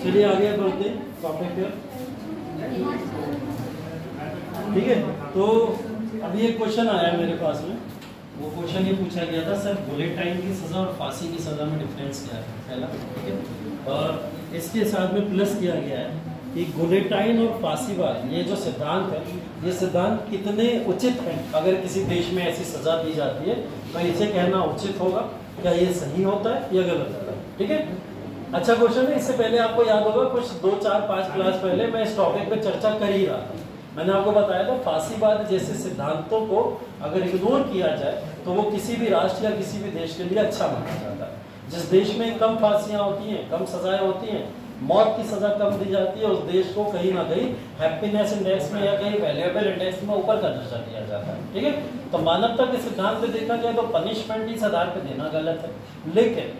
चलिए आगे बढ़ते हैं टॉपिक पे। ठीक है, तो अभी एक क्वेश्चन आया है मेरे पास में। वो क्वेश्चन ये पूछा गया था, सर बुलेटाइन की सज़ा और फांसी की सज़ा में डिफरेंस क्या है, पहला। ठीक है, और इसके साथ में प्लस किया गया है कि गुलेटाइन और फांसीवाद ये जो सिद्धांत है, ये सिद्धांत कितने उचित हैं। अगर किसी देश में ऐसी सज़ा दी जाती है तो इसे कहना उचित होगा, क्या ये सही होता है या गलत होता है। ठीक है, अच्छा क्वेश्चन है। इससे पहले आपको याद होगा कुछ 2, 4, 5 क्लास पहले मैं इस टॉपिक पे चर्चा कर ही रहा था। मैंने आपको बताया था फांसीवाद जैसे सिद्धांतों को अगर इग्नोर किया जाए तो वो किसी भी राष्ट्र या किसी भी देश के लिए अच्छा माना जाता है। जिस देश में कम फांसियाँ होती हैं, कम सजाएं होती हैं, मौत की सजा कम दी जाती है, उस देश को कहीं ना कहीं हैप्पीनेस इंडेक्स में या कहीं वैल्यूएबल इंडेक्स में ऊपर का दर्जा दिया जाता है। ठीक है, तो मानवता के सिद्धांत पे देखा जाए तो पनिशमेंट इस आधार पे देना गलत है। लेकिन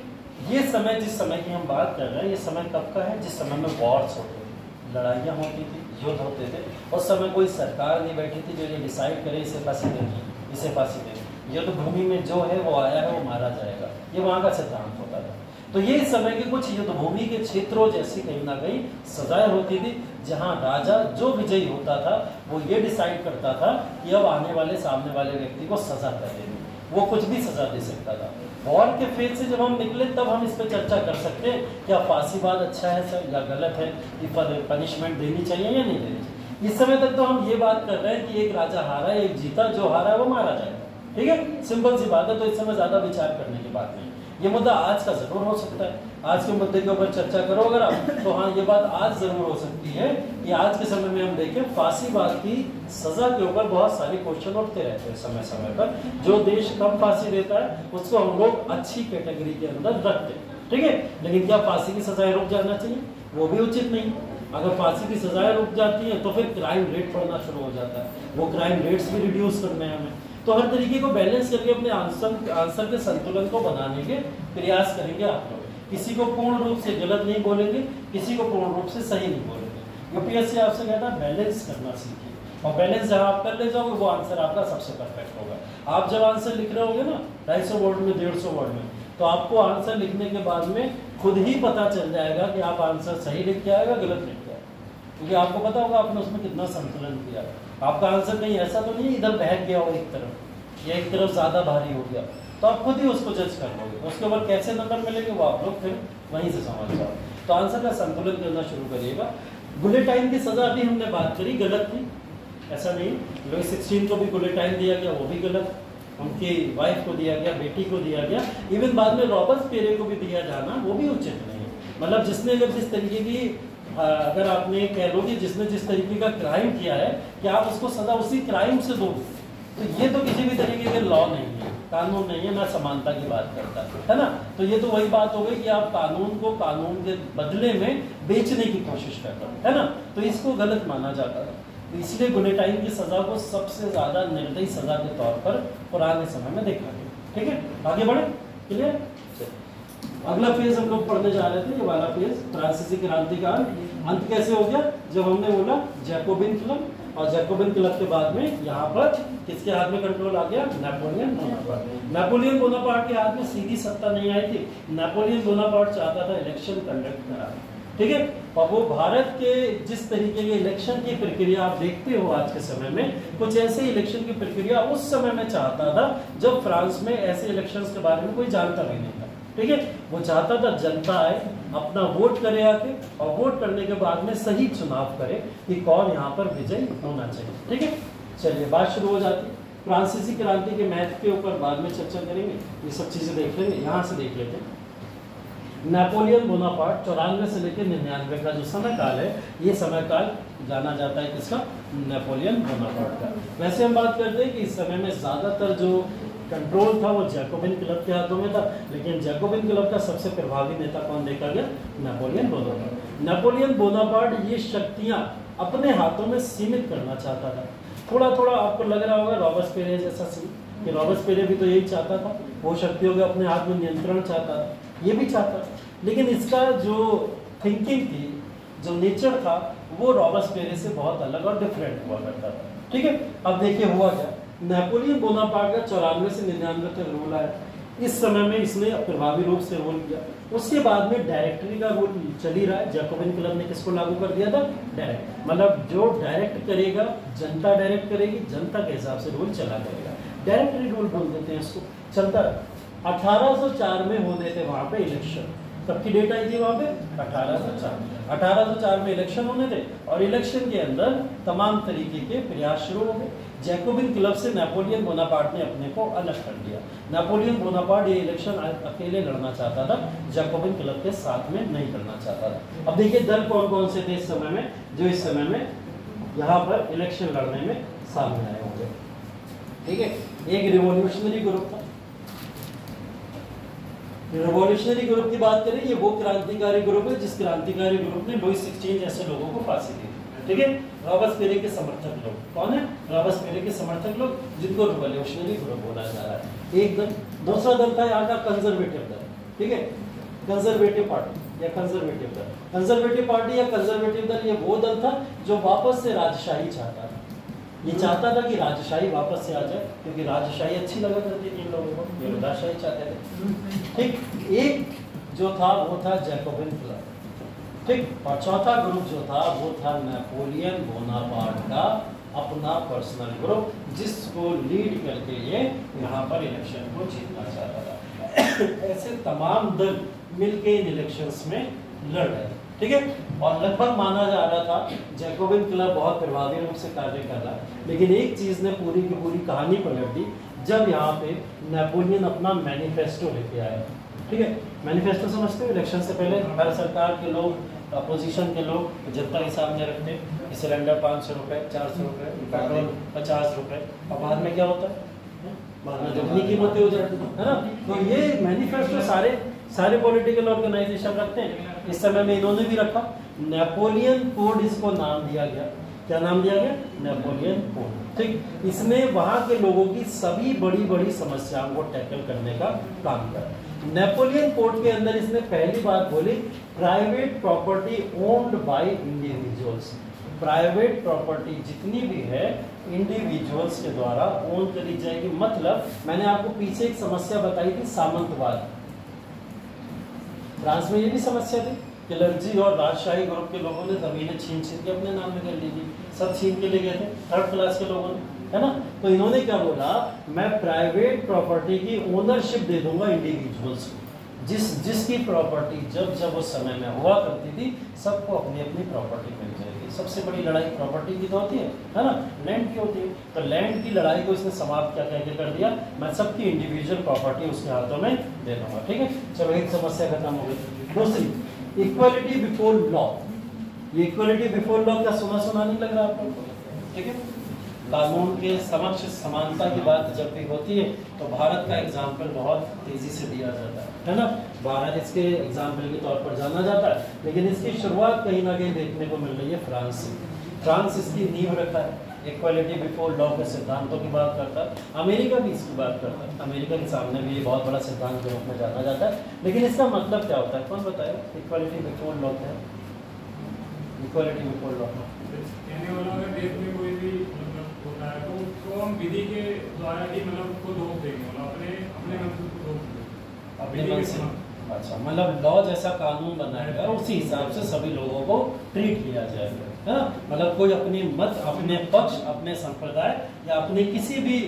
ये समय, जिस समय की हम बात कर रहे हैं, ये समय कब का है? जिस समय में वॉर्स होते थे, लड़ाइयाँ होती थी, युद्ध होते थे। उस समय कोई सरकार नहीं बैठी थी जो ये डिसाइड करे इसे फांसी देनी, इसे फांसी देनी। युद्ध भूमि में जो है वो आया है वो मारा जाएगा, ये वहाँ का सिद्धांत होता था। तो ये इस समय के कुछ युद्ध भूमि के क्षेत्रों जैसी कहीं ना कहीं सजाएं होती थी, जहाँ राजा जो विजयी होता था वो ये डिसाइड करता था कि अब आने वाले सामने वाले व्यक्ति को सजा कर देनी, वो कुछ भी सजा दे सकता था। वॉर के फेज से जब हम निकले तब हम इस पर चर्चा कर सकते हैं क्या फांसीवाद अच्छा है सर या गलत है, कि पनिशमेंट देनी चाहिए या नहीं देनी चाहिए। इस समय तक तो हम ये बात कर रहे हैं कि एक राजा हारा, एक जीता, जो हारा है वो मारा जाएगा। ठीक है, सिंपल सी बात है, तो इस समय ज़्यादा विचार करने की बात नहीं। ये मुद्दा आज का जरूर हो सकता है, आज के मुद्दे के ऊपर चर्चा करो अगर आप, तो हाँ ये बात आज जरूर हो सकती है कि आज के समय में हम देखें फांसीवाद की सजा के ऊपर बहुत सारे क्वेश्चन उठते रहते हैं समय समय पर। जो देश कम फांसी देता है उसको हम लोग अच्छी कैटेगरी के अंदर रखते हैं। ठीक है, लेकिन क्या फांसी की सजाएं रुक जाना चाहिए? वो भी उचित नहीं। अगर फांसी की सजाएं रुक जाती हैं तो फिर क्राइम रेट बढ़ना शुरू हो जाता है, वो क्राइम रेट्स भी रिड्यूस करने हैं हमें। तो हर तरीके को बैलेंस करके अपने आंसर के संतुलन को बनाने के प्रयास करेंगे आप लोग। किसी को पूर्ण रूप से गलत नहीं बोलेंगे, किसी को पूर्ण रूप से सही नहीं बोलेंगे। यूपीएससी आपसे कहता है बैलेंस करना सीखिए, और बैलेंस जब आप कर ले जाओगे वो आंसर आपका सबसे परफेक्ट होगा। आप जब आंसर लिख रहे होगे ना 250 वर्ड में, 150 वर्ड में, तो आपको आंसर लिखने के बाद में खुद ही पता चल जाएगा कि आप आंसर सही लिख के आएगा गलत लिख के आएगा, क्योंकि आपको पता होगा आपने उसमें कितना संतुलन किया। आपका आंसर कहीं ऐसा तो नहीं इधर बहक गया हो एक तरफ या एक तरफ ज़्यादा भारी हो गया, तो आप खुद ही उसको जज कर लोगे। उसके ऊपर कैसे नंबर मिलेंगे वो आप लोग फिर वहीं से समझ जाओ। तो आंसर का संतुलन करना शुरू करिएगा। गुलेटाइन की सज़ा अभी हमने बात करी, गलत थी, ऐसा नहीं। लुई 16 को भी गुलेटाइन दिया गया, वो भी गलत। उनकी वाइफ को दिया गया, बेटी को दिया गया, इवन बाद में रॉबर्टस्पियरे को भी दिया जाना वो भी उचित नहीं। मतलब जिसने अगर जिस तरीके की, अगर आपने कह लो कि जिसने जिस तरीके का क्राइम किया है कि आप उसको सजा उसी क्राइम से दो, तो ये तो किसी भी तरीके के लॉ नहीं है, कानून नहीं है, ना समानता की बात करता है ना। तो ये तो वही बात हो गई कि आप कानून को कानून के बदले में बेचने की कोशिश कर रहे हो, है ना। तो इसको गलत माना जाता है। तो इसलिए गुलेटाइन की सजा को सबसे ज्यादा निर्दयी सजा के तौर पर पुराने समय में देखा गया। ठीक है, आगे बढ़े, क्लियर। अगला फेज हम लोग पढ़ने जा रहे थे, ये वाला फेज फ्रांसीसी क्रांति का अंत कैसे हो गया, जब हमने बोला जैकोबिन क्लब, और जैकोबिन क्लब के बाद में यहाँ पर किसके हाथ में कंट्रोल आ गया, नेपोलियन बोनापार्ट। नेपोलियन बोनापार्ट के हाथ में सीधी सत्ता नहीं आई थी। नेपोलियन बोनापार्ट चाहता था इलेक्शन कंडक्ट कराना, ठीक है। और वो भारत के जिस तरीके के इलेक्शन की प्रक्रिया आप देखते हो आज के समय में, कुछ ऐसे इलेक्शन की प्रक्रिया उस समय में चाहता था जब फ्रांस में ऐसे इलेक्शंस के बारे में कोई जानता भी नहीं था। ठीक है, वो चाहता था जनता आए, अपना वोट करे आके, और वोट करने के बाद में सही चुनाव करे कि कौन यहाँ पर विजयी होना चाहिए। ठीक है, चलिए बात शुरू हो जाती है। फ्रांसीसी क्रांति के महत्व के ऊपर बाद में चर्चा करेंगे, ये सब चीजें देख लेंगे। यहाँ से देख लेते हैं नेपोलियन बोनापार्ट 94 से लेकर 99 का जो समय काल है, ये समय काल जाना जाता है किसका, नेपोलियन बोनापार्ट का। वैसे हम बात करते हैं कि इस समय में ज्यादातर जो कंट्रोल था वो जैकोबिन क्लब के हाथों में था, लेकिन जैकोबिन क्लब का सबसे प्रभावी नेता कौन देखा गया, नेपोलियन बोनापार्ट। नेपोलियन बोनापार्ट ये शक्तियां अपने हाथों में सीमित करना चाहता था। थोड़ा थोड़ा आपको लग रहा होगा रॉबर्टस्पियरे जैसा सीन, कि रॉबर्टस्पियरे भी तो यही चाहता था, वो शक्तियों के अपने हाथ में नियंत्रण चाहता था, ये भी चाहता था। लेकिन इसका जो थिंकिंग थी, जो नेचर था, वो रॉबर्टस्पियरे से बहुत अलग और डिफरेंट हुआ करता था। ठीक है, अब देखिए हुआ क्या, नेपोलियन बोनापार्ट का 94 से 99 तक रूल आया। इस समय में इसने प्रभावी रूप से रोल किया। उसके बाद में डायरेक्टरी का रोल चल ही रहा है। जैकोबिन क्लब ने किसको लागू कर दिया था? डायरेक्ट, मतलब जो डायरेक्ट करेगा, जनता डायरेक्ट करेगी, जनता के हिसाब से रूल चला करेगा। डायरेक्टरी रूल बोल देते हैं इसको, चलता रहा। 1804 में होने थे वहाँ पे इलेक्शन। कब की डेट आई थी वहाँ पे? 1804 में इलेक्शन होने थे, और इलेक्शन के अंदर तमाम तरीके के प्रयास शुरू हो गए। जैकोबिन क्लब से नेपोलियन बोनापार्ट ने अपने को अलग कर दिया। नेपोलियन बोनापार्ट ये इलेक्शन अकेले लड़ना चाहता था, जैकोबिन क्लब के साथ में नहीं करना चाहता था। अब देखिए दल कौन कौन से थे इस समय में, जो इस समय में यहाँ पर इलेक्शन लड़ने में सामने आए होंगे। ठीक है, एक रिवॉल्यूशनरी ग्रुप था। रिवॉल्यूशनरी ग्रुप की बात करें, ये वो क्रांतिकारी ग्रुप है जिस क्रांतिकारी ग्रुप ने लुईस 16 जैसे लोगों को फांसी दी। ठीक है, रॉबर्टसपियरे के समर्थक लोग कौन है? रॉबर्टसपियरे के समर्थक लोग, जिनको रिवॉल्यूशनरी ग्रुप बोला जा रहा है। एक दल। दूसरा दल था यहाँ का कंजर्वेटिव दल। ठीक है, कंजर्वेटिव पार्टी या कंजर्वेटिव दल। कंजर्वेटिव पार्टी या कंजर्वेटिव दल ये वो दल था जो वापस से राजशाही चाहता था। ये चाहता था कि राजशाही वापस से आ जाए, क्योंकि राजशाही अच्छी लगा करती थी इन लोगों को, ये राजशाही चाहते थे। ठीक, एक जो था वो था जैकोबिन क्लब। ठीक, और चौथा ग्रुप जो था वो था नेपोलियन बोनापार्ट का अपना पर्सनल ग्रुप, जिसको लीड करके ये यहाँ पर इलेक्शन को जीतना चाहता था। ऐसे तमाम दल मिलके इन इलेक्शंस में लड़ रहे थे। ठीक है, और लगभग माना जा रहा था जैकोबिन क्लब बहुत प्रभावी रूप से कार्य कर रहा है। लेकिन एक चीज ने पूरी की पूरी कहानी पलट दी, जब यहाँ पे नेपोलियन अपना मैनिफेस्टो लेके आया। ठीक है, मैनिफेस्टो समझते हो? इलेक्शन से पहले हर सरकार के लोग, अपोजिशन के लोग जनता के सामने रखते हैं, सिलेंडर 500 रुपये, 400 रुपये, पेट्रोल 50 रुपये, और बाद में क्या होता है? बाद में दुगनी कीमतें हो जाती है ना। तो ये मैनिफेस्टो सारे पॉलिटिकल ऑर्गेनाइजेशन रखते हैं। इस समय में इन्होंने भी रखा, नेपोलियन कोड इसको नाम दिया गया। क्या नाम दिया गया? Napoleon code. ठीक, इसमें वहां के लोगों की सभी बड़ी बड़ी समस्याओं को टैकल करने का काम करा। नेपोलियन कोड के अंदर इसने पहली बात बोली, private property owned by individuals. Private property जितनी भी है इंडिविजुअल्स के द्वारा ओन करी जाएगी। मतलब मैंने आपको पीछे एक समस्या बताई थी, सामंतवाद। फ्रांस में ये भी समस्या थी कि लर्जी और राजशाही ग्रुप के लोगों ने जमीनें छीन के अपने नाम में कर ली थी। सब छीन के ले गए थे, थर्ड क्लास के लोगों ने, है ना। तो इन्होंने क्या बोला, मैं प्राइवेट प्रॉपर्टी की ओनरशिप दे दूंगा इंडिविजुअल्स को। जिसकी प्रॉपर्टी जब उस समय में हुआ करती थी, सबको अपनी अपनी प्रॉपर्टी मिल जाएगी। सबसे बड़ी लड़ाई प्रॉपर्टी की तो होती है ना, लैंड की होती है। तो लैंड की लड़ाई को इसने समाप्त क्या कह के कर दिया, मैं सबकी इंडिविजुअल प्रॉपर्टी उसके हाथों में दे दूंगा। ठीक है, चलो एक समस्या खत्म हो गई। दूसरी, इक्वालिटी बिफोर लॉ। ये इक्वालिटी बिफोर लॉ का सुना नहीं लग रहा आपको? ठीक है, कानून के समक्ष समानता की बात जब भी होती है तो भारत का एग्जाम्पल बहुत तेजी से दिया जाता है ना। भारत इसके एग्जाम्पल के तौर पर जाना जाता है, लेकिन इसकी शुरुआत कहीं ना कहीं देखने को मिल रही है फ्रांस से। फ्रांस इसकी नींव रखा है, इक्वालिटी बिफोर लॉ के सिद्धांतों की बात करता है। अमेरिका भी इसकी बात करता है, अमेरिका के सामने भी ये बहुत बड़ा सिद्धांत के रूप में जाना जाता है। लेकिन इसका मतलब क्या होता है, कौन बताएगा? इक्वालिटी बिफोर लॉ क्या है? इक्वालिटी बिफोर लॉ तो हम विधि के द्वारा ही मतलब को दोष देंगे, अपने मन से दोष देंगे, अपने मन से। अच्छा, मतलब लॉ जैसा कानून बनाएगा उसी हिसाब से सभी लोगों को ट्रीट किया जाएगा, है ना। मतलब कोई अपनी मत, अपने पक्ष, अपने संप्रदाय या अपने किसी भी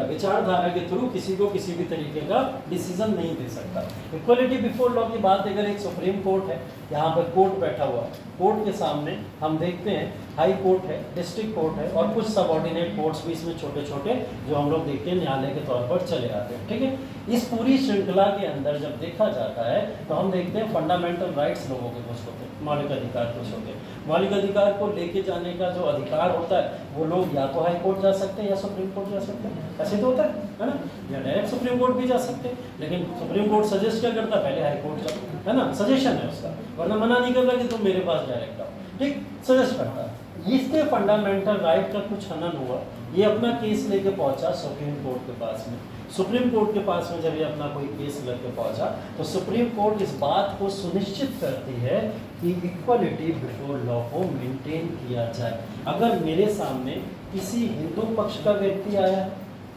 विचारधारा के थ्रू किसी को किसी भी तरीके का डिसीजन नहीं दे सकता। इक्वलिटी बिफोर लॉ की बात अगर एक सुप्रीम कोर्ट है, यहाँ पर कोर्ट बैठा हुआ, कोर्ट के सामने हम देखते हैं हाई कोर्ट है, डिस्ट्रिक्ट कोर्ट है और कुछ सबऑर्डिनेट कोर्ट्स भी इसमें छोटे छोटे जो हम लोग देखते हैं न्यायालय के तौर पर चले आते हैं। ठीक है, इस पूरी श्रृंखला के अंदर जब देखा जाता है तो हम देखते हैं फंडामेंटल राइट्स लोगों के कुछ होते हैं, मौलिक अधिकार कुछ होते हैं। मौलिक अधिकार को लेके जाने का जो अधिकार होता है वो लोग या तो हाई कोर्ट जा सकते हैं या सुप्रीम कोर्ट जा सकते हैं, ऐसे तो होता है ना, या डायरेक्ट सुप्रीम कोर्ट भी जा सकते हैं। लेकिन सुप्रीम कोर्ट सजेस्ट क्या करता है, पहले हाई कोर्ट जाओ, है ना, सजेशन है उसका, वरना मना नहीं कर रहा कि तुम मेरे पास डायरेक्ट आओ। ठीक, सजेस्ट करता है। इसके फंडामेंटल राइट का कुछ हनन हुआ, ये अपना केस लेके पहुंचा सुप्रीम कोर्ट के पास में। सुप्रीम कोर्ट के पास में जब ये अपना कोई केस लेके पहुंचा तो सुप्रीम कोर्ट इस बात को सुनिश्चित करती है कि इक्वलिटी बिफोर लॉ को मेंटेन किया जाए। अगर मेरे सामने किसी हिंदू पक्ष का व्यक्ति आया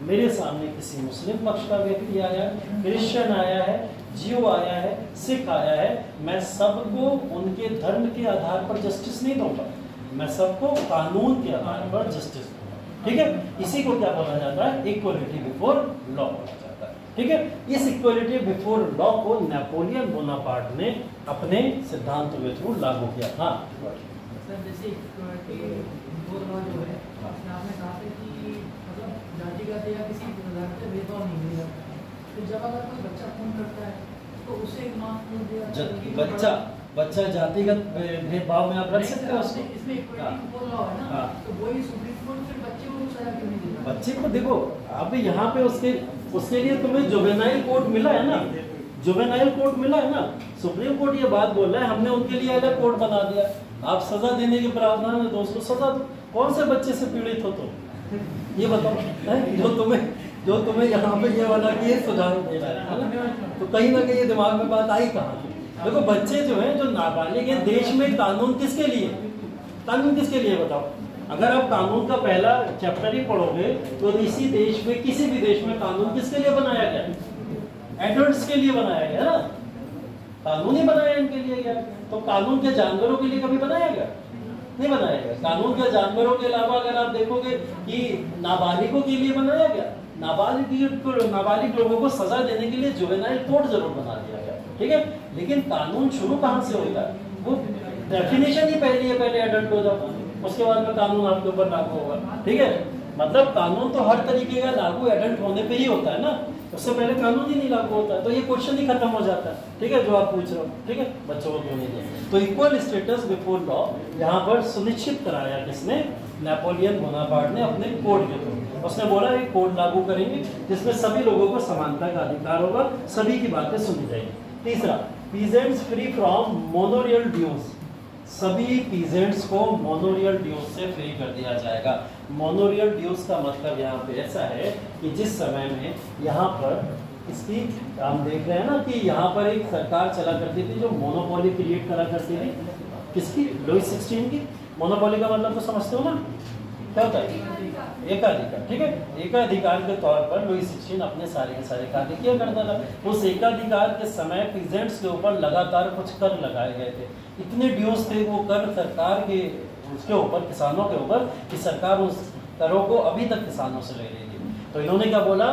मेरे सामने किसी मुस्लिम पक्ष का व्यक्ति आया, क्रिश्चियन आया है, जीव आया है, सिख आया है, मैं सबको उनके धर्म के आधार पर जस्टिस नहीं दूंगा, मैं सबको कानून के आधार पर जस्टिस दूंगा। ठीक है, इसी को क्या बोला जाता है? इक्वलिटी बिफोर लॉ बोला जाता है। ठीक है, इस इक्वलिटी बिफोर लॉ को नेपोलियन बोनापार्ट ने अपने सिद्धांत के थ्रू लागू किया। हाँ सर, जैसे इक्वलिटी बिफोर लॉ जो है, आपने कहा था कि मतलब जातिगत या किसी प्रकार से भेदभाव नहीं किया जाता, तो जब अगर कोई बच्चा खून करता है तो उसे माफ कर दिया बच्चा बच्चा जातिगत भेदभाव में आप रख सकते हो उसको। इसमें इक्वलिटी बिफोर लॉ है ना, तो वही सुप्रीम कोर्ट फिर बच्चे को सजा क्यों नहीं देता? बच्चे को देखो, अब यहाँ पे उसके लिए तुम्हें जुवेनाइल कोर्ट मिला है ना, जुवेनाइल कोर्ट मिला है ना। सुप्रीम कोर्ट ये बात बोल रहा है, हमने उनके लिए अलग कोर्ट बना दिया, आप सजा देने के प्रावधान है तो उसको सजा दो। कौन से बच्चे से पीड़ित हो तुम, ये बताओ। जो तुम्हें यहाँ पे ये वाला कि ये सुझाव दे रहा है ना, तो कहीं ना कहीं दिमाग में बात आई कहाँ? देखो, बच्चे जो हैं, जो नाबालिग हैं, देश में कानून किसके लिए, कानून किसके लिए बताओ? अगर आप कानून का पहला चैप्टर ही पढ़ोगे तो इसी देश में, किसी भी देश में कानून किसके लिए बनाया गया? एडल्ट्स के लिए बनाया गया ना, कानून ही बनाया इनके लिए गया। तो कानून के जानवरों के लिए कभी बनाया गया? नहीं बनाया गया। कानून के जानवरों के अलावा अगर आप देखोगे कि नाबालिगों के लिए बनाया गया, नाबालिग लोगों को सजा देने के लिए जुवेनाइल कोर्ट जरूर बना दिया गया। ठीक है, लेकिन कानून शुरू कहाँ से होता है? वो डेफिनेशन ही पहले एडल्ट हो जाओ, उसके बाद में कानून आपके ऊपर लागू होगा। ठीक है, मतलब कानून तो हर तरीके का लागू एडल्ट होने पे ही होता है ना, उससे पहले कानून ही नहीं लागू होता है। तो ये क्वेश्चन ही खत्म हो जाता है। ठीक है, जो आप पूछ रहे हो। ठीक है, बच्चों को क्यों नहीं दिया? तो इक्वल स्टेटस बिफोर लॉ यहाँ पर सुनिश्चित कराया किसने? नेपोलियन बोनापार्ट ने अपने कोड के थ्रू। उसने बोला एक कोड लागू करेंगे जिसमें सभी लोगों को समानता का अधिकार होगा, सभी की बातें सुनी जाएगी। तीसरा, पीजेंट्स फ्री फ्रॉम मोनोरियल ड्यूज, सभी पीजेंट्स को मोनोरियल ड्यूज से फ्री कर दिया जाएगा। मोनोरियल ड्यूज का मतलब यहाँ पे ऐसा है कि जिस समय में यहाँ पर इसकी हम देख रहे हैं ना कि यहाँ पर एक सरकार चला करती थी जो मोनोपोली क्रिएट करा करती थी, किसकी? लुई 16 की। मोनोपोली का मतलब तो समझते हो ना, क्या होता है? एकाधिकार। ठीक है, एकाधिकार के तौर पर लुई 16 अपने सारे कार्य किया करता था। उस एकाधिकार के समय पीजेंट्स के ऊपर लगातार कुछ कर लगाए गए थे, इतने ड्यूज थे वो कर सरकार के उसके ऊपर, किसानों के ऊपर, कि सरकार उस करों को अभी तक किसानों से ले रही थी। तो इन्होंने क्या बोला?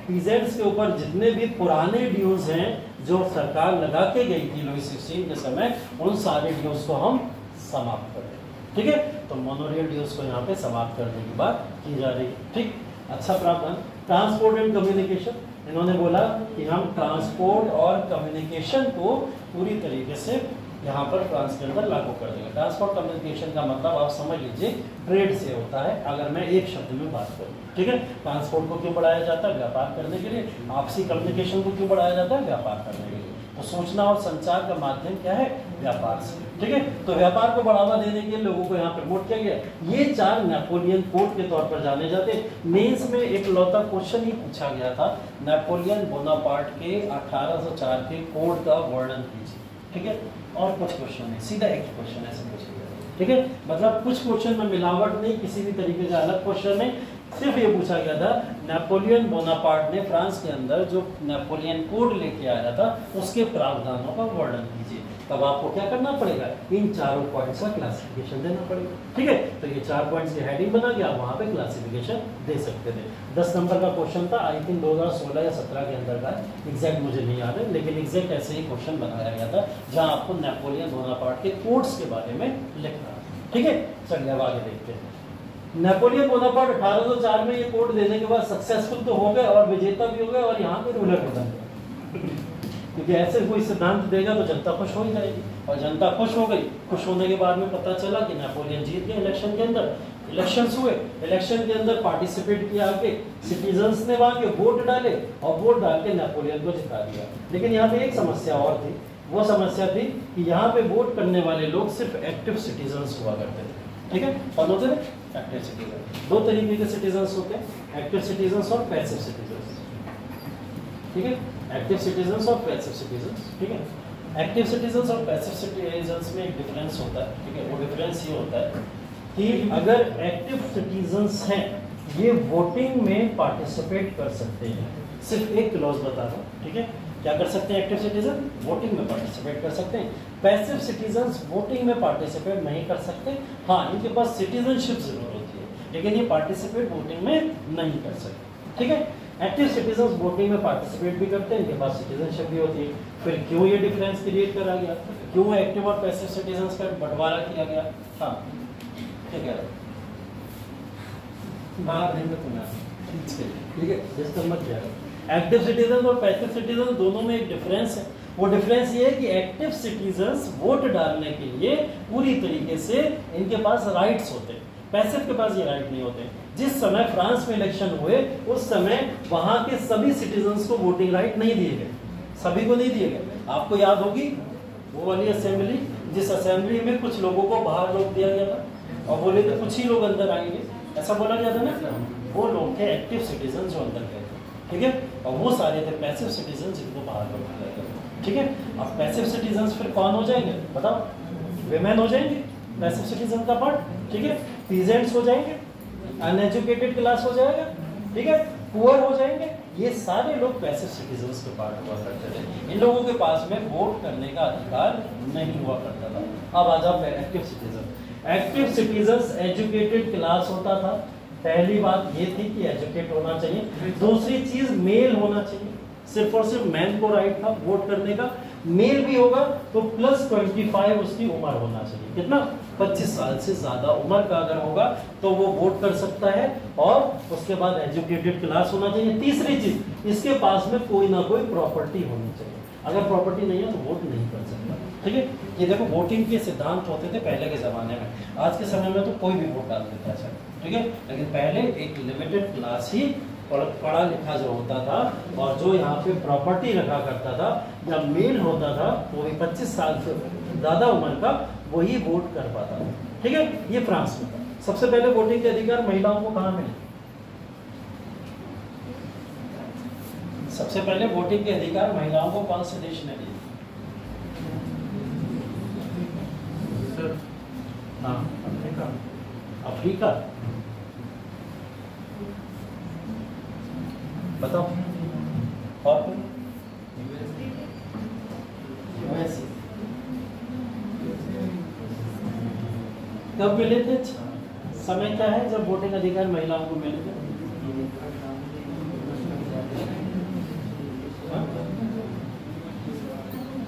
पीजेंट्स के ऊपर जितने भी पुराने ड्यूज हैं जो सरकार लगा के गई थी लुई 16 के समय, उन सारे ड्यूज को हम समाप्त कर दें। ठीक है, तो मोनोरियल ड्यूज को यहाँ पे समाप्त करने की बात की जा रही है। ठीक, अच्छा प्रावधान। ट्रांसपोर्ट एंड कम्युनिकेशन, इन्होंने बोला कि हम ट्रांसपोर्ट और कम्युनिकेशन को पूरी तरीके से यहाँ पर फ्रांस के अंदर लागू कर देंगे। ट्रांसपोर्ट कम्युनिकेशन का मतलब आप समझ लीजिए ट्रेड से होता है, अगर मैं एक शब्द में बात करूँ। ठीक है, ट्रांसपोर्ट को क्यों बढ़ाया जाता है? व्यापार करने के लिए। आपसी कम्युनिकेशन को क्यों बढ़ाया जाता है? व्यापार करने के लिए। तो सूचना और संचार का माध्यम क्या है? व्यापार से। ठीक है, तो व्यापार को बढ़ावा देने के लिए लोगों को यहाँ प्रमोट किया गया। ये 4 नेपोलियन कोड के तौर पर जाने जाते। मेंस में एक लौता क्वेश्चन ही पूछा गया था, नेपोलियन बोनापार्ट के 1804 के कोड का वर्णन कीजिए। ठीक है, और कुछ क्वेश्चन नहीं, सीधा एक क्वेश्चन ऐसे पूछा गया। ठीक है, मतलब कुछ क्वेश्चन में मिलावट नहीं, किसी भी तरीके का अलग क्वेश्चन नहीं, सिर्फ ये पूछा गया था नेपोलियन बोनापार्ट ने फ्रांस के अंदर जो नेपोलियन कोड लेके आया था उसके प्रावधानों का वर्णन कीजिए। तब आपको क्या करना पड़ेगा? इन चारों पॉइंट्स का क्लासिफिकेशन देना पड़ेगा। ठीक है, तो ये 4 पॉइंट्स की हेडिंग बना गया, वहाँ पे क्लासिफिकेशन दे सकते थे। 10 नंबर का क्वेश्चन था, आई थिंक 2016 या 17 के अंदर का, एग्जैक्ट मुझे नहीं याद है, लेकिन एग्जैक्ट ऐसे ही क्वेश्चन बनाया गया था जहाँ आपको नेपोलियन बोनापार्ट के कोड्स के बारे में लिखना है। ठीक है, चलिए अब आगे देखते हैं। नेपोलियन बोनापार्ट 1804 में ये कोड देने के बाद सक्सेसफुल तो हो गए और विजेता भी हो गए और यहाँ पे रूलर भी बन गए, क्योंकि ऐसे कोई सिद्धांत देगा तो जनता खुश हो ही जाएगी। और जनता खुश हो गई, खुश होने के बाद में पता चला कि नेपोलियन जीत गए इलेक्शन के अंदर। इलेक्शंस हुए, इलेक्शन के अंदर पार्टिसिपेट किया आके सिटीजन्स ने वहाँ के वोट डाले और वोट डाल के नेपोलियन को जिता दिया। लेकिन यहाँ पे एक समस्या और थी, वो समस्या थी कि यहाँ पे वोट करने वाले लोग सिर्फ एक्टिव सिटीजन्स हुआ करते थे। ठीक है, कौन होते थे? Active citizen. 2 तरीके के सिटीजन्स होते हैं, एक्टिव सिटीजन्स और पैसिव सिटीजन्स। ठीक है, एक्टिव सिटीजन्स और पैसिव सिटीजन्स। ठीक है, एक्टिव सिटीजन्स और पैसिव सिटीजन्स में एक डिफरेंस होता है। ठीक है, वो डिफरेंस ये होता है कि अगर एक्टिव सिटीजन्स हैं ये वोटिंग में पार्टिसिपेट कर सकते हैं। सिर्फ एक क्लॉज बता रहा हूँ, ठीक है। क्या कर सकते हैं एक्टिव सिटीजन? वोटिंग में पार्टिसिपेट कर सकते हैं। पैसिव सिटीजन्स वोटिंग में पार्टिसिपेट नहीं कर सकते। हाँ, इनके पास सिटीजनशिप जरूर होती है, लेकिन ये पार्टिसिपेट वोटिंग में नहीं कर सकते, ठीक है। एक्टिव सिटीजन्स वोटिंग में पार्टिसिपेट भी करते हैं, इनके पास सिटीजनशिप भी होती है। फिर क्यों ये डिफरेंस क्रिएट करा गया? क्यों एक्टिव और पैसिव सिटीजन्स का बंटवारा किया गया? हाँ, क्या कह रहे हो? बाहर नहीं में तुम्हें, ठीक है, जिसका मत जाएगा। एक्टिव सिटीजन और पैसिव सिटीजन दोनों में एक डिफरेंस है। वो डिफरेंस ये है कि एक्टिव सिटीजन्स वोट डालने के लिए पूरी तरीके से इनके पास राइट्स होते हैं, पैसिव के पास ये राइट नहीं होते। जिस समय फ्रांस में इलेक्शन हुए उस समय वहां के सभी सिटीजन्स को वोटिंग राइट नहीं दिए गए, सभी को नहीं दिए गए। आपको याद होगी वो वाली असेंबली, जिस असेंबली में कुछ लोगों को बाहर रोक दिया गया था और बोले थे कुछ ही लोग अंदर आएंगे, ऐसा बोला गया था ना। वो लोग थे एक्टिव सिटीजन जो अंदर गए थे, ठीक है, और वो सारे थे पैसिव सिटीजन जिनको बाहर रोक दिया गया, ठीक है। अब पैसिव सिटीजन फिर कौन हो जाएंगे बताओ? विमेन हो जाएंगे पैसिव सिटीजन का पार्ट, ठीक है। पीजेंट्स हो जाएंगे, अनएजुकेटेड क्लास हो जाएगा, ठीक है, पुअर हो जाएंगे। ये सारे लोग पैसिव सिटीजन्स के पार्ट हुआ करते थे। इन लोगों के पास में वोट करने का अधिकार नहीं हुआ करता था। अब आ जाओ active citizen. Active citizens educated class होता था। पहली बात ये थी कि एजुकेट होना चाहिए। दूसरी चीज मेल होना चाहिए, सिर्फ और सिर्फ मैन को राइट था वोट करने का। मेल भी होगा तो +25 उसकी उम्र होना चाहिए। कितना? 25 साल से ज्यादा उम्र का अगर होगा तो वो वोट कर सकता है। और उसके बाद एजुकेटेड क्लास होना चाहिए। तीसरी चीज, इसके पास में कोई ना कोई प्रॉपर्टी होनी चाहिए। अगर प्रॉपर्टी नहीं है तो वोट नहीं कर सकता, ठीक है। ये देखो वोटिंग के सिद्धांत होते थे पहले के जमाने में। आज के समय में तो कोई भी वोट डाल देता है, ठीक है, लेकिन पहले एक लिमिटेड क्लास ही पढ़ा लिखा जो होता था और जो यहाँ पे प्रॉपर्टी रखा करता था, जब मेल होता था वो भी 25 साल से ज्यादा उम्र का, वही वोट कर पाता था, ठीक है। ये फ्रांस में था। सबसे पहले वोटिंग के अधिकार महिलाओं को कहाँ मिले? सबसे पहले वोटिंग के अधिकार महिलाओं को कौन से देश ने दिए? हाँ, अफ्रीका। बताओ। और यूएसए। कब मिले थे? समय क्या है जब वोटिंग अधिकार महिलाओं को मिले थे?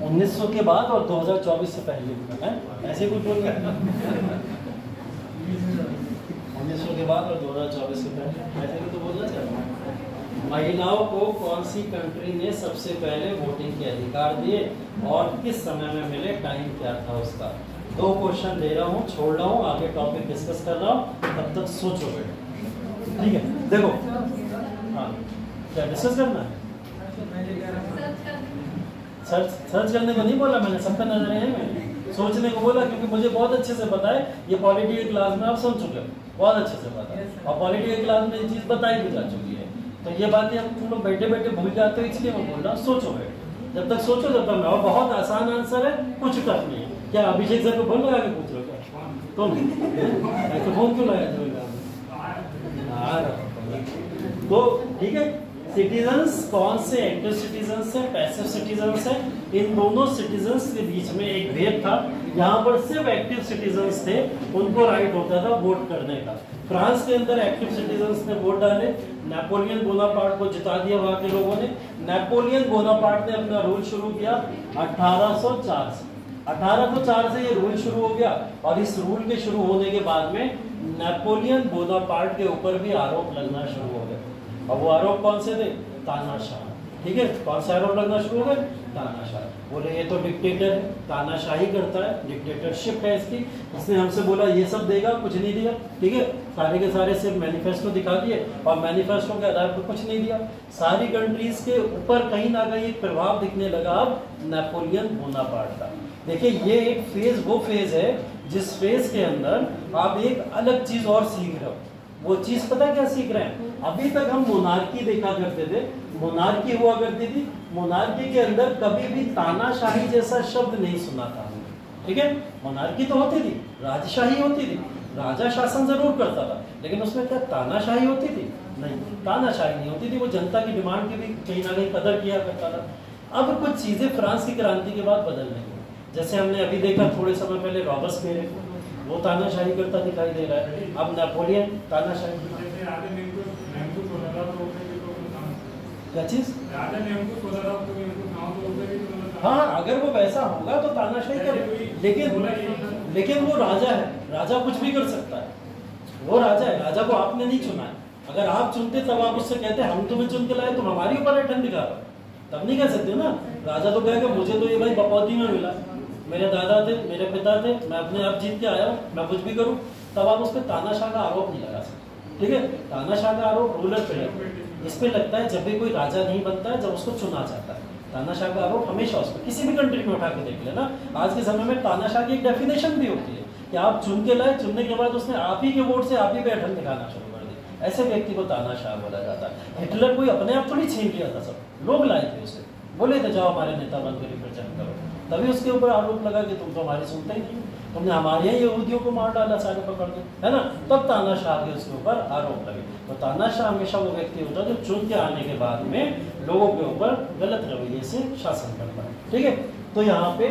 1900 के बाद और 2024 से पहले है? ऐसे कुछ बोल गया 1900 के बाद और 2024 से पहले, ऐसे भी तो बोलना चाहिए। महिलाओं को कौन सी कंट्री ने सबसे पहले वोटिंग के अधिकार दिए और किस समय में मिले? टाइम क्या था उसका? 2 क्वेश्चन दे रहा हूँ, छोड़ रहा हूँ, आगे टॉपिक डिस्कस कर रहा हूँ, तब तक सोचो बेटा, ठीक है। देखो, हाँ, क्या डिस्कस करना है? सर्च करने को नहीं बोला मैंने, सबका नजर है मैंने सोचने को बोला, क्योंकि मुझे बहुत अच्छे से पता है ये पॉलिटी की क्लास में आप सुन चुके हो, बहुत अच्छे से पता है, और पॉलिटी की क्लास में ये चीज बताई भी जा चुकी है। तो ये बातें हम तुम लोग बैठे बैठे भूल जाते हो, इसलिए मैं बोल रहा हूँ सोचो बैठे, जब तक सोचो तब तक। और बहुत आसान आंसर है, कुछ टफ नहीं है। क्या अभिषेक सर को फोन लगा के पूछ रहे हो क्या? तुम फोन क्यों लगाया? तो ठीक है, सिटीजन्स कौन से एक्टिव सिटीजन्स है, पैसिव सिटीजन्स है? इन दोनों सिटीजन्स के बीच में एक भेद था। यहाँ पर सिर्फ एक्टिव सिटीजन्स थे, उनको राइट होता था वोट करने का। फ्रांस के अंदर एक्टिव सिटीजन्स ने वोट डाले, नेपोलियन बोनापार्ट को जिता दिया वहां के लोगों ने। नेपोलियन बोनापार्ट ने अपना रूल शुरू किया 1804 से। 1804 से ये रूल शुरू हो गया, और इस रूल के शुरू होने के बाद में नेपोलियन बोनापार्ट के ऊपर भी आरोप लगना शुरू हो गए। अब वो आरोप कौन से थे? तानाशाह, ठीक है। कौन सा आरोप लगना शुरू हो गए? तानाशाह। बोले ये तो डिक्टेटर है, तानाशाही करता है, डिक्टेटरशिप है इसकी। इसने हमसे बोला ये सब देगा, कुछ नहीं दिया, ठीक है। सारे के सारे सिर्फ मैनिफेस्टो दिखा दिए, और मैनिफेस्टो के आधार पर कुछ नहीं दिया। सारी कंट्रीज के ऊपर कहीं ना कहीं एक प्रभाव दिखने लगा अब नेपोलियन बोनापार्ट का। देखिए ये एक फेज, वो फेज है जिस फेज के अंदर आप एक अलग चीज और सीख रहे हो। वो चीज पता क्या सीख रहे हैं? अभी तक हम मोनार्की देखा करते थे, मोनार्की हुआ करती थी, मोनार्की के अंदर कभी भी तानाशाही जैसा शब्द नहीं सुना था हमने, ठीक है। मोनार्की तो होती थी, राजशाही होती थी, राजा शासन जरूर करता था, लेकिन उसमें क्या तानाशाही होती थी? नहीं, तानाशाही नहीं होती थी। वो जनता की डिमांड की भी कहीं ना कहीं कदर किया करता था। अब कुछ चीजें फ्रांस की क्रांति के बाद बदलने लगी, जैसे हमने अभी देखा थोड़े समय पहले रॉबर्सपियर, वो तानाशाही करता दिखाई दे रहा है। अब नेपोलियन तानाशाही, क्या चीज? हाँ, अगर वो वैसा होगा तो तानाशाही करे, लेकिन वो राजा है, राजा कुछ भी कर सकता है, वो राजा है, राजा को आपने नहीं चुना है। अगर आप चुनते तब आप उससे कहते हम तुम्हें चुन के लाए, तुम हमारी ऊपर अठन दिखा रहे, तब नहीं कह सकते ना। राजा तो कहेगा मुझे तो ये भाई बपौती में मिला, मेरे दादा थे, मेरे पिता थे, मैं अपने आप जीत के आया हूँ, मैं कुछ भी करूँ, तब आप उस पर तानाशाह का आरोप नहीं लगा सकते। ठीक है, तानाशाह का आरोप रूलर पे लगता है, इस पे लगता है जब भी कोई राजा नहीं बनता है, जब उसको चुना जाता है। तानाशाह का आरोप हमेशा उस पर, किसी भी कंट्री में उठा के देख लेना, आज के समय में तानाशाह की एक डेफिनेशन भी होती है कि आप चुन के लाए, चुनने के बाद उसने आप ही के वोट से आप ही पे अठन दिखाना शुरू कर दी, ऐसे व्यक्ति को तानाशाह बोला जाता है। हिटलर कोई अपने आप थोड़ी छीन लिया था, सब लोग लाए थे उसे, बोले थे जाओ हमारे नेता बनकर रिप्रेजेंट करो, तभी उसके ऊपर आरोप लगा कि तुम तो हमारी सुनते ही नहीं, तुमने हमारे यहाँ यहूदियों को मार डाला सारे पकड़ के, है ना, तब तानाशाह के उसके ऊपर आरोप लगे। तो तानाशाह हमेशा वो व्यक्ति होता है जो चुन के आने के बाद में लोगों के ऊपर गलत रवैये से शासन करता है। ठीक है, तो यहाँ पे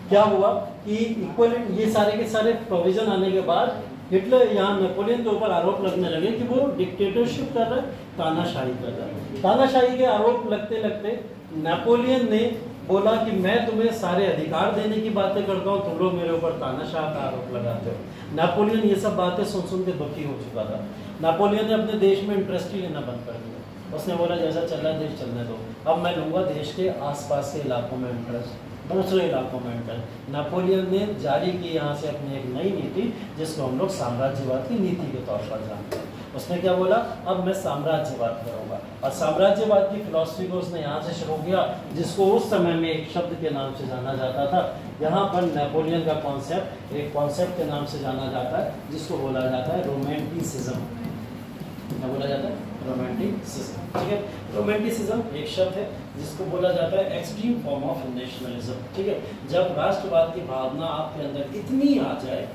क्या हुआ कि इक्वलेंट, ये सारे के सारे प्रोविजन आने के बाद हिटलर यहाँ नेपोलियन के ऊपर आरोप लगने लगे कि वो डिक्टेटरशिप कर रहा है, तानाशाही कर रहा है। तानाशाही के आरोप लगते लगते नेपोलियन ने बोला कि मैं तुम्हें सारे अधिकार देने की बातें करता हूँ, तुम लोग मेरे ऊपर तानाशाह का आरोप लगाते हो। नेपोलियन ये सब बातें सुन के दुखी हो चुका था। नेपोलियन ने अपने देश में इंटरेस्ट ही लेना बंद कर दिया, उसने बोला जैसा चल रहा है देश चलने दो, अब मैं लूँगा देश के आसपास के इलाकों में इंटरेस्ट, दूसरे इलाकों में इंटरेस्ट। नेपोलियन ने जारी की यहाँ से अपनी एक नई नीति, जिसको हम लोग साम्राज्यवाद की नीति के तौर पर जानते हैं। उसने क्या बोला, अब मैं साम्राज्यवाद करूंगा, और साम्राज्यवाद की फिलॉसफी को उसने यहाँ से शुरू किया, जिसको उस समय में एक शब्द के नाम से जाना जाता था। यहाँ पर नेपोलियन का कॉन्सेप्ट एक कॉन्सेप्ट के नाम से जाना जाता है, जिसको बोला जाता है रोमांटिसिज्म। क्या बोला जाता है? रोमांटिसिज्म। ठीक है, रोमांटिसिज्म एक शब्द है जिसको बोला जाता है एक्सट्रीम फॉर्म ऑफ नेशनलिज्म। ठीक है, जब राष्ट्रवाद की भावना आपके अंदर इतनी आ जाए,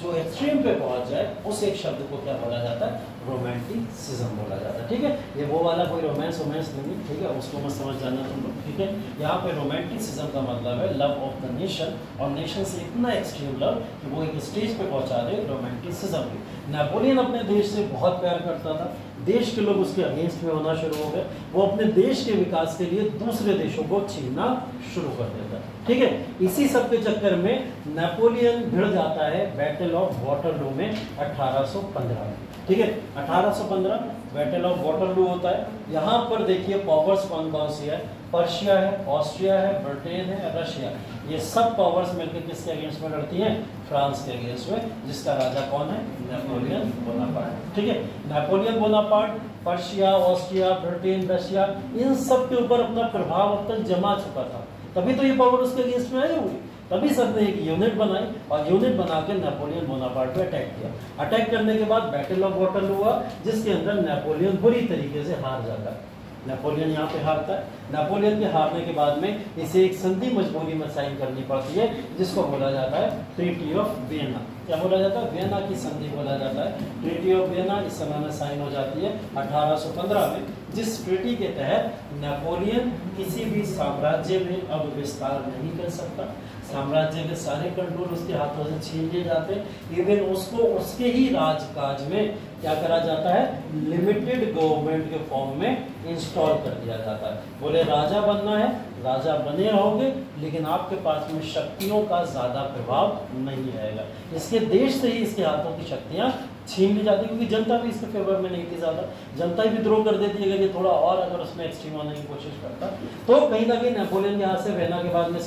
जो एक्सट्रीम पे पहुंच जाए, उस एक शब्द को क्या बोला जाता है? रोमांटिसिज्म बोला जाता है। ठीक है, ये वो वाला कोई रोमांस नहीं, ठीक है, उसको मत समझ जाना तुम लोग। ठीक है, यहाँ पे रोमांटिसिज्म का मतलब है लव ऑफ द नेशन, और नेशन से इतना एक्सट्रीम लव कि वो एक स्टेज पे पहुंचा दे रोमांटिसिज्म की। नेपोलियन अपने देश से बहुत प्यार करता था, देश के लोग उसके अगेंस्ट में होना शुरू हो गए, वो अपने देश के विकास के लिए दूसरे देशों को छीनना शुरू कर देता है। ठीक है, इसी सब के चक्कर में नेपोलियन भिड़ जाता है बैटल ऑफ वाटरलू में 1815 में। ठीक है, 1815 बैटल ऑफ वाटरलू होता है। यहाँ पर देखिए पावर्स कौन कौन सी है, पर्शिया है, ऑस्ट्रिया है, ब्रिटेन है, रशिया, ये सब पावर्स मिलकर किसके अगेंस्ट में लड़ती हैं? फ्रांस के अगेंस्ट में, जिसका राजा कौन है? Napoleon Bonaparte. ठीक है, Napoleon Bonaparte Persia, Austria, Britain, Russia, इन सब के ऊपर अपना प्रभाव अब तक जमा चुका था, तभी तो ये पावर उसके अगेंस्ट में आई होगी। तभी सबने एक यूनिट बनाई, और यूनिट बना के नेपोलियन बोनापार्ट पे अटैक किया। अटैक करने के बाद बैटल ऑफ वाटरलू हुआ, जिसके अंदर नेपोलियन बुरी तरीके से हार जाता है। नेपोलियन यहाँ पे हारता है। नेपोलियन के हारने के बाद में इसे एक संधि मजबूरी में साइन करनी पड़ती है, जिसको बोला जाता है ट्रीटी ऑफ वियना। क्या बोला जाता है? वियना की संधि बोला जाता है। ट्रीटी ऑफ वियना इस समय में साइन हो जाती है 1815 में, जिस ट्रीटी के तहत नेपोलियन किसी भी साम्राज्य में अब विस्तार नहीं कर सकता। साम्राज्य के सारे कंट्रोल उसके हाथों से छीन लिए जाते, इवन उसको उसके ही राजकाज में क्या करा जाता है? लिमिटेड गवर्नमेंट के फॉर्म में इंस्टॉल कर दिया जाता है। बोले राजा बनना है, राजा बने रहोगे, लेकिन आपके पास में शक्तियों का ज्यादा प्रभाव नहीं रहेगा। इसके देश से ही इसके हाथों की शक्तियां छीन ली जाती, क्योंकि जनता भी इसके फेवर में नहीं थी ज्यादा, जनता ही विद्रोह कर देती है अगर ये थोड़ा और अगर उसमें एक्सट्रीम होने की कोशिश करता। तो कहीं ना कहीं नेपोलियन के हाथ से वियना के बाद में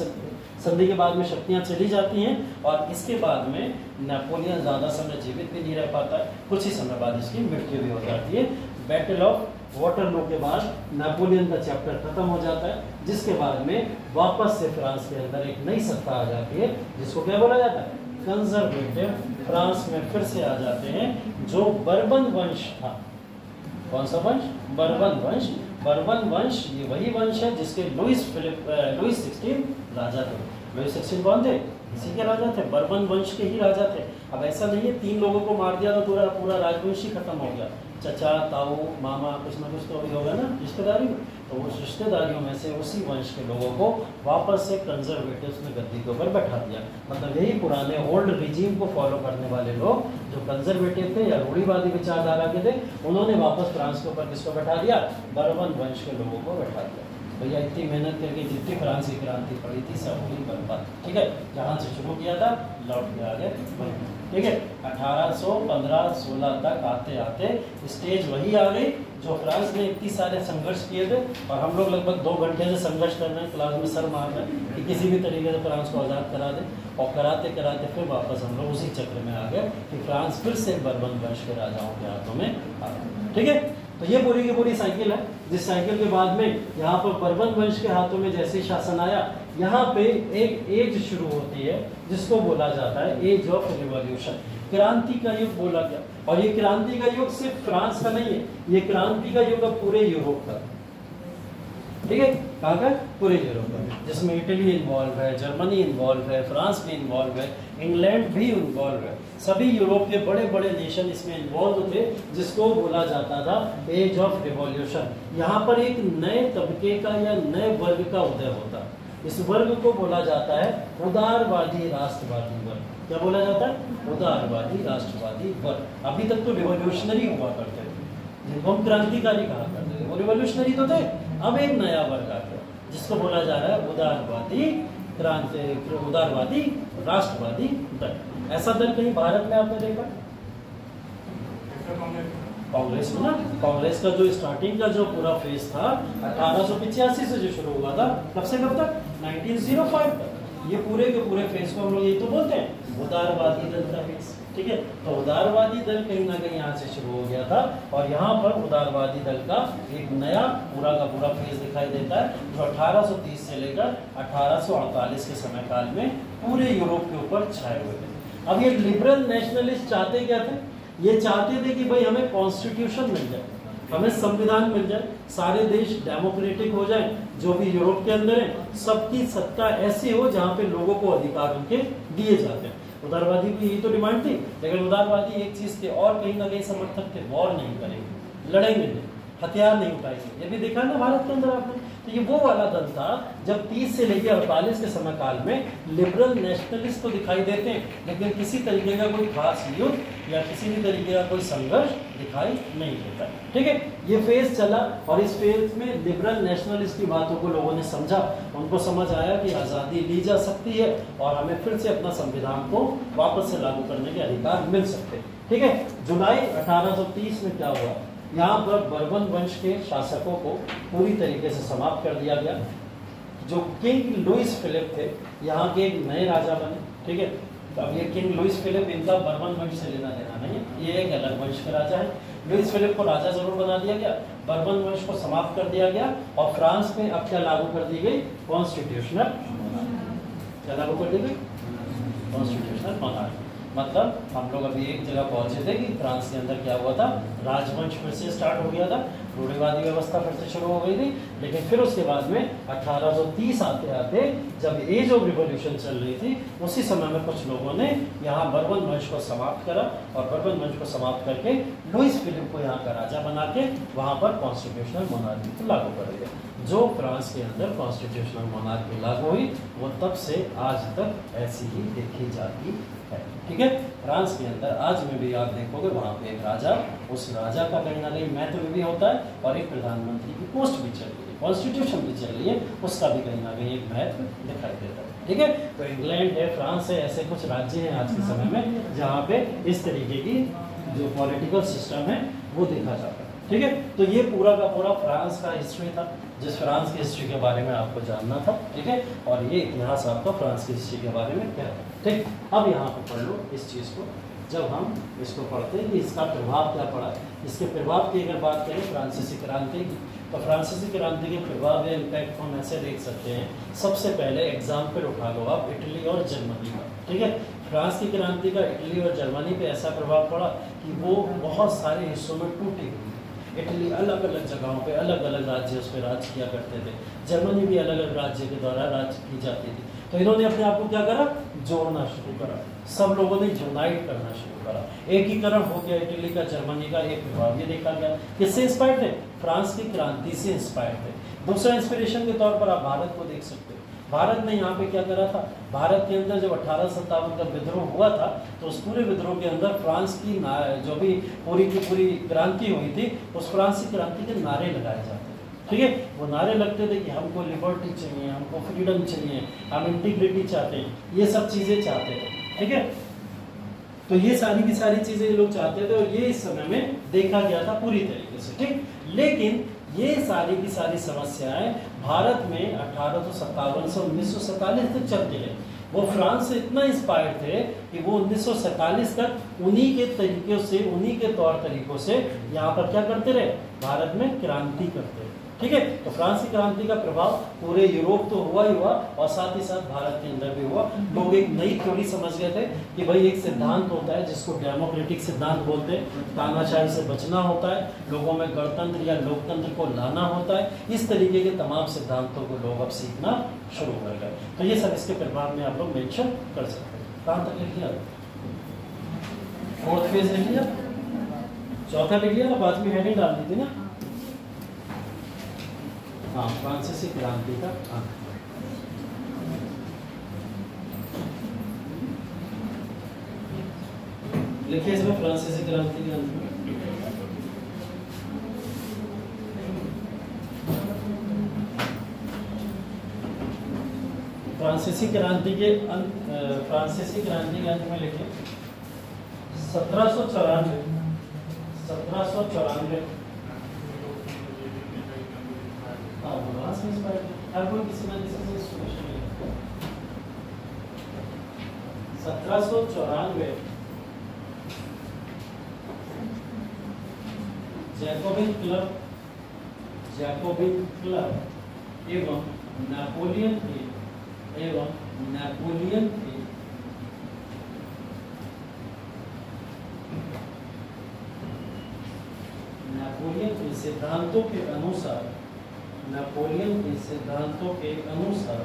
संधि के बाद में शक्तियां चली जाती हैं, और इसके बाद में नेपोलियन ज़्यादा समय जीवित भी नहीं रह पाता है, कुछ ही समय बाद इसकी मृत्यु भी हो जाती है। बैटल ऑफ वाटरलू के बाद नेपोलियन का चैप्टर खत्म हो जाता है, जिसके बाद में वापस से फ्रांस के अंदर एक नई सत्ता आ जाती है, जिसको क्या बोला जाता है? कंजर्वेटिव। फ्रांस में फिर से आ जाते हैं जो बर्बन वंश था। कौन सा वंश? बर्बन वंश। बर्बन वंश ये वही वंश है जिसके लुइस 16 राजा थे। लुई 16 कौन थे? इसी के राजा थे, बर्बन वंश के ही राजा थे। अब ऐसा नहीं है 3 लोगों को मार दिया तो पूरा पूरा राजवंश ही खत्म हो गया। चचा, ताऊ, मामा, कुछ ना कुछ तो अभी होगा ना रिश्तेदारी में, तो उस रिश्तेदारियों में से उसी वंश के लोगों को वापस से कंजर्वेटिव्स ने गद्दी के ऊपर बैठा दिया। मतलब यही पुराने ओल्ड रिजीम को फॉलो करने वाले लोग जो कंजर्वेटिव थे या रूढ़िवादी विचारधारा के थे, उन्होंने वापस फ्रांस के ऊपर किसको बैठा दिया? बर्बन वंश के लोगों को बैठा दिया। भैया इतनी मेहनत करके जितनी फ्रांस की क्रांति पड़ी थी सब हुई बर्बाद। ठीक है, जहाँ से शुरू किया था लौट के आ गए। ठीक है, 1815-16 तक आते आते स्टेज वही आ गई जो फ्रांस ने इतनी सारे संघर्ष किए थे। और हम लोग लगभग 2 घंटे से संघर्ष कर रहे हैं, क्लास में सर मार रहे हैं कि किसी भी तरीके से फ्रांस को आज़ाद करा दें। और कराते कराते फिर वापस हम लोग उसी चक्र में आ गए कि फ्रांस फिर से बर्बन वंश के राजाओं के हाथों में आ गया। ठीक है, तो ये पूरी की पूरी साइकिल है, जिस साइकिल के बाद में यहाँ पर बर्बन वंश के हाथों में जैसे ही शासन आया, यहाँ पे एक एज शुरू होती है जिसको बोला जाता है एज ऑफ रिवॉल्यूशन, क्रांति का युग बोला गया। और ये क्रांति का युग सिर्फ फ्रांस का नहीं है, ये क्रांति का युग अब पूरे यूरोप का। ठीक है, कहाँ का? पूरे यूरोप में, जिसमें इटली इन्वॉल्व है, जर्मनी इन्वॉल्व है, फ्रांस भी इन्वॉल्व है, इंग्लैंड भी इन्वॉल्व है। सभी यूरोप के बड़े बड़े नेशन इसमें इन्वॉल्व थे, जिसको बोला जाता था एज ऑफ रिवॉल्यूशन। यहाँ पर एक नए तबके का या नए वर्ग का उदय होता। इस वर्ग को बोला जाता है उदारवादी राष्ट्रवादी वर्ग। क्या बोला जाता है? उदारवादी राष्ट्रवादी वर्ग। अभी तक तो रिवॉल्यूशनरी हुआ करते थे, जिनको हम क्रांतिकारी कहा करते थे, वो रिवॉल्यूशनरी तो थे। अब एक नया वर्ग आ गया जिसको बोला जा रहा है उदारवादी क्रांति, उदारवादी राष्ट्रवादी दल। ऐसा दल कहीं भारत में आपने देखा? कांग्रेस में ना, कांग्रेस का जो स्टार्टिंग का जो पूरा फेज था 1885 से जो शुरू हुआ था, कब से कब तक? 1905 तक। ये पूरे के पूरे फेज को हम लोग यही तो बोलते हैं उदारवादी दल का फेज। ठीक है, तो उदारवादी दल कहीं ना कहीं यहाँ से शुरू हो गया था और यहाँ पर उदारवादी दल का एक नया पूरा का पूरा फेज दिखाई देता है जो 1830 से लेकर 1848 के समय काल में पूरे यूरोप के ऊपर छाए हुए थे। अब ये लिबरल नेशनलिस्ट चाहते क्या थे? ये चाहते थे कि भाई हमें कॉन्स्टिट्यूशन मिल जाए, हमें संविधान मिल जाए, सारे देश डेमोक्रेटिक हो जाए, जो भी यूरोप के अंदर है सबकी सत्ता ऐसी हो जहाँ पे लोगों को अधिकार उनके दिए जाते हैं। उदारवादी की यही तो डिमांड थी, लेकिन उदारवादी एक चीज थे और कहीं ना कहीं समर्थक थे, वॉर नहीं करेंगे, लड़ेंगे नहीं, हथियार नहीं उठाएंगे। ये भी देखा ना भारत के अंदर आपने। तो ये वो वाला दल था जब 30 से लेकर 48 के समय काल में लिबरल नेशनलिस्ट तो दिखाई देते हैं, लेकिन किसी तरीके का कोई खास युद्ध या किसी भी तरीके का कोई संघर्ष दिखाई नहीं देता। ठीक है, ये फेज चला और इस फेज में लिबरल नेशनलिस्ट की बातों को लोगों ने समझा, उनको समझ आया कि आज़ादी ली जा सकती है और हमें फिर से अपना संविधान को वापस से लागू करने के अधिकार मिल सकते हैं। ठीक है, जुलाई 1830 में क्या हुआ? यहाँ पर बर्बन वंश के शासकों को पूरी तरीके से समाप्त कर दिया गया। जो किंग लुइस फिलिप थे यहाँ के एक नए राजा बने। ठीक है, तो अब ये किंग लुइस फिलिप, इनका बर्बन वंश से लेना देना नहीं है, ये एक अलग वंश के राजा है। लुइस फिलिप को राजा जरूर बना दिया गया, बर्बन वंश को समाप्त कर दिया गया और फ्रांस में अब क्या लागू कर दी गई? कॉन्स्टिट्यूशनल। क्या लागू कर दी गई? Constitutional monarchy. मतलब हम लोग अभी एक जगह पहुंचे थे कि फ्रांस के अंदर क्या हुआ था, राजवंश फिर से स्टार्ट हो गया था, रूढ़िवादी व्यवस्था फिर से शुरू हो गई थी। लेकिन फिर उसके बाद में 1830 आते आते जब एज ऑफ रिवॉल्यूशन चल रही थी, उसी समय में कुछ लोगों ने यहाँ बर्बन वंश को समाप्त करा और बर्बन वंश को समाप्त करके लुइस फिलिप को यहाँ का राजा बना के वहाँ पर कॉन्स्टिट्यूशनल मोनार्की को लागू कर दिया। जो फ्रांस के अंदर कॉन्स्टिट्यूशनल मोनार्की लागू हुई वो तब से आज तक ऐसी ही देखी जाती है। ठीक है, फ्रांस के अंदर आज में भी आप देखोगे वहाँ पे एक राजा, उस राजा का कहीं ना कहीं महत्व भी होता है और एक प्रधानमंत्री की पोस्ट भी चल रही है, कॉन्स्टिट्यूशन भी चल रही है, उसका भी कहीं ना कहीं एक महत्व दिखाई देता है। ठीक है, तो इंग्लैंड है, फ्रांस है, ऐसे कुछ राज्य हैं आज के समय में जहाँ पे इस तरीके की जो पॉलिटिकल सिस्टम है वो देखा जाता है। ठीक है, तो ये पूरा का पूरा फ्रांस का हिस्ट्री था, जिस फ्रांस की हिस्ट्री के बारे में आपको जानना था। ठीक है, और ये इतिहास आपका फ्रांस की हिस्ट्री के बारे में क्या है। ठीक, अब यहाँ पे पढ़ लो इस चीज़ को। जब हम इसको पढ़ते हैं कि इसका प्रभाव क्या पड़ा, इसके प्रभाव की अगर बात करें फ्रांसीसी क्रांति की, तो फ्रांसीसी क्रांति के प्रभाव या इम्पैक्ट हम ऐसे देख सकते हैं। सबसे पहले एग्जाम्पल उठा लो आप इटली और जर्मनी का। ठीक है, फ्रांस की क्रांति का इटली और जर्मनी पे ऐसा प्रभाव पड़ा कि वो बहुत सारे हिस्सों में टूटी हुई। इटली अलग अलग जगहों पे अलग अलग राज्य उस पर राज किया करते थे, जर्मनी भी अलग अलग राज्य के द्वारा राज की जाती थी। तो इन्होंने अपने आप को क्या करा, जोड़ना शुरू करा, सब लोगों ने यूनाइट करना शुरू करा, एकीकरण हो गया इटली का, जर्मनी का। एक प्रभाव ये देखा गया, किससे इंस्पायर्ड थे, फ्रांस की क्रांति से इंस्पायर्ड थे। दूसरा इंस्पिरेशन के तौर पर आप भारत को देख सकते हो। भारत ने यहाँ पे क्या करा था, भारत के अंदर जब 1857 का विद्रोह हुआ था तो उस पूरे विद्रोह के अंदर फ्रांस की जो भी पूरी की पूरी क्रांति हुई थी, उस फ्रांस की क्रांति के नारे लगाए जाते थे, ठीक है। वो नारे लगते थे कि हमको लिबर्टी चाहिए, हमको फ्रीडम चाहिए, हम इंटीग्रिटी चाहते हैं, ये सब चीज़ें चाहते थे, ठीक है। तो ये सारी की सारी चीज़ें ये लोग चाहते थे और ये इस समय में देखा गया था पूरी तरीके से, ठीक। लेकिन ये सारी की सारी समस्याएं भारत में 1857 से 1947 तक चलती रही। वो फ्रांस से इतना इंस्पायर्ड थे कि वो 1947 तक उन्हीं के तरीकों से, उन्हीं के तौर तरीकों से यहाँ पर क्या करते रहे, भारत में क्रांति करते रहे, ठीक है। तो फ्रांस की क्रांति का प्रभाव पूरे यूरोप तो हुआ ही हुआ और साथ ही साथ भारत के अंदर भी हुआ। लोग एक नई थ्योरी समझ गए थे कि भाई एक सिद्धांत होता है जिसको डेमोक्रेटिक सिद्धांत बोलते हैं, तानाशाही से बचना होता है, लोगों में गणतंत्र या लोकतंत्र को लाना होता है। इस तरीके के तमाम सिद्धांतों को लोग अब सीखना शुरू कर गए। तो ये सब इसके प्रभाव में आप लोग मेंशन कर सकते हैं। कहाँ तक लिख लिया, फोर्थ फेज लिख लिया, चौथा लिख लिया, बाद में हेडिंग डाल दी थी ना, हाँ, फ्रांसीसी क्रांति का अंत। लिखिए इसमें फ्रांसीसी क्रांति के अंत में। फ्रांसीसी क्रांति के अंत, फ्रांसीसी क्रांति के अंत में लिखिए 1794 हर कोई किसी न किसी से इंस्पिरेशन लेगा। 1794 जैकोबिन क्लब एवं नेपोलियन के सिद्धांतों के अनुसार, नेपोलियन के सिद्धांतों के अनुसार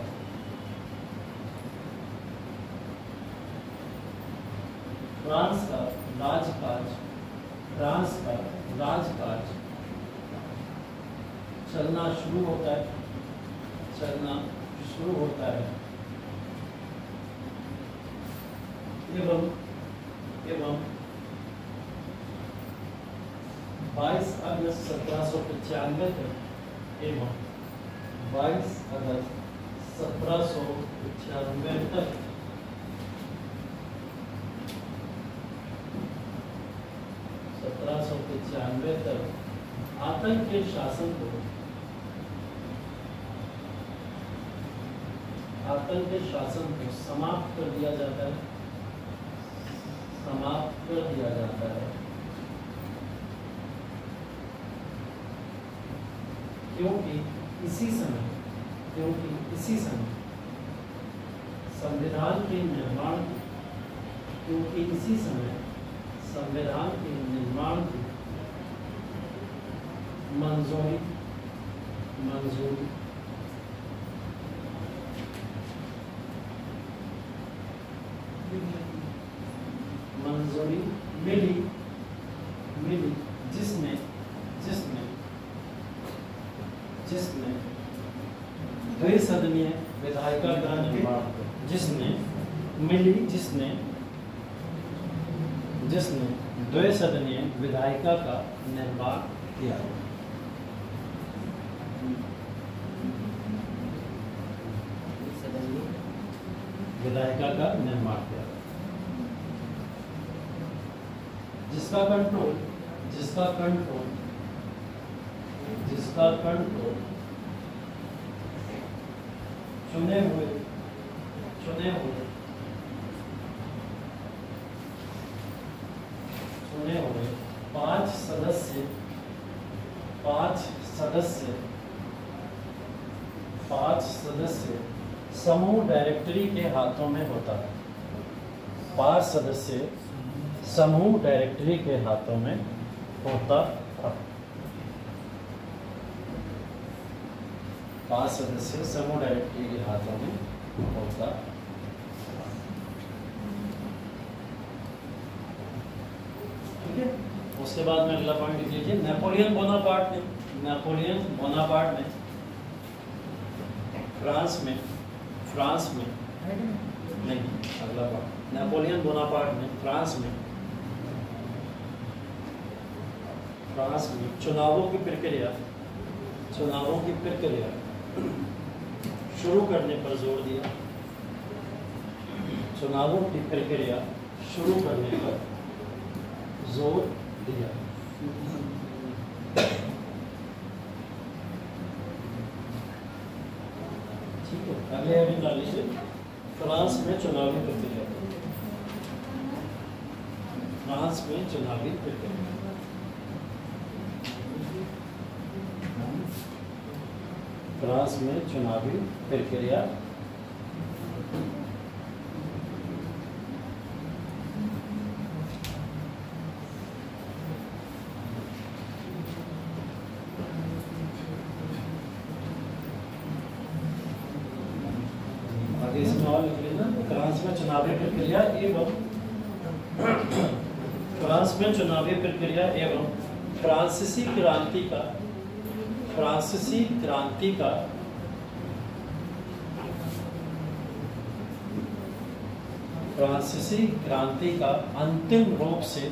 फ्रांस का राजकाज चलना शुरू होता है एवं 22 अगस्त 1795 तक एवं 22 अगस्त 1795 तक आतंक के शासन को समाप्त कर दिया जाता है, क्योंकि इसी समय संविधान के निर्माण की मंजूरी मिली जिसने द्विसदनीय विधायिका का निर्माण, जिसने द्विसदनीय विधायिका का निर्माण किया। विधायिका का निर्माण किया, जिसका कंट्रोल चुने हुए 5 सदस्य समूह डायरेक्टरी के हाथों में होता है। 5 सदस्य समूह डायरेक्टरी के हाथों में होता था। 5 सदस्य समूह डायरेक्टरी के हाथों में होता। ठीक है, उसके बाद में अगला पॉइंट लिख लीजिए, नेपोलियन बोनापार्ट ने फ्रांस में नहीं, अगला पॉइंट, नेपोलियन बोनापार्ट ने फ्रांस में चुनावों की प्रक्रिया शुरू करने पर जोर दिया। चुनावों की प्रक्रिया शुरू करने पर जोर दिया। ठीक है, अगले हेडिंग डाल लीजिए, फ्रांस में चुनावी प्रक्रिया। फ्रांस में चुनावी प्रक्रिया। फ्रांस में चुनावी प्रक्रिया आगे इसमें और लिख लेना, फ्रांस में चुनावी प्रक्रिया एवं फ्रांसीसी क्रांति का अंतिम रूप से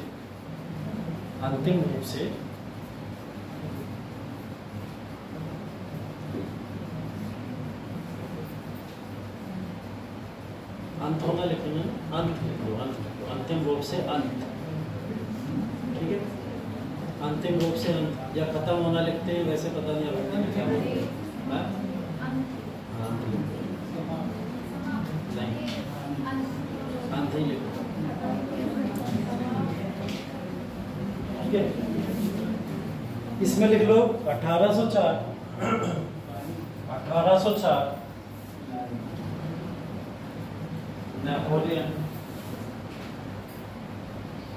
अंत होना लिखना, अंत लिख लो, अंतिम रूप से अंत। ठीक है, अंतिम रूप से अंत या खत्म होना लिखते हैं, वैसे पता नहीं अब क्या बोलते हैं, नहीं अंत ही लिखो। ठीक है, इसमें लिख लो 1804 नेपोलियन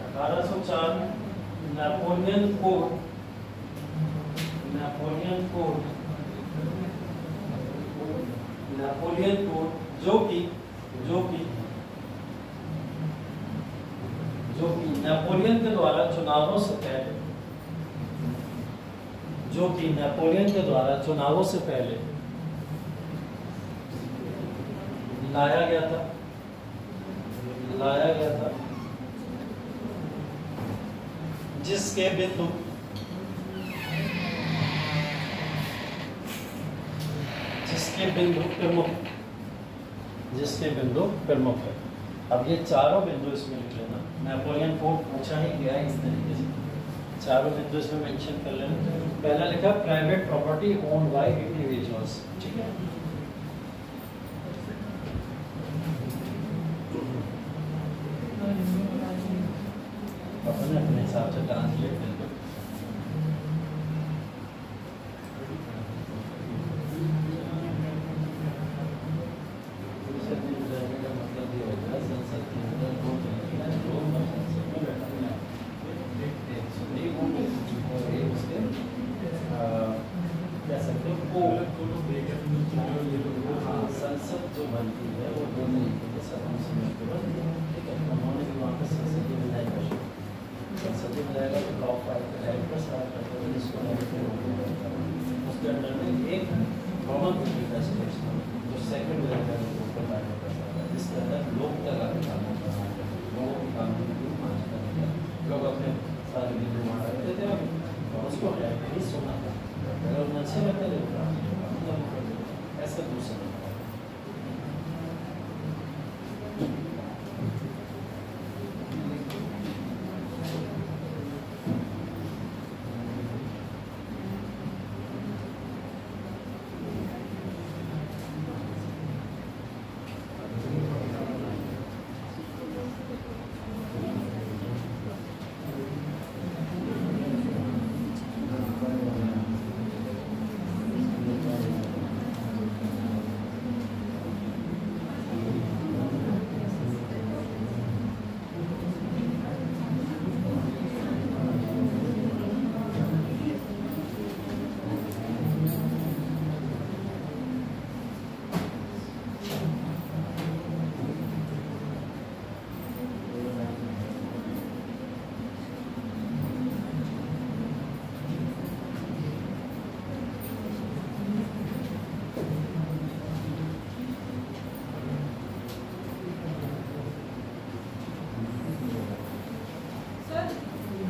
1804 नेपोलियन कोड जो कि नेपोलियन के द्वारा चुनावों से पहले लाया गया था जिसके बिंदु प्रमुख है। अब ये चारों बिंदु इसमें लिख लेना, नेपोलियन कोड पूछा ही गया है इस तरीके से, चारों बिंदु इसमें मेंशन कर लेना। पहला लिखा private property owned by individuals. ठीक है, अपने हिसाब से ट्रांसलेट कर दो। मतलब ये होगा संसद के अंदर संसद जो बनती है वो दो तरीके के सदनों से मिलकर बनती है। ठीक है, उन्होंने भी वहाँ पर संसदीय विधायक संसदीय विधायक का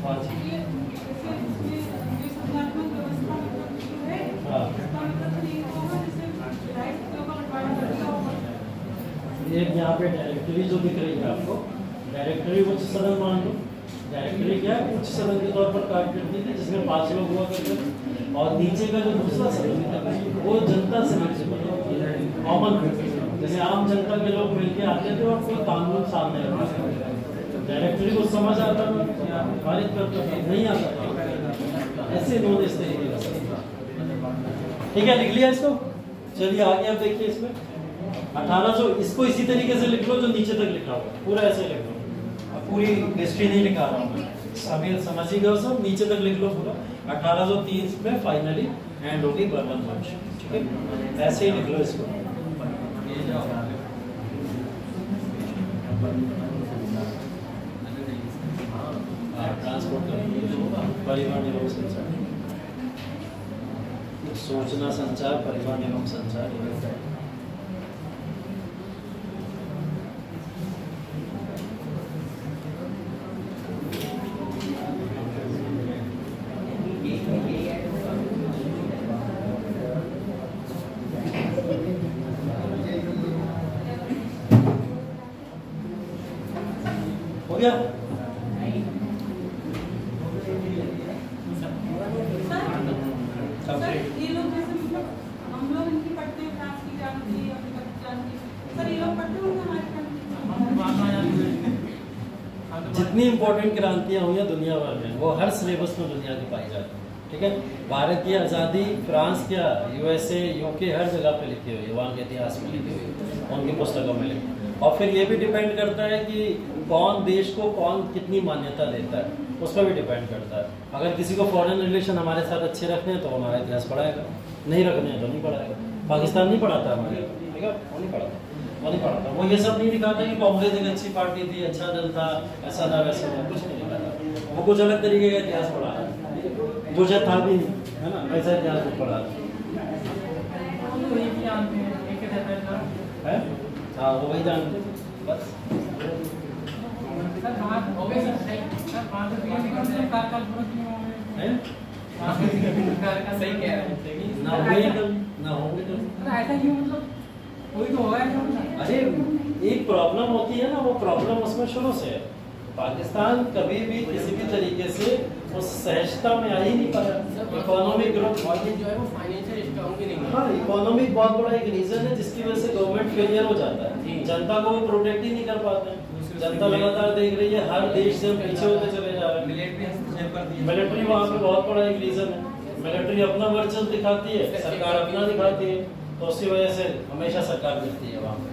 5 ये जैसे इसमें जो संज्ञानात्मक व्यवस्था मतलब जो है हाँ इसका मतलब ये होगा जैसे राइट के ऊपर बंटवारा करता होगा। एक यहाँ पे डायरेक्टरी जो दिख रही है आपको, डायरेक्टरी उच्च सदन मान लो। डायरेक्टरी क्या है, उच्च सदन के तौर पर कार्य करती थी जिसमें 5 लोग हुआ करते थे। और नीचे का जो दूसरा सदन है वो जनता समिति से बना, कॉमन, जैसे आम जनता के लोग मिलके आते थे और कोई कानून सामने रखा था। डायरेक्टरी को समझ आता था, पारित करता था, नहीं आता था, ऐसे इन्होंने इस तरीके का। ठीक है, लिख लिया इसको। चलिए आगे अब देखिए इसमें 1800, इसको इसी तरीके से लिख लो जो नीचे तक लिखा हुआ, पूरा ऐसे लिख लो। अब पूरी हिस्ट्री नहीं लिखा रहा हूँ, अभी समझ ही गए सब, नीचे तक लिख लो पूरा। 1830 में फाइनली एंड होगी बर्मन वंश। ठीक है, ऐसे ही लिख लो इसको। ट्रांसपोर्ट परिवहन एवं संचार, सूचना संचार, परिवहन एवं संचार। हो गया? सर ये लोग जैसे मतलब हम लोग इनकी पढ़ते हैं, फ्रांस की जानती है, अफ्रीका की जानती है, सर ये लोग पढ़ते होंगे हमारे जितनी इंपॉर्टेंट क्रांतियां हुई हैं दुनिया भर में, वो हर सिलेबस में दुनिया की पाई जाती है। ठीक है, भारत की आज़ादी फ्रांस क्या, यूएसए, यूके, हर जगह पे लिखी हुई है, वहाँ के इतिहास में लिखी हुई है, उनकी पुस्तकों में लिखी। और फिर ये भी डिपेंड करता है कि कौन देश को कौन कितनी मान्यता देता है, उस पर भी डिपेंड करता है। अगर किसी को फॉरेन रिलेशन हमारे साथ अच्छे रखने हैं तो हमारा इतिहास पढ़ाएगा, नहीं रखने हैं तो नहीं पढ़ाएगा। पाकिस्तान नहीं पढ़ाता हमारे, ठीक है, वो नहीं पढ़ाता, वो नहीं पढ़ाता। वो ये सब नहीं दिखाता कि कांग्रेस एक अच्छी पार्टी थी, अच्छा दल था, ऐसा था वैसा था, कुछ नहीं दिखाता। वो कुछ अलग तरीके का इतिहास पढ़ा है, जो शायद था भी नहीं, है ना, ऐसा इतिहास वो पढ़ा है। हाँ, वो वही जानते थे बस। अरे एक प्रॉब्लम होती है ना, वो प्रॉब्लम उसमें शुरू से है। पाकिस्तान कभी भी किसी भी तरीके से उस सहजता में आ ही नहीं पाया। इकोनॉमिक ग्रोथ जो है वो फाइनेंशियल स्ट्रॉन्ग भी नहीं है। हाँ, इकोनॉमिक बहुत बड़ा एक रीजन है जिसकी वजह से गवर्नमेंट फेलियर हो जाता है। जनता को वो प्रोटेक्ट ही नहीं कर पाते हैं। जनता लगातार देख रही है, हर देश से हम पीछे होते चले जा रहे हैं। मिलिट्री वहाँ पे बहुत बड़ा एक रीजन है। मिलिट्री अपना वर्चस्व दिखाती है, सरकार अपना दिखाती है, तो उसकी वजह से हमेशा सरकार गिरती है वहाँ पे।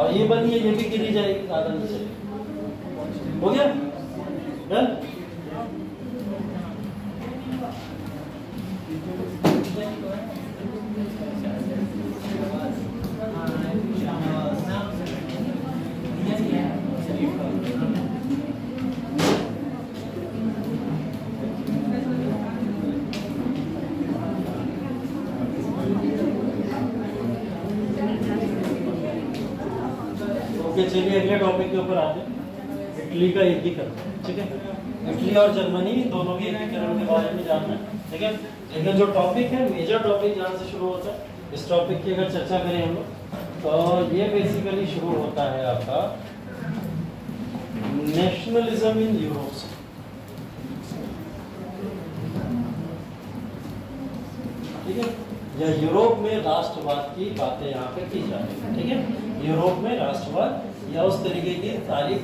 और ये बनी है, ये भी गिरी जाएगी, ज़्यादा नहीं चलेगी। हो गया डन? ओके, चलिए अगले टॉपिक के ऊपर आते हैं। इटली का एकीकरण, ठीक है। इटली और जर्मनी दोनों के एकीकरण के बारे में जानना है, ठीक है। लेकिन जो टॉपिक है, मेजर टॉपिक जहाँ से शुरू होता है, इस टॉपिक की अगर चर्चा करें हम लोग, तो ये बेसिकली शुरू होता है आपका नेशनलिज्म इन यूरोप से। ठीक है, या यूरोप में राष्ट्रवाद की बातें यहाँ पे की जा रही है, ठीक है। यूरोप में राष्ट्रवाद या उस तरीके की सारी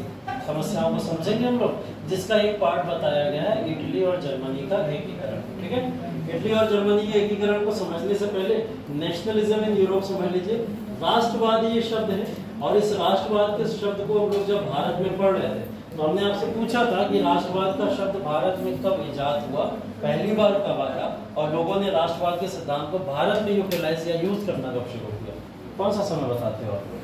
समस्याओं को समझेंगे हम लोग, जिसका एक पार्ट बताया गया है इटली और जर्मनी का एकीकरण, ठीक है। इटली और जर्मनी के एकीकरण को समझने से पहले नेशनलिज्म इन यूरोप समझ लीजिए। राष्ट्रवाद ये शब्द है, और इस राष्ट्रवाद के शब्द को हम लोग जब भारत में पढ़ रहे थे तो हमने आपसे पूछा था कि राष्ट्रवाद का शब्द भारत में कब इजाद हुआ, पहली बार कब आया, और लोगों ने राष्ट्रवाद के सिद्धांत को भारत में यूटिलाइज या यूज करना कब शुरू किया। कौन सा समय बताते हो आप लोग?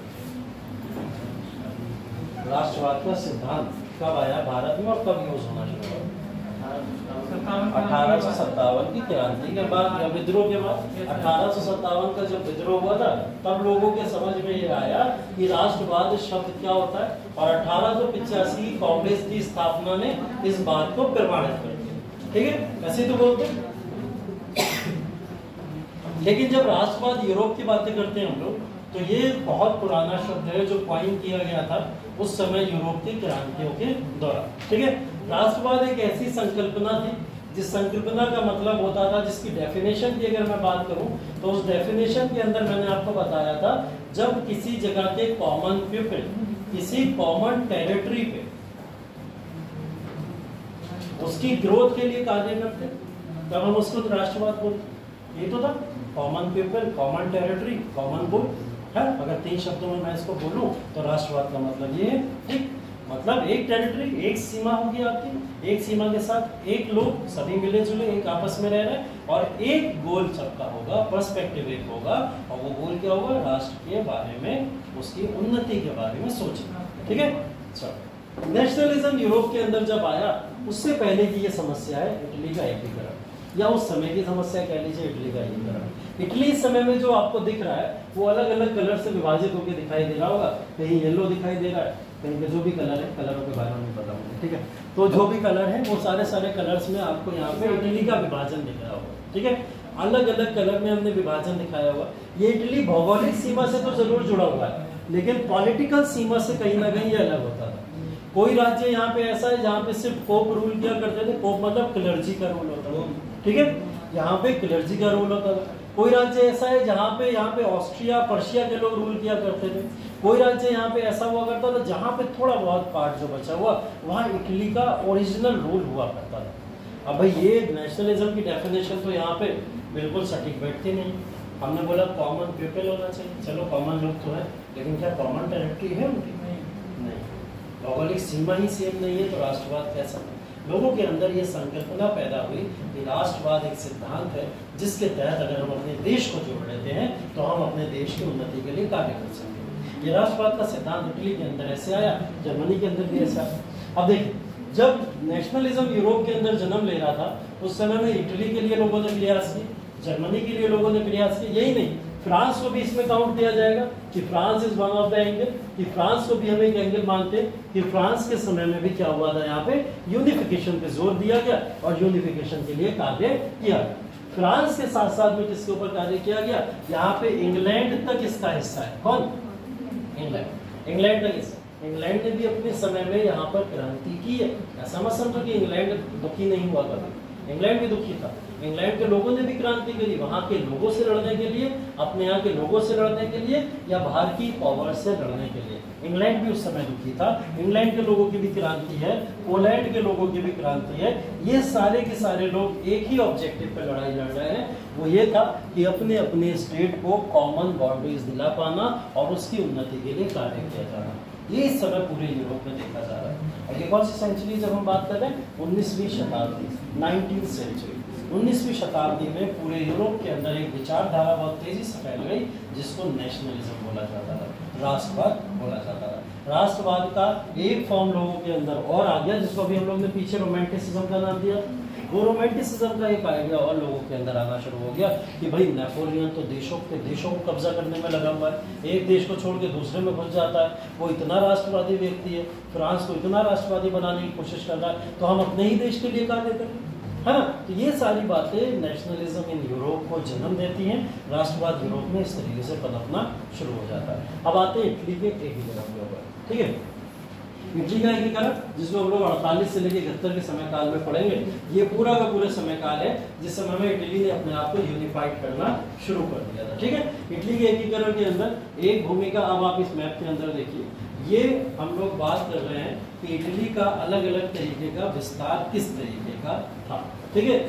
राष्ट्रवाद का सिद्धांत कब आया भारत में और कब यूज होना शुरू हुआ? 1857 की क्रांति के बाद या विद्रोह के बाद 1857 का जब विद्रोह हुआ था तब लोगों के समझ में ये आया कि राष्ट्रवाद शब्द क्या होता है, और 1885 की कांग्रेस की स्थापना ने इस बात को प्रमाणित कर दिया। ठीक है, ऐसे तो बोलते हैं। लेकिन जब राष्ट्रवाद यूरोप की बातें करते हैं हम लोग, तो ये बहुत पुराना शब्द है जो कॉइन किया गया था उस समय यूरोप की क्रांतियों के दौरान। ठीक है, राष्ट्रवाद एक ऐसी संकल्पना थी जिस संकल्पना का मतलब होता था, जिसकी डेफिनेशन की अगर मैं बात करूं तो उस डेफिनेशन के अंदर मैंने आपको बताया था, जब किसी जगह के कॉमन पीपल किसी कॉमन टेरिटरी पे उसकी ग्रोथ के लिए कार्य करते तब हम उसको राष्ट्रवाद बोलते। ये तो था common people, common territory, common good है। अगर 3 शब्दों में मैं इसको बोलूं तो राष्ट्रवाद का मतलब ये है। ठीक, मतलब एक टेरिटरी, एक सीमा होगी आपकी, एक सीमा के साथ एक लोग सभी मिले जुले एक आपस में रह रहे हैं, और एक गोल सबका होगा, पर्सपेक्टिव एक होगा, और वो गोल क्या होगा, राष्ट्र के बारे में, उसकी उन्नति के बारे में सोचना। ठीक है, चलो नेशनलिज्म यूरोप के अंदर जब आया उससे पहले की ये समस्या है इटली का एकीकरण, या उस समय की समस्या कह लीजिए इटली का एकीकरण। इटली इस समय में जो आपको दिख रहा है वो अलग अलग कलर से विभाजित होकर दिखाई दे रहा होगा, कहीं येलो दिखाई दे रहा है, कहीं पे जो भी कलर है, कलरों के बारे में नहीं पता मुझे। ठीक है, तो जो भी कलर है वो सारे कलर्स में आपको यहाँ पे इटली का विभाजन दिख रहा होगा। ठीक है, अलग अलग कलर में हमने विभाजन दिखाया हुआ। ये इटली भौगोलिक सीमा से तो जरूर जुड़ा हुआ है, लेकिन पॉलिटिकल सीमा से कहीं ना कहीं ये अलग होता था। कोई राज्य यहाँ पे ऐसा है जहाँ पे सिर्फ पोप रूल किया करते थे, पोप मतलब क्लर्जी का रूल होता था। ठीक है, यहाँ पे क्लर्जी का रूल होता था। कोई राज्य ऐसा है जहाँ पे ऑस्ट्रिया पर्शिया के लोग रूल किया करते थे। कोई राज्य यहाँ पे ऐसा हुआ करता था जहाँ पे थोड़ा बहुत पार्ट जो बचा हुआ वहाँ इटली का ओरिजिनल रूल हुआ करता था। अब भाई ये नेशनलिज्म की डेफिनेशन तो यहाँ पे बिल्कुल सटीक बैठती नहीं। हमने बोला कॉमन पीपल होना चाहिए, चलो कॉमन लोग तो है, लेकिन क्या कॉमन टेरिटरी है उनकी? नहीं, भौगोलिक सीमा ही सेम नहीं है, तो राष्ट्रवाद कैसा? लोगों के अंदर ये संकल्पना पैदा हुई कि राष्ट्रवाद एक सिद्धांत है जिसके तहत अगर हम अपने देश को जोड़ लेते हैं तो हम अपने देश की उन्नति के लिए कार्य कर सकते हैं। ये राष्ट्रवाद का सिद्धांत इटली के अंदर ऐसे आया, जर्मनी के अंदर भी ऐसा आया। अब देखिए, जब नेशनलिज्म यूरोप के अंदर जन्म ले रहा था उस समय में इटली के लिए लोगों ने प्रयास किए, जर्मनी के लिए लोगों ने प्रयास किए। यही नहीं, फ्रांस को भी इसमें काउंट किया जाएगा कि France is one of the angle, कि फ्रांस को भी हम एक एंगल मानते हैं कि फ्रांस के समय में भी क्या हुआ था, यहाँ पे यूनिफिकेशन पे जोर दिया गया और यूनिफिकेशन के लिए कार्य किया गया। फ्रांस के साथ साथ में किसके ऊपर कार्य किया गया, यहाँ पे इंग्लैंड तक इसका हिस्सा है। कौन? इंग्लैंड तक हिस्सा। इंग्लैंड ने भी अपने समय में यहाँ पर क्रांति की है। ऐसा मत समझो कि इंग्लैंड दुखी नहीं हुआ कभी, इंग्लैंड भी दुखी था। इंग्लैंड के लोगों ने भी क्रांति करी, वहां के लोगों से लड़ने के लिए, अपने यहाँ के लोगों से लड़ने के लिए, या बाहर की पावर से लड़ने के लिए। इंग्लैंड भी उस समय दुखी था। इंग्लैंड के लोगों की भी क्रांति है, पोलैंड के लोगों की भी क्रांति है। ये सारे के सारे लोग एक ही ऑब्जेक्टिव पे लड़ाई लड़ रहे हैं, वो ये था कि अपने अपने स्टेट को कॉमन बाउंड्रीज दिला पाना और उसकी उन्नति के लिए कार्य किया जाना। ये इस समय पूरे यूरोप में देखा जा रहा है। और ये कौन सी सेंचुरी जब हम बात कर रहे हैं, 19वीं शताब्दी, 19th सेंचुरी। 19वीं शताब्दी में पूरे यूरोप के अंदर एक विचारधारा बहुत तेजी से फैल गई जिसको नेशनलिज्म बोला जाता था, राष्ट्रवाद बोला जाता था। राष्ट्रवाद का एक फॉर्म लोगों के अंदर और आ गया जिसको अभी हम लोग ने पीछे रोमांटिसिज्म का नाम दिया। वो रोमांटिसिज्म का एक आइडिया और लोगों के अंदर आना शुरू हो गया कि भाई नेपोलियन तो देशों को कब्जा करने में लगा हुआ है, एक देश को छोड़ के दूसरे में घुस जाता है, वो इतना राष्ट्रवादी व्यक्ति है, फ्रांस को इतना राष्ट्रवादी बनाने की कोशिश कर रहा है, तो हम अपने ही देश के लिए कार्य करें, है ना। तो ये सारी बातें नेशनलिज्म इन यूरोप को जन्म देती हैं। राष्ट्रवाद यूरोप में इस तरीके से पनपना शुरू हो जाता है। अब आते हैं इटली के एकीकरण के ऊपर। ठीक है, इटली का एकीकरण जिसको हम लोग 48 से लेकर 71 के समय काल में पढ़ेंगे, ये पूरा का पूरा समय काल है जिस समय में इटली ने अपने आप को यूनिफाइड करना शुरू कर दिया था। ठीक है, इटली के एकीकरण के अंदर एक भूमिका, अब आप इस मैप के अंदर देखिए, ये हम लोग बात कर रहे हैं कि इटली का अलग अलग तरीके का विस्तार किस तरीके का था। ठीक है,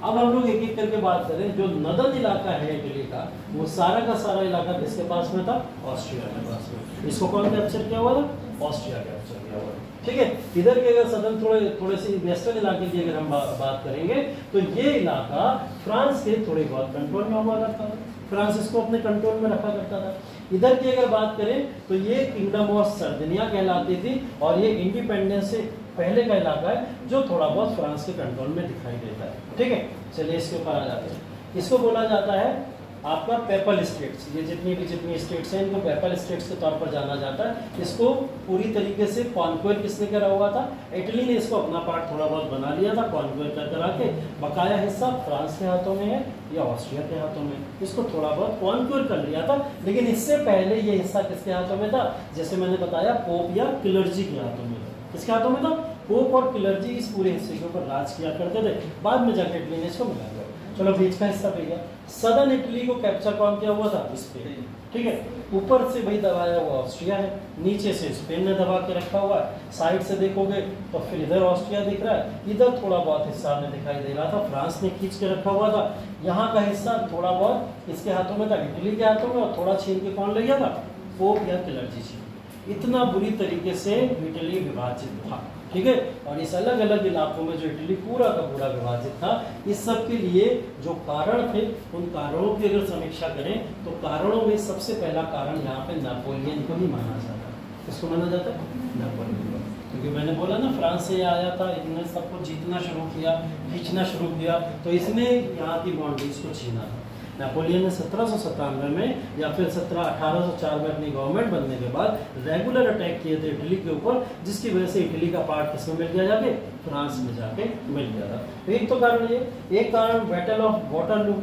अब हम लोग एक एक करके बात करें। जो नदन इलाका है इटली का, वो सारा का सारा इलाका किसके पास में था, ऑस्ट्रिया के पास में। इसको कौन कैप्चर किया हुआ था, ऑस्ट्रिया कैप्चर किया हुआ। ठीक है, इधर के अगर सदन थोड़े से वेस्टर्न इलाके की अगर हम बात करेंगे तो ये इलाका फ्रांस के थोड़े बहुत कंट्रोल में हुआ करता था, फ्रांस इसको अपने कंट्रोल में रखा करता था। इधर की अगर बात करें तो ये किंगडम ऑफ सर्दिनिया कहलाती थी और ये इंडिपेंडेंस से पहले का इलाका है जो थोड़ा बहुत फ्रांस के कंट्रोल में दिखाई देता है। ठीक है, चलिए इसके ऊपर आ जाते हैं। इसको बोला जाता है आपका पेपल स्टेट्स। ये जितनी स्टेट्स हैं इनको पेपल स्टेट्स के तौर पर जाना जाता है। इसको पूरी तरीके से कॉन्क्वेर किसने करा हुआ था? इटली ने इसको अपना पार्ट थोड़ा बहुत बना लिया था कॉन्क्वेर करा के। बकाया हिस्सा फ्रांस के हाथों में है या ऑस्ट्रिया के हाथों में, इसको थोड़ा बहुत कॉन्क्वेर कर लिया था। लेकिन इससे पहले ये हिस्सा किसके हाथों में था? जैसे मैंने बताया पोप या क्लर्जी के हाथों में था। किसके हाथों में था? पोप और क्लर्जी इस पूरे हिस्से के ऊपर राज किया करते थे। बाद में जाकर इटली ने इसको मिला दिया। चलो बीच का हिस्सा भी गया। सदर्न इटली को कैप्चर कौन किया हुआ था? स्पेन। ठीक है, ऊपर से भाई दबाया हुआ ऑस्ट्रिया है, नीचे से स्पेन ने दबा के रखा हुआ है। साइड से देखोगे तो फिर इधर ऑस्ट्रिया दिख रहा है, इधर थोड़ा बहुत हिस्सा हमें दिखाई दे रहा था, फ्रांस ने खींच के रखा हुआ था। यहाँ का हिस्सा थोड़ा बहुत इसके हाथों में था, इटली के हाथों में, और थोड़ा छीन के कौन ले गया था? पोप या क्लर्जी छीन। इतना बुरी तरीके से इटली विभाजित था। ठीक है, और इस अलग अलग इलाकों में जो इटली पूरा का पूरा विभाजित था, इस सब के लिए जो कारण थे उन कारणों की अगर समीक्षा करें तो कारणों में सबसे पहला कारण यहाँ पे नेपोलियन को ही माना जाता है। किसको माना जाता है? नेपोलियन को। क्योंकि मैंने बोला ना फ्रांस से आया था, इन्होंने सबको जीतना शुरू किया, खींचना शुरू किया, तो इसने यहाँ की बाउंड्रीज को छीना था। नेपोलियन ने 1797 में या फिर 1804 में अपनी गवर्नमेंट बनने के बाद रेगुलर अटैक किए थे इटली के ऊपर, जिसकी वजह से इटली का पार्ट किसमें मिल गया? जाके फ्रांस में जाके मिल गया था। तो एक तो कारण ये, एक कारण battle of Waterloo.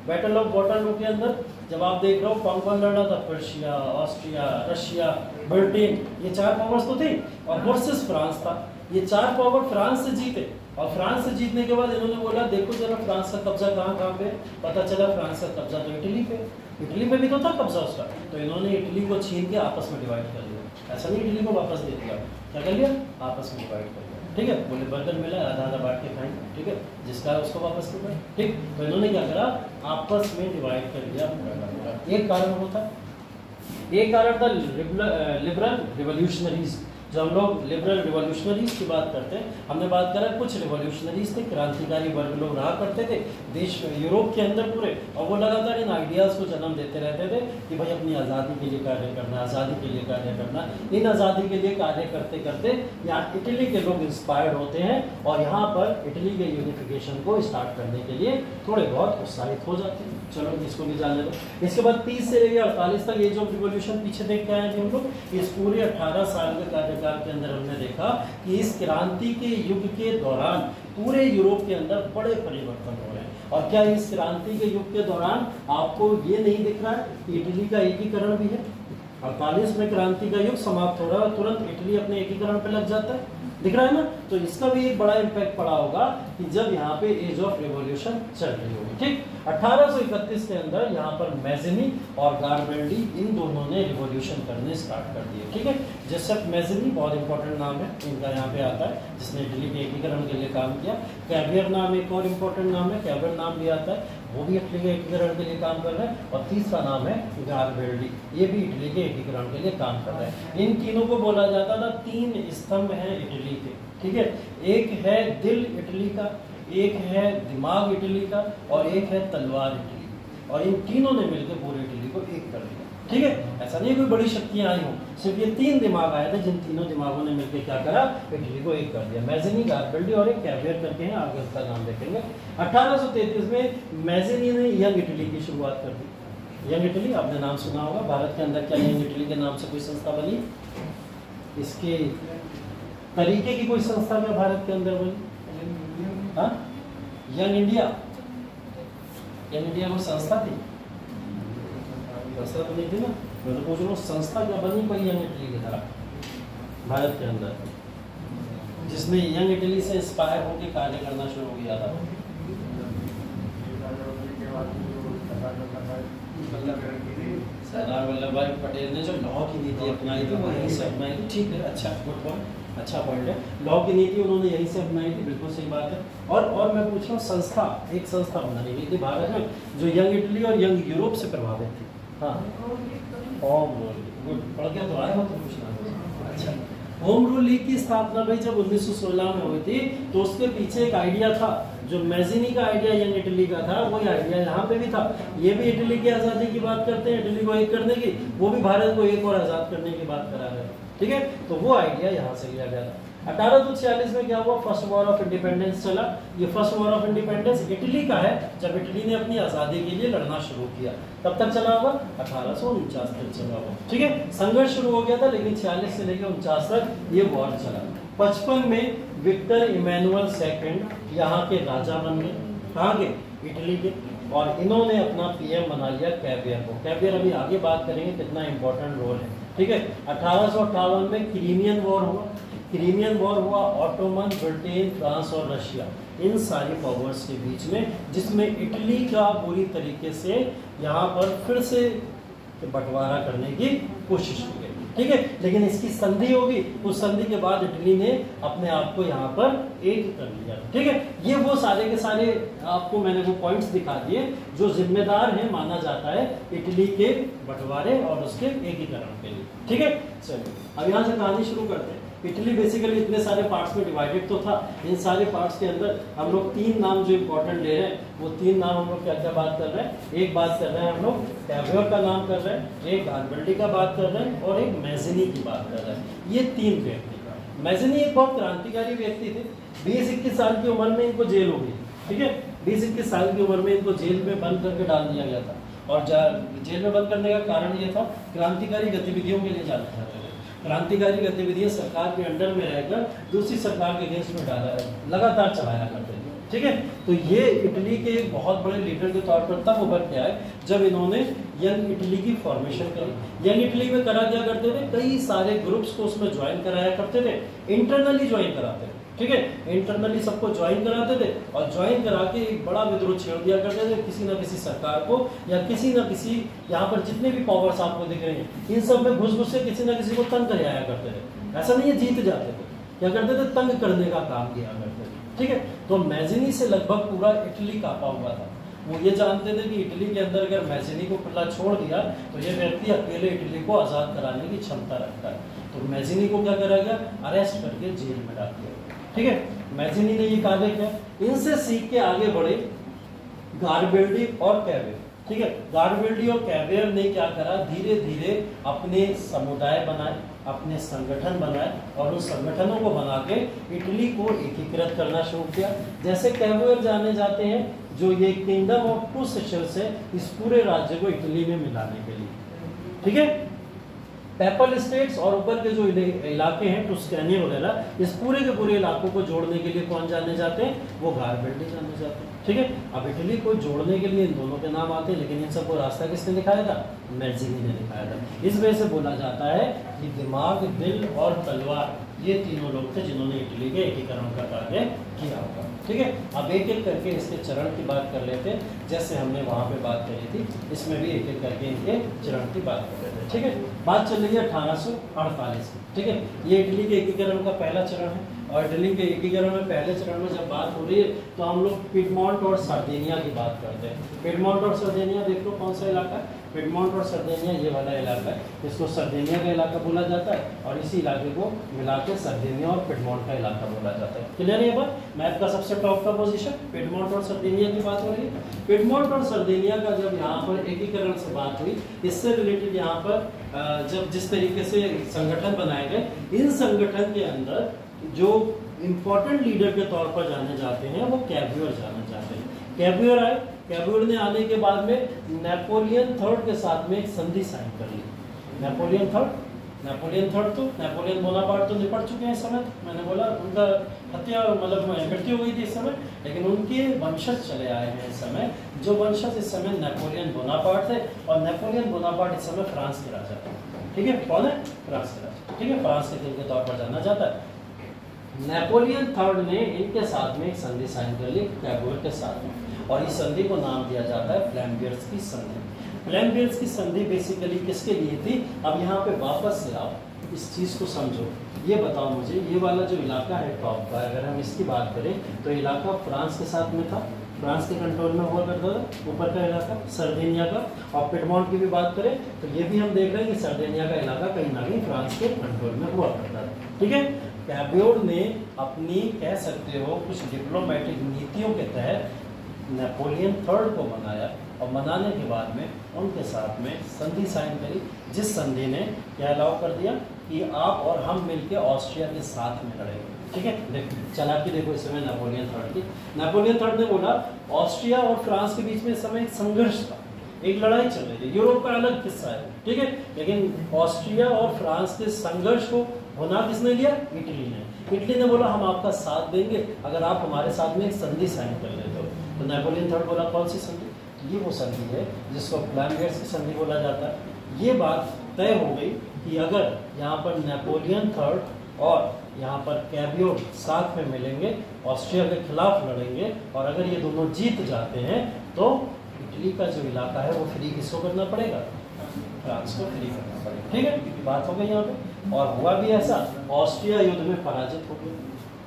Battle of Waterloo के अंदर जब आप देख रहे हो कौन कौन लड़ रहा था? पर्शिया, ऑस्ट्रिया, रशिया, ब्रिटेन, ये चार पावर्स तो थे, और वर्सेस फ्रांस था। ये चार पावर फ्रांस से जीते, और फ्रांस से जीतने के बाद इन्होंने बोला देखो जरा फ्रांस का कब्जा कहाँ पे? पता चला फ्रांस का कब्जा तो इटली पे। इटली पे भी तो था कब्जा उसका, तो इन्होंने इटली को छीन के आपस में डिवाइड कर लिया। ऐसा नहीं इटली को वापस दे दिया, क्या कर लिया? आपस में डिवाइड कर लिया। ठीक है, बोले बर्गर मिला, आधा आधा बांट के खाएंगे। ठीक है, जिसका है उसको वापस कर दिया। ठीक, तो इन्होंने क्या करा? आपस में डिवाइड कर दिया पूरा। एक कारण होता, एक कारण था लिबरल रिवोल्यूशनरीज। जब हम लोग लिबरल रिवोल्यूशनरीज की बात करते हैं, हमने बात करा कुछ रिवोल्यूशनरीज थे, क्रांतिकारी वर्ग लोग रहा करते थे देश यूरोप के अंदर पूरे, और वो लगातार इन आइडियाज़ को जन्म देते रहते थे कि भाई अपनी आज़ादी के लिए कार्य करना, आज़ादी के लिए कार्य करना। इन आज़ादी के लिए कार्य करते करते यहाँ इटली के लोग इंस्पायर्ड होते हैं और यहाँ पर इटली के यूनिफिकेशन को स्टार्ट करने के लिए थोड़े बहुत उत्साहित हो जाते हैं। चलो इसको भी जान लो। इसके बाद 30 से लेकर 48 तक ये जो रिवोल्यूशन पीछे देख के आए थे हम लोग, इस पूरे 18 साल के कार्यकाल के अंदर हमने देखा कि इस क्रांति के युग के दौरान पूरे यूरोप के अंदर बड़े परिवर्तन हो रहे हैं। और क्या इस क्रांति के युग के दौरान आपको ये नहीं दिख रहा है कि इटली का एकीकरण भी है? 48 में क्रांति का युग समाप्त हो रहा है, तुरंत इटली अपने एकीकरण पे लग जाता है, दिख रहा है ना? तो इसका भी एक बड़ा इम्पैक्ट पड़ा होगा कि जब यहाँ पे एज ऑफ रिवॉल्यूशन चल रही होगी। ठीक, 1831 के अंदर यहाँ पर मैज़िनी और गारबेल्डी इन दोनों ने रिवॉल्यूशन करने स्टार्ट कर दिए। ठीक है, जोसेफ मैज़िनी बहुत इंपॉर्टेंट नाम है इनका, यहाँ पे आता है, जिसने इटली के एकीकरण के लिए काम किया। कैवियर नाम एक और इम्पोर्टेंट नाम है, कैवियर नाम भी आता है, वो भी इटली के एकीकरण के लिए काम कर रहा है। और तीसरा नाम है गारबेल्डी, ये भी इटली के एकीकरण के लिए काम कर रहा है। इन तीनों को बोला जाता था तीन स्तंभ हैं इटली के। ठीक है, एक है दिल इटली का, एक है दिमाग इटली का, और एक है तलवार इटली, और इन तीनों ने मिलकर पूरे इटली को एक कर दिया। ठीक है, ऐसा नहीं कोई बड़ी शक्तियां आई हों, सिर्फ ये तीन दिमाग आए थे, जिन तीनों दिमागों ने मिलकर क्या करा? इटली को एक कर दिया। मैज़िनी, गारबेल्डी और एक कैवियर करके हैं, आगे उसका नाम देखेंगे। 1833 में मैज़िनी ने यंग इटली की शुरुआत कर दी। यंग इटली आपने नाम सुना होगा, भारत के अंदर क्या यंग इटली के नाम से कोई संस्था बनी? इसके तरीके की कोई संस्था क्या भारत के अंदर बनी? हाँ, यंग इंडिया, यंग इंडिया कोई संस्था थी? संस्था तो नहीं थी ना, मैं तो पूछ रहा हूँ संस्था क्या बनी कोई यंग इटली की तरह भारत के अंदर, जिसने यंग इटली से इंस्पायर होकर कार्य करना शुरू किया था? सरदार वल्लभ भाई पटेल ने जो लॉ की नीति अपनाई थी वो यहीं से अपनाई थी। ठीक है, अच्छा गुड पॉइंट, अच्छा पॉइंट है। लॉ की नीति उन्होंने यहीं से अपनाई थी, बिल्कुल सही बात है। और मैं पूछ रहा हूँ संस्था, एक संस्था बनाई गई थी भारत में जो यंग इटली और यंग यूरोप से प्रभावित थी। हाँ, होम रूल, गुड, पढ़ के तो आए हो तो पूछना। अच्छा, होम रूल लीग की स्थापना भाई जब 1916 में हुई थी, तो उसके पीछे एक आइडिया था, जो मैज़िनी का आइडिया यंग इटली का था, वही आइडिया यहाँ पे भी था। ये भी इटली की आज़ादी की बात करते हैं, इटली को एक करने की, वो भी भारत को एक और आज़ाद करने की बात करा रहे हैं। ठीक है, तो वो आइडिया यहाँ से लिया गया था। 1846 में क्या हुआ, फर्स्ट वॉर ऑफ इंडिपेंडेंस चला। ये first war of independence Italy का है, जब इटली ने अपनी आज़ादी के लिए लड़ना शुरू किया। तब तक चला हुआ 1849 तक चला हुआ, ठीक है। संघर्ष शुरू हो गया था, लेकिन 46 से लेकर 49 तक ये वॉर चला। 55 में विक्टर इमैनुअल सेकंड यहाँ के राजा बन गए, कहाँ के, इटली के, और इन्होंने अपना पीएम बना लिया कैवियर को। कैवियर अभी आगे बात करेंगे कितना इंपॉर्टेंट रोल है, ठीक है। 1858 में क्रीमियन वॉर हुआ। क्रीमियन वॉर हुआ ऑटोमन, ब्रिटेन, फ्रांस और रशिया, इन सारी पावर्स के बीच में, जिसमें इटली का पूरी तरीके से यहाँ पर फिर से बंटवारा करने की कोशिश की गई, ठीक है। लेकिन इसकी संधि होगी, उस संधि के बाद इटली ने अपने आप को यहाँ पर एक कर लिया, ठीक है। ये वो सारे के सारे आपको मैंने वो पॉइंट्स दिखा दिए जो जिम्मेदार हैं माना जाता है इटली के बंटवारे और उसके एकीकरण के लिए, ठीक है। चलिए अब यहाँ से कहानी शुरू करते हैं। इटली बेसिकली इतने सारे पार्ट्स में डिवाइडेड तो था, इन सारे पार्ट्स के अंदर हम लोग 3 नाम जो इम्पोर्टेंट ले रहे हैं, वो 3 नाम हम लोग क्या क्या बात कर रहे हैं। एक बात कर रहे हैं हम लोग कैवियर का नाम कर रहे हैं, एक गारबल्डी का बात कर रहे हैं, और एक मैज़नी की बात कर रहे हैं। ये 3 व्यक्ति। मैज़नी एक बहुत क्रांतिकारी व्यक्ति थे। 20-21 साल की उम्र में इनको जेल हो गई, ठीक है। 20-21 साल की उम्र में इनको जेल में बंद करके डाल दिया गया था, और जेल में बंद करने का कारण ये था, क्रांतिकारी गतिविधियों के लिए जाना चाहते थे। क्रांतिकारी गतिविधियां सरकार के अंडर में रहकर दूसरी सरकार के अगेंस्ट में लगातार चलाया करते थे, ठीक है। तो ये इटली के एक बहुत बड़े लीडर के तौर पर तब उभर के आए जब इन्होंने यंग इटली की फॉर्मेशन करी। यंग इटली में करा क्या करते थे, कई सारे ग्रुप्स को उसमें ज्वाइन कराया करते थे, इंटरनली ज्वाइन कराते थे, ठीक है। इंटरनली सबको ज्वाइन कराते थे और ज्वाइन करा के एक बड़ा विद्रोह छेड़ दिया करते थे किसी ना किसी सरकार को, या किसी ना किसी, यहाँ पर जितने भी पावर्स आपको दिख रहे हैं, इन सब में घुस से किसी ना किसी को तंग कर आया करते थे। ऐसा नहीं है जीत जाते थे, क्या करते थे, तंग करने का काम किया करते थे, ठीक है। तो मैज़नी से लगभग पूरा इटली कांपा हुआ था। वो ये जानते थे कि इटली के अंदर अगर मैज़नी को खुला छोड़ दिया तो ये व्यक्ति अकेले इटली को आज़ाद कराने की क्षमता रखता है। तो मैज़नी को क्या करा गया, अरेस्ट करके जेल में डाल दिया, ठीक है। मैज़नी ने ये कार्य किया। इनसे सीख के आगे बढ़े गारबेल्डी और कैवियर, ठीक है। गारबेल्डी और कैवियर ने क्या करा, धीरे धीरे अपने समुदाय बनाए, अपने संगठन बनाए, और उन संगठनों को बना के इटली को एकीकृत करना शुरू किया। जैसे कैवियर जाने जाते हैं, जो ये किंगडम ऑफ 2 सेशल्स है, इस पूरे राज्य को इटली में मिलाने के लिए, ठीक है। पेपल स्टेट्स और ऊपर के जो इलाके हैं टुस्कैनी वगैरह, इस पूरे के पूरे इलाकों को जोड़ने के लिए कौन जाने जाते हैं, वो गारबेल्डी जाने जाते हैं, ठीक है। अब इटली को जोड़ने के लिए इन दोनों के नाम आते हैं, लेकिन इन सबको रास्ता किसने दिखाया था, मैज़नी ने दिखाया था। इस वजह से बोला जाता है कि दिमाग, दिल और तलवार, ये तीनों लोग थे जिन्होंने इटली के एकीकरण का कार्य किया होगा, ठीक है। अब एक एक करके इसके चरण की बात कर लेते हैं, जैसे हमने वहाँ पे बात करी थी, इसमें भी एक एक करके इनके चरण की बात कर लेते हैं, ठीक है। बात चल रही है 1848 में, ठीक है। ये इटली के एकीकरण का पहला चरण है, और इटली के एकीकरण में पहले चरण में जब बात हो रही है तो हम लोग पिडमॉन्ट और सर्देनिया की बात करते हैं। पिडमॉन्ट और सर्देनिया देख लो कौन सा इलाका है, पिडमॉन्ट और सर्देनिया ये वाला इलाका है, इसको सर्देनिया का इलाका बोला जाता है, और इसी इलाके को मिला के सर्देनिया और पिडमॉन्ट का इलाका बोला जाता है। क्लियर है ये बात। मैप का सबसे टॉप का पोजीशन पिडमॉन्ट और सर्देनिया की बात हो रही है। पिडमॉन्ट और सर्देनिया का जब यहाँ पर एकीकरण से बात हुई, इससे रिलेटेड यहाँ पर जब जिस तरीके से संगठन बनाए गए, इन संगठन के अंदर जो इम्पोर्टेंट लीडर के तौर पर जाने जाते हैं वो कैवियर जाना चाहते हैं। कैवियर आए, कैवियर ने आने के बाद में नेपोलियन थर्ड के साथ में एक संधि साइन कर ली। नेपोलियन थर्ड तो नेपोलियन बोनापार्ट तो निपट चुके हैं इस समय, मैंने बोला उनका हत्या मतलब मृत्यु हो गई थी इस समय, लेकिन उनके वंशज चले आए हैं इस समय, जो वंशज इस समय नेपोलियन बोनापार्ट थे, और नेपोलियन बोनापार्ट इस समय फ्रांस के राजा थे, ठीक है। कौन है, फ्रांस के राजा, ठीक है। फ्रांस के किंग के तौर पर जाना जाता है। नेपोलियन थर्ड ने इनके साथ में एक संधि साइन कर ली कैवियर के साथ में, और इस संधि को नाम दिया जाता है फ्लैम्बियर्स की संधि। फ्लैम्बियर्स की संधि बेसिकली किसके लिए थी, अब यहाँ पे वापस से आओ, इस चीज़ को समझो। ये बताओ मुझे, ये वाला जो इलाका है टॉप का, अगर हम इसकी बात करें तो इलाका फ्रांस के साथ में था, फ्रांस के कंट्रोल में हुआ करता था ऊपर का इलाका सर्देनिया का। और पिडमॉन्ट की भी बात करें तो ये भी हम देख रहे हैं कि सर्देनिया का इलाका कहीं ना कहीं फ्रांस के कंट्रोल में हुआ करता था, ठीक है। कैवियर ने अपनी कह सकते हो कुछ डिप्लोमेटिक नीतियों के तहत नेपोलियन थर्ड को बनाया और मनाने के बाद में उनके साथ में संधि साइन करी, जिस संधि ने क्या अलाउ कर दिया कि आप और हम मिलके ऑस्ट्रिया के साथ में लड़ेंगे। ठीक है, देखो चालाकी देखो इस समय नेपोलियन थर्ड की। नेपोलियन थर्ड ने बोला ऑस्ट्रिया और फ्रांस के बीच में इस समय एक संघर्ष था, एक लड़ाई चल रही है, यूरोप का अलग हिस्सा है। ठीक है, लेकिन ऑस्ट्रिया और फ्रांस के संघर्ष को होना किसने लिया? इटली ने। इटली ने बोला हम आपका साथ देंगे अगर आप हमारे साथ में एक संधि साइन कर लेते हो। तो नेपोलियन थर्ड बोला कौन सी संधि? ये वो संधि है जिसको फ्लैमगेट्स की संधि बोला जाता है। ये बात तय हो गई कि अगर यहाँ पर नेपोलियन थर्ड और यहाँ पर कैबियोर साथ में मिलेंगे, ऑस्ट्रिया के खिलाफ लड़ेंगे, और अगर ये दोनों जीत जाते हैं तो इटली का जो इलाका है वो फ्री किसको करना पड़ेगा? फ्रांस को फ्री करना पड़ेगा। ठीक है, बात हो गई यहाँ पे। और हुआ भी ऐसा, ऑस्ट्रिया युद्ध में पराजित हो गई।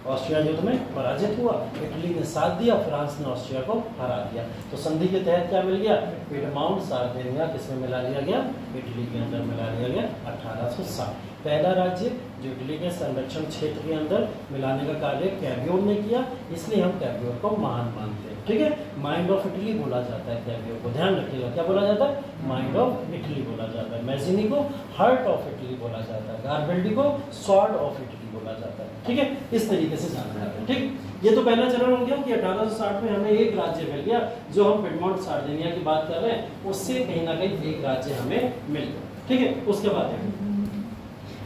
ऑस्ट्रिया युद्ध में पराजित हुआ, इटली ने साथ दिया, फ्रांस ने ऑस्ट्रिया को हरा दिया। तो संधि के तहत क्या मिल गया? पिडमाउंट सार्डिनिया किसमें मिला लिया गया? इटली के अंदर मिला लिया गया 1860। पहला राज्य जो इटली के संरक्षण क्षेत्र के अंदर मिलाने का कार्य कैबियोर ने किया, इसलिए हम कैबियोर को महान मानते हैं। ठीक है, माइंड ऑफ इटली बोला जाता है कैबियोर को, ध्यान रखिएगा क्या बोला जाता है? माइंड ऑफ इटली बोला जाता है। मैजिनी को हार्ट ऑफ इटली बोला जाता है, गारबेल्डी को स्वॉर्ड ऑफ इटली बोला जाता है। ठीक है, इस तरीके से जाना जाता है। ठीक, ये तो पहला चरण हो गया कि 1860 में हमें एक राज्य मिल गया, जो हम पिडमॉन्ट सार्डिनिया की बात कर रहे हैं उससे कहीं ना कहीं एक राज्य हमें मिल गया। ठीक है, उसके बाद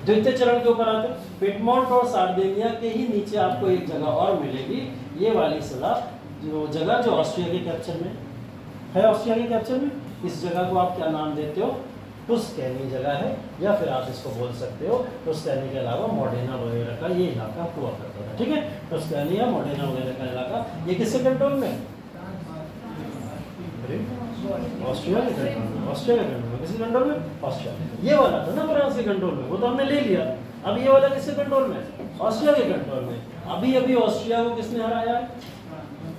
द्वितीय चरण के ऊपर आते हैं। पिडमॉन्ट और सार्डिनिया के ही नीचे आपको एक जगह और मिलेगी, ये वाली जगह जो ऑस्ट्रिया के कैप्चर में है। ऑस्ट्रिया के कैप्चर में इस जगह को आप क्या नाम देते हो? टुस्कैनी जगह है, या फिर आप इसको बोल सकते हो टुस्कैनी के अलावा मॉडेना वगैरह का ये इलाका हुआ करता था। ठीक है, टुस्कैनी या मॉडेना वगैरह का इलाका, ये किसके कंट्रोल में? ऑस्ट्रिया के कंट्रोल में। ऑस्ट्रिया के कंट्रोल में, किसके कंट्रोल में? ऑस्ट्रिया। ये वाला था ना फ्रांस के कंट्रोल में, वो तो हमने ले लिया। अब ये वाला किसके कंट्रोल में? ऑस्ट्रिया के कंट्रोल में। अभी अभी ऑस्ट्रिया को किसने हराया है?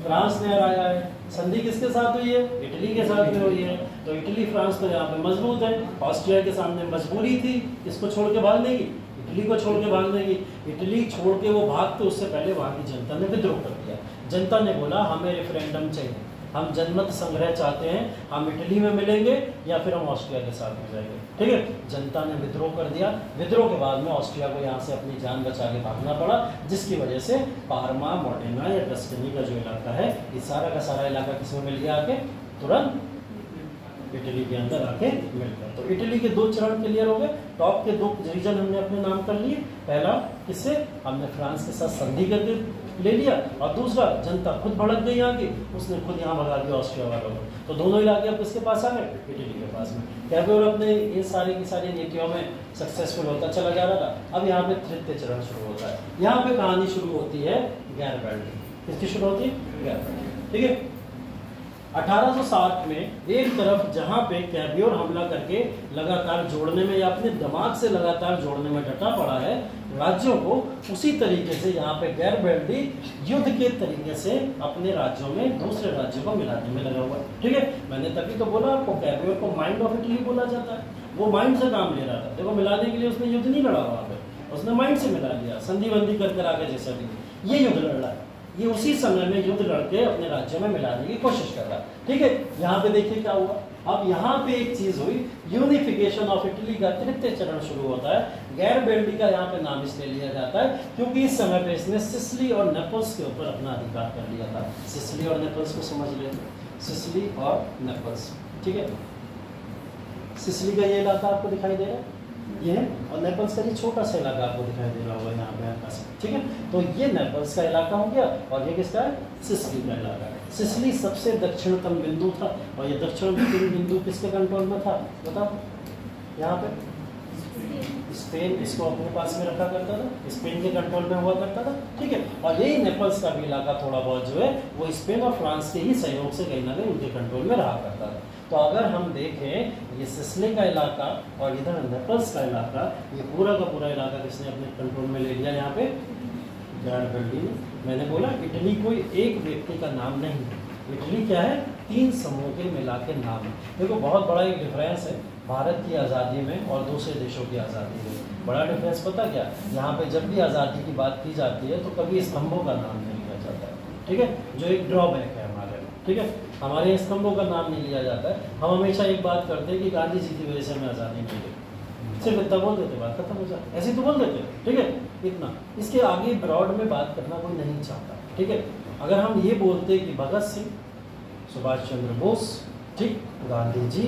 फ्रांस ने हराया है। संधि किसके साथ हुई है? इटली के साथ में हुई है। तो इटली फ्रांस तो यहाँ पे मजबूत है, ऑस्ट्रिया के सामने मजबूरी थी किसको छोड़ के भागने की? इटली को छोड़ के भागने की। इटली छोड़ के वो भागते उससे पहले वहाँ की जनता ने विद्रोह कर दिया। जनता ने बोला हमें रेफरेंडम चाहिए, हम जनमत संग्रह चाहते हैं, हम इटली में मिलेंगे या फिर हम ऑस्ट्रिया के साथ में जाएंगे। ठीक है, जनता ने विद्रोह कर दिया। विद्रोह के बाद में ऑस्ट्रिया को यहाँ से अपनी जान बचा के भागना पड़ा, जिसकी वजह से पार्मा, मॉडेना या टस्कनी का जो इलाका है, ये सारा का सारा इलाका किसमें मिल गया? आके तुरंत इटली के अंदर आके मिल गया। तो इटली के दो चरण क्लियर हो गए। टॉप के दो रीजन हमने अपने नाम कर लिए। पहला किससे? हमने फ्रांस के साथ संधि करके ले लिया, और दूसरा जनता खुद भड़क गई यहाँ की, उसने खुद यहाँ भगा दिया ऑस्ट्रिया वालों को। तो दोनों इलाके अब किसके पास आ गए? इटली के पास में। कैबियोर अपने ये सारी की सारी नीतियों में सक्सेसफुल होता चला जा रहा था। अब यहाँ पे तृतीय चरण शुरू होता है। यहाँ पे कहानी शुरू होती है गैरबेल्डी। किसकी शुरू होती है? गैरबेल्डी। ठीक है, 1860 में एक तरफ जहां पे कैबियोर हमला करके लगातार जोड़ने में या अपने दिमाग से लगातार जोड़ने में डटा पड़ा है राज्यों को, उसी तरीके से यहाँ पे गैरबेल्डी युद्ध के तरीके से अपने राज्यों में दूसरे राज्यों को मिलाने में लगा हुआ है। ठीक है, मैंने तभी तो बोला आपको कैबियोर को माइंड ऑफ इटली बोला जाता है। वो माइंड से काम ले रहा था। देखो, मिलाने के लिए उसने युद्ध नहीं लड़ा वहाँ पे, उसने माइंड से मिला लिया, संधि बंदी कर आगे जैसा भी ये युद्ध लड़ रहा है। ये उसी समय में युद्ध लड़के अपने राज्यों में मिलाने की कोशिश कर रहा है। ठीक है, यहाँ पे देखिए क्या हुआ। अब यहाँ पे एक चीज हुई, यूनिफिकेशन ऑफ इटली का तृतीय चरण शुरू होता है। गैरबेल्डी का यहाँ पे नाम इसलिए लिया जाता है क्योंकि इस समय पे इसने सिसिली और नेपल्स के ऊपर अपना अधिकार कर लिया था। सिसिली और नेपल्स को समझ लें, सिसिली और नेपल्स। ठीक है, सिसिली का ये इलाका आपको दिखाई दे रहा है, ये है, और नेपल्स का ये छोटा सा इलाका आपको दिखाई दे रहा होगा यहाँ पे आसपास। ठीक है, तो ये नेपल्स का इलाका हो गया, और ये किसका है? सिसिली का इलाका है। सिसिली सबसे दक्षिणतम बिंदु था, और ये दक्षिणतम बिंदु किसके कंट्रोल में था बताओ? यहाँ पे स्पेन इसको अपने पास में रखा करता था, स्पेन के कंट्रोल में हुआ करता था। ठीक है, और यही नेपल्स का भी इलाका थोड़ा बहुत जो है वो स्पेन और फ्रांस के ही सहयोग से कहीं ना कहीं उनके कंट्रोल में रहा करता था। तो अगर हम देखें ये सिसिली का इलाका और इधर नेपल्स का इलाका, ये पूरा का पूरा इलाका किसने अपने कंट्रोल में ले लिया? यहाँ पे गैरबेल्डी ने। मैंने बोला इटली कोई एक व्यक्ति का नाम नहीं, इटली क्या है? 3 समूह के मिला के नाम है। देखो, बहुत बड़ा एक डिफरेंस है भारत की आज़ादी में और दूसरे देशों की आज़ादी में। बड़ा डिफरेंस पता क्या? यहाँ पे जब भी आज़ादी की बात की जाती है तो कभी स्तंभों का नाम नहीं लिया जाता है। ठीक है, जो एक ड्रॉबैक है हमारे में। ठीक है, हमारे स्तंभों का नाम नहीं लिया जाता है। हम हमेशा एक बात करते हैं कि गांधी जी की वजह से हमें आज़ादी मिली, सिर्फ इतना बोल देते, बात खत्म हो जाए, ऐसे ही तो बोल देते, ठीक है, इतना। इसके आगे ब्रॉड में बात करना कोई नहीं चाहता, ठीक है। अगर हम ये बोलते कि भगत सिंह, सुभाष चंद्र बोस, ठीक, गांधी जी,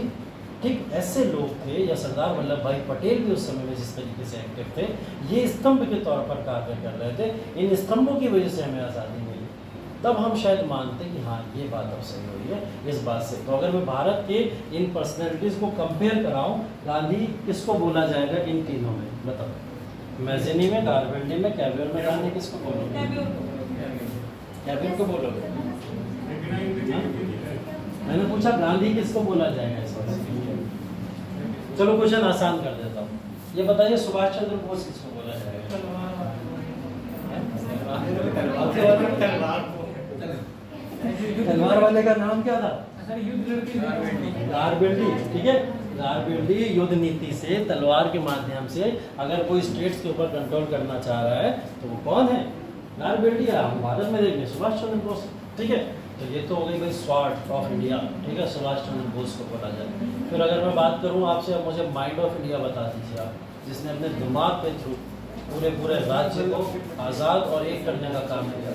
ठीक, ऐसे लोग थे, या सरदार वल्लभ भाई पटेल भी उस समय में जिस तरीके से एक्टिव थे, ये स्तंभ के तौर पर कार्य कर रहे थे, इन स्तंभों की वजह से हमें आज़ादी मिली, तब हम शायद मानते कि हाँ ये बात अब सही हुई है इस बात से। तो अगर मैं भारत के इन पर्सनैलिटीज़ को कंपेयर कराऊं, गांधी किसको बोला जाएगा इन तीनों में, बताओ? मैजिनी में, गारबेल्डी में, कैवियर में गांधी किसको बोलोगे? कैवियर को बोलोगे? मैंने पूछा गांधी किसको बोला जाएगा इस बात से? चलो क्वेश्चन आसान कर देता हूँ, ये बताइए सुभाष चंद्र बोस किसको बोला जाएगा? तलवार वाले का नाम क्या था? गारबेल्डी, ठीक है। गारबेल्डी युद्ध नीति से, तलवार के माध्यम से अगर कोई स्टेट्स के ऊपर कंट्रोल करना चाह रहा है तो वो कौन है? गारबेल्डी। हम भारत में देखेंगे सुभाष चंद्र बोस, ठीक है। तो ये तो हो गई भाई स्वॉर्ड ऑफ इंडिया, ठीक है, सुभाष चंद्र बोस को बोला जाए। फिर अगर मैं बात करूँ आपसे, अब मुझे माइंड ऑफ इंडिया बता दीजिए आप, जिसने अपने दिमाग के थ्रू पूरे राज्य को आज़ाद और एक करने का काम किया,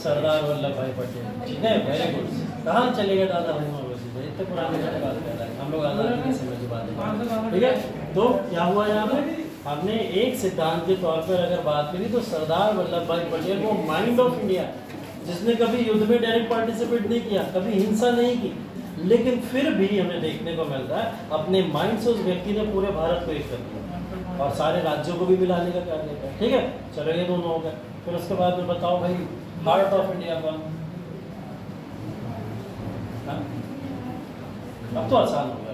सरदार वल्लभ भाई पटेल, ठीक है, वेरी गुड। कहाँ चले गए दादा भाई मोहम्मद, इतने पुराने बात कर रहे हैं हम लोग, आज़ादी के समय की बात है, ठीक है। तो क्या हुआ यहाँ पे, हमने एक सिद्धांत के तौर पर अगर बात करी तो सरदार वल्लभ भाई पटेल वो माइंड ऑफ इंडिया, जिसने कभी युद्ध में डायरेक्ट पार्टिसिपेट नहीं किया, कभी हिंसा नहीं की, लेकिन फिर भी हमें देखने को मिलता है अपने माइंड से उस व्यक्ति ने पूरे भारत को एक कर दिया और सारे राज्यों को भी मिलाने का कार्य किया, ठीक है। चलो ये दोनों हो गए। फिर उसके बाद में बताओ भाई हार्ट ऑफ इंडिया कौन? अब तो आसान हो गया,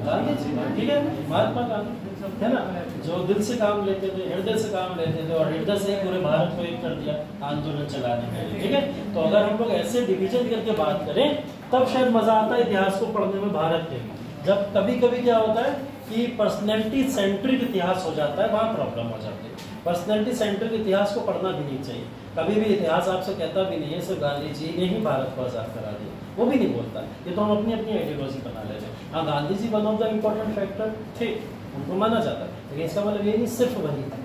गांधी जी, ठीक है, महात्मा गांधी, है ना, जो दिल से काम लेते थे, हृदय से काम लेते थे और हृदय से पूरे भारत को एक कर दिया आंदोलन चलाने के लिए, ठीक है। तो अगर हम लोग ऐसे डिवीजन करके बात करें तब शायद मजा आता है इतिहास को पढ़ने में भारत के। जब कभी कभी क्या होता है कि पर्सनैलिटी सेंट्रिक इतिहास हो जाता है, वहाँ प्रॉब्लम हो जाती है। पर्सनैलिटी सेंट्रिक इतिहास को पढ़ना भी नहीं चाहिए, कभी भी इतिहास आपसे कहता भी नहीं है सिर्फ गांधी जी ने ही भारत को आज़ाद करा दिया, वो भी नहीं बोलता। ये तो हम अपनी अपनी आइडियोलॉजी बना लेते हैं। हाँ, Gandhi ji one of the important factor थे, उनको माना जाता है, लेकिन इसका मतलब ये नहीं सिर्फ वही थे,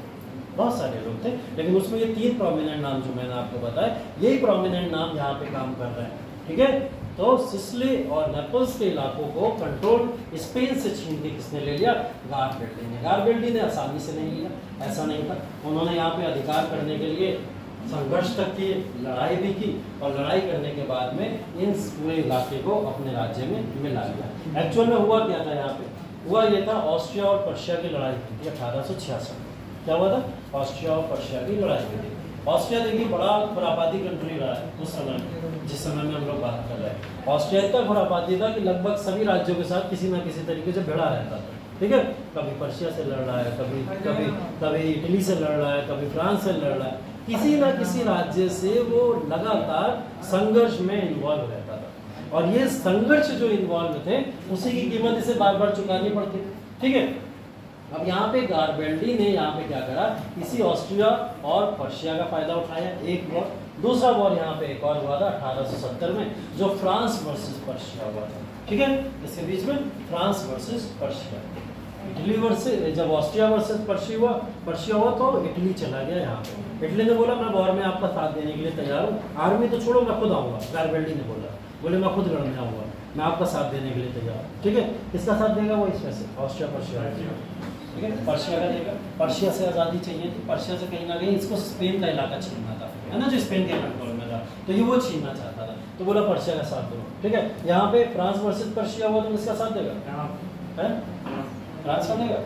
बहुत सारे लोग थे, लेकिन उसमें ये 3 प्रोमिनेंट नाम जो मैंने आपको बताया, यही प्रोमिनेंट नाम यहाँ पे काम कर रहे हैं, ठीक है। तो सिसिली और नेपल्स के इलाकों को कंट्रोल स्पेन से छीन के किसने ले लिया? गारबेल्डी ने। गारबेल्डी ने आसानी से नहीं लिया, ऐसा नहीं था, उन्होंने यहाँ पे अधिकार करने के लिए संघर्ष तक किए, लड़ाई भी की और लड़ाई करने के बाद में इन पूरे इलाके को अपने राज्य में मिला लिया। एक्चुअल में हुआ क्या था यहाँ पे? हुआ ये था ऑस्ट्रिया और पर्शिया की लड़ाई हुई थी 1866 में। क्या हुआ था? ऑस्ट्रिया और पर्शिया की लड़ाई हुई थी। ऑस्ट्रिया देखिए बड़ा खुरापाती कंट्री रहा है उस समय में, जिस समय में हम लोग बात कर रहे हैं। ऑस्ट्रिया इतना खुरापाती था कि लगभग सभी राज्यों के साथ किसी न किसी तरीके से भिड़ा रहता था, ठीक है। कभी पर्शिया से लड़ रहा है, कभी इटली से लड़ रहा है, कभी फ्रांस से लड़ रहा है, किसी न किसी राज्य से वो लगातार संघर्ष में इन्वॉल्व रहता था। और ये संघर्ष जो इन्वॉल्व थे उसी की कीमत इसे बार बार चुकानी पड़ती, ठीक है। अब यहाँ पे गारबेल्डी ने यहाँ पे क्या करा, इसी ऑस्ट्रिया और पर्शिया का फायदा उठाया, एक वॉर। दूसरा वॉर यहाँ पे एक और हुआ था 1870 में, जो फ्रांस वर्सेस पर्शिया हुआ था, ठीक है। इसके बीच में France versus Persia, Italy versus, जब ऑस्ट्रिया वर्सेस पर्शिया हुआ तो इटली चला गया यहाँ पे। इटली ने बोला मैं वॉर में आपका साथ देने के लिए तैयार हूँ, आर्मी तो छोड़ो मैं खुद आऊँगा। गारबेल्डी ने बोले मैं खुद लड़ने आऊँगा, मैं आपका साथ देने के लिए तैयार हूँ, ठीक है। किसका साथ देगा वो? इसमें से ऑस्ट्रिया पर्शिया, ठीक है, पर्शिया का देगा। पर्शिया से आज़ादी चाहिए थी, पर्शिया से कहीं ना कहीं इसको स्पेन का इलाका छीनना था, है ना, जो स्पेन के कंट्रोल में था, तो ये वो छीनना चाहता था, तो बोला पर्शिया का साथ दो, ठीक है। यहाँ पे फ्रांस वर्सेस पर्शिया हुआ तो किसका साथ देगा? फ्रांस का देगा।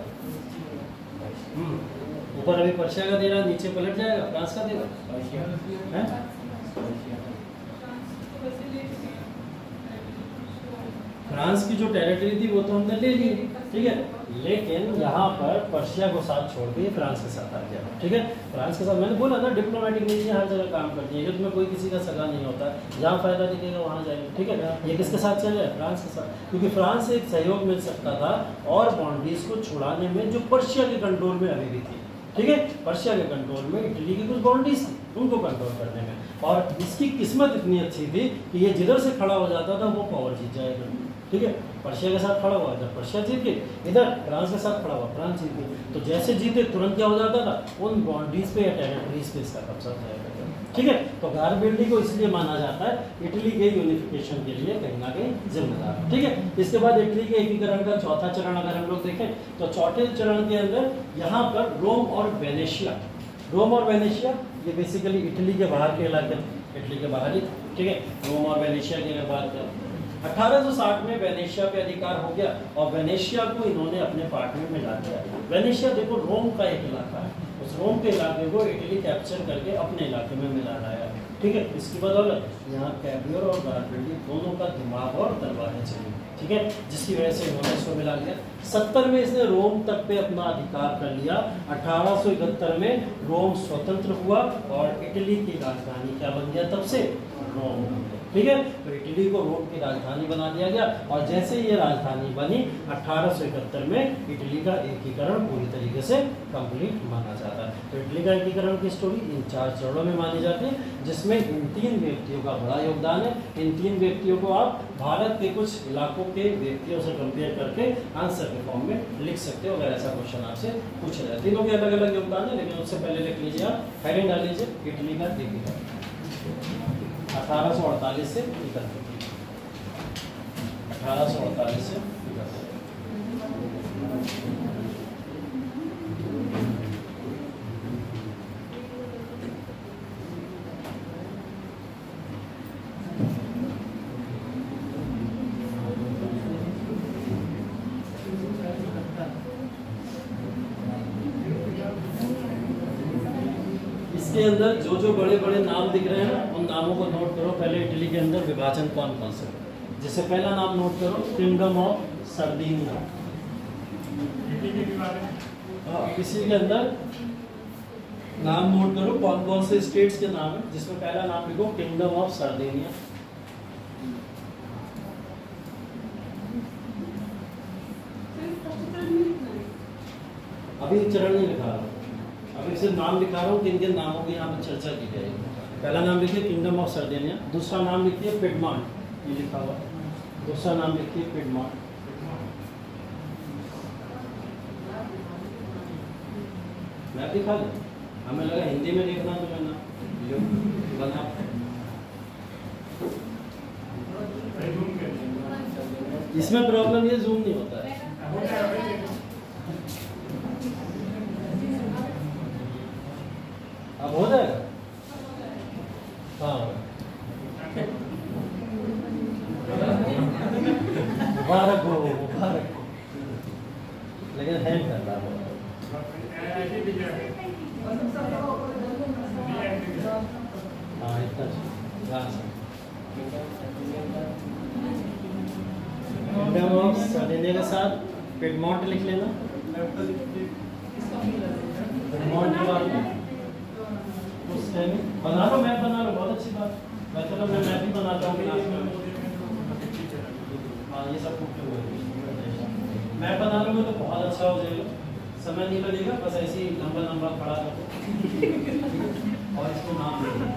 ऊपर अभी पर्शिया का दे रहा है, नीचे पलट जाएगा, फ्रांस का देगा। फ्रांस की जो टेरिटरी थी वो तो हमने ले ली, ठीक है, लेकिन यहाँ पर पर्शिया को साथ छोड़ के फ्रांस के साथ आ गया, ठीक है। फ्रांस के साथ मैंने बोला ना डिप्लोमेटिक नीतियाँ हर जगह काम करती है, युद्ध में कोई किसी का सगा नहीं होता, जहाँ फायदा दिखेगा वहाँ जाएंगे, ठीक है। ये किसके साथ चल रहा है? फ्रांस के साथ, क्योंकि फ्रांस से एक सहयोग मिल सकता था और बाउंड्रीज को छुड़ाने में जो पर्शिया के कंट्रोल में अभी भी थी, ठीक है। पर्शिया के कंट्रोल में इटली की कुछ बाउंड्रीज थी, उनको कंट्रोल करने में, और इसकी किस्मत इतनी अच्छी थी कि ये जिधर से खड़ा हो जाता था वो पावर जीत जाएगा, ठीक है। पर्शिया के साथ खड़ा हुआ, जब पर्शिया जीत गई, इधर फ्रांस के साथ खड़ा हुआ, फ्रांस जीत गई, तो जैसे जीते तुरंत क्या हो जाता था, उन बाउंड्रीज पे या टेरिटरीज पे इसका कब्जा हो जाएगा, ठीक है। तो गारिबल्डी को इसलिए माना जाता है इटली के यूनिफिकेशन के लिए कहीं ना कहीं जिम्मेदार, ठीक है। इसके बाद इटली के एकीकरण का चौथा चरण अगर हम लोग देखें तो चौथे चरण के अंदर यहाँ पर रोम और वेनेशिया, रोम और वेनेशिया ये बेसिकली इटली के बाहर के इलाके, इटली के बाहर ही, ठीक है। रोम और वेनेशिया की अगर बात करें 1860 में वेनेशिया पे अधिकार हो गया और वेनेशिया को इन्होंने अपने पार्ट में मिला दिया। वेनेशिया देखो रोम का एक इलाका है, उस रोम के इलाके को इटली कैप्चर करके अपने इलाके में मिला लाया, ठीक है। इसकी बदौलत यहाँ कैबियर और गारिबल्डी दोनों का दिमाग और तलवारें चली, ठीक है, जिसकी वजह से इन्होंने इसको मिला लिया। 70 में इसने रोम तक पे अपना अधिकार कर लिया। 1871 में रोम स्वतंत्र हुआ और इटली की राजधानी क्या बन गया तब से, रोम, ठीक है। तो इटली को रोम की राजधानी बना दिया गया और जैसे ये राजधानी बनी 1871 में इटली का एकीकरण पूरी तरीके से कंप्लीट माना जाता है। तो इटली का एकीकरण की स्टोरी इन 4 चरणों में मानी जाती है, जिसमें इन 3 व्यक्तियों का बड़ा योगदान है। इन 3 व्यक्तियों को आप भारत के कुछ इलाकों के व्यक्तियों से कंपेयर करके आंसर के फॉर्म में लिख सकते हो, अगर ऐसा क्वेश्चन आपसे पूछा जाए। तीनों के अलग अलग योगदान है, लेकिन उससे पहले लिख लीजिए आप, हेडिंग डाल लीजिए इटली का एकीकरण 1848 से 1848 से इसके अंदर जो जो बड़े बड़े नाम दिख रहे हैं ना, उन नामों को नोट करो। पहले इटली के अंदर विभाजन कौन कौन से, जैसे पहला नाम नोट करो किंगडम ऑफ सर्दिनिया, किसी के अंदर नाम नोट करो कौन कौन से स्टेट्स के नाम है, जिसमें पहला नाम लिखो किंगडम ऑफ सर्दिनिया। अभी चरण नहीं लिखा रहा, अभी सिर्फ नाम लिखा रहा हूँ, किन किन नामों की यहाँ पर चर्चा की जाएगी। पहला नाम लिखिए किंगडम ऑफ सर्दिनिया, दूसरा नाम लिखिए पिडमॉन्ट, ये लिखा हुआ, दूसरा नाम लिखिए पिडमॉन्ट। मैं दिखा दूँ, हमें लगा हिंदी में लिखना तो मैं बना। इसमें प्रॉब्लम ये जूम नहीं होता है। अब हो जाएगा, हाँ मुबारक हो, मुबारक हो, लेकिन हेल्प कर रहा है। हाँ इतना किंगडम ऑफ सर्दिनिया के साथ पिडमॉन्ट लिख लेना, पिडमॉन्ट के बाद बना लो, मैप बना लो, बहुत अच्छी बात। वैसे तो मैं मैप ही बनाता हूँ क्लास में। हाँ ये सब मैप बना लोगे तो बहुत अच्छा हो जाएगा, समय नहीं लगेगा, बस ऐसे ही लंबा लंबा खड़ा कर दो और इसको नाम दे दो।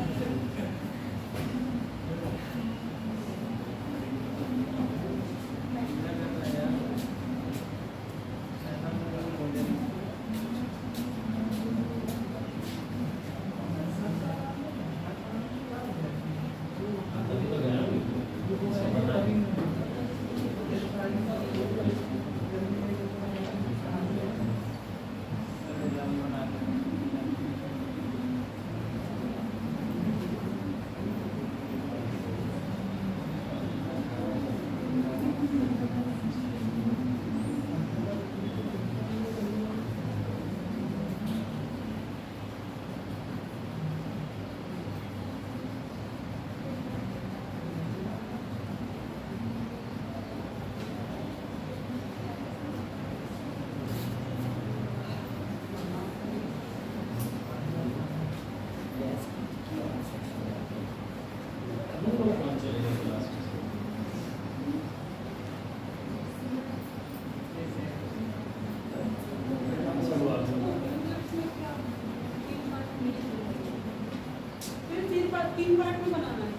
3 पार्ट में बनाना है।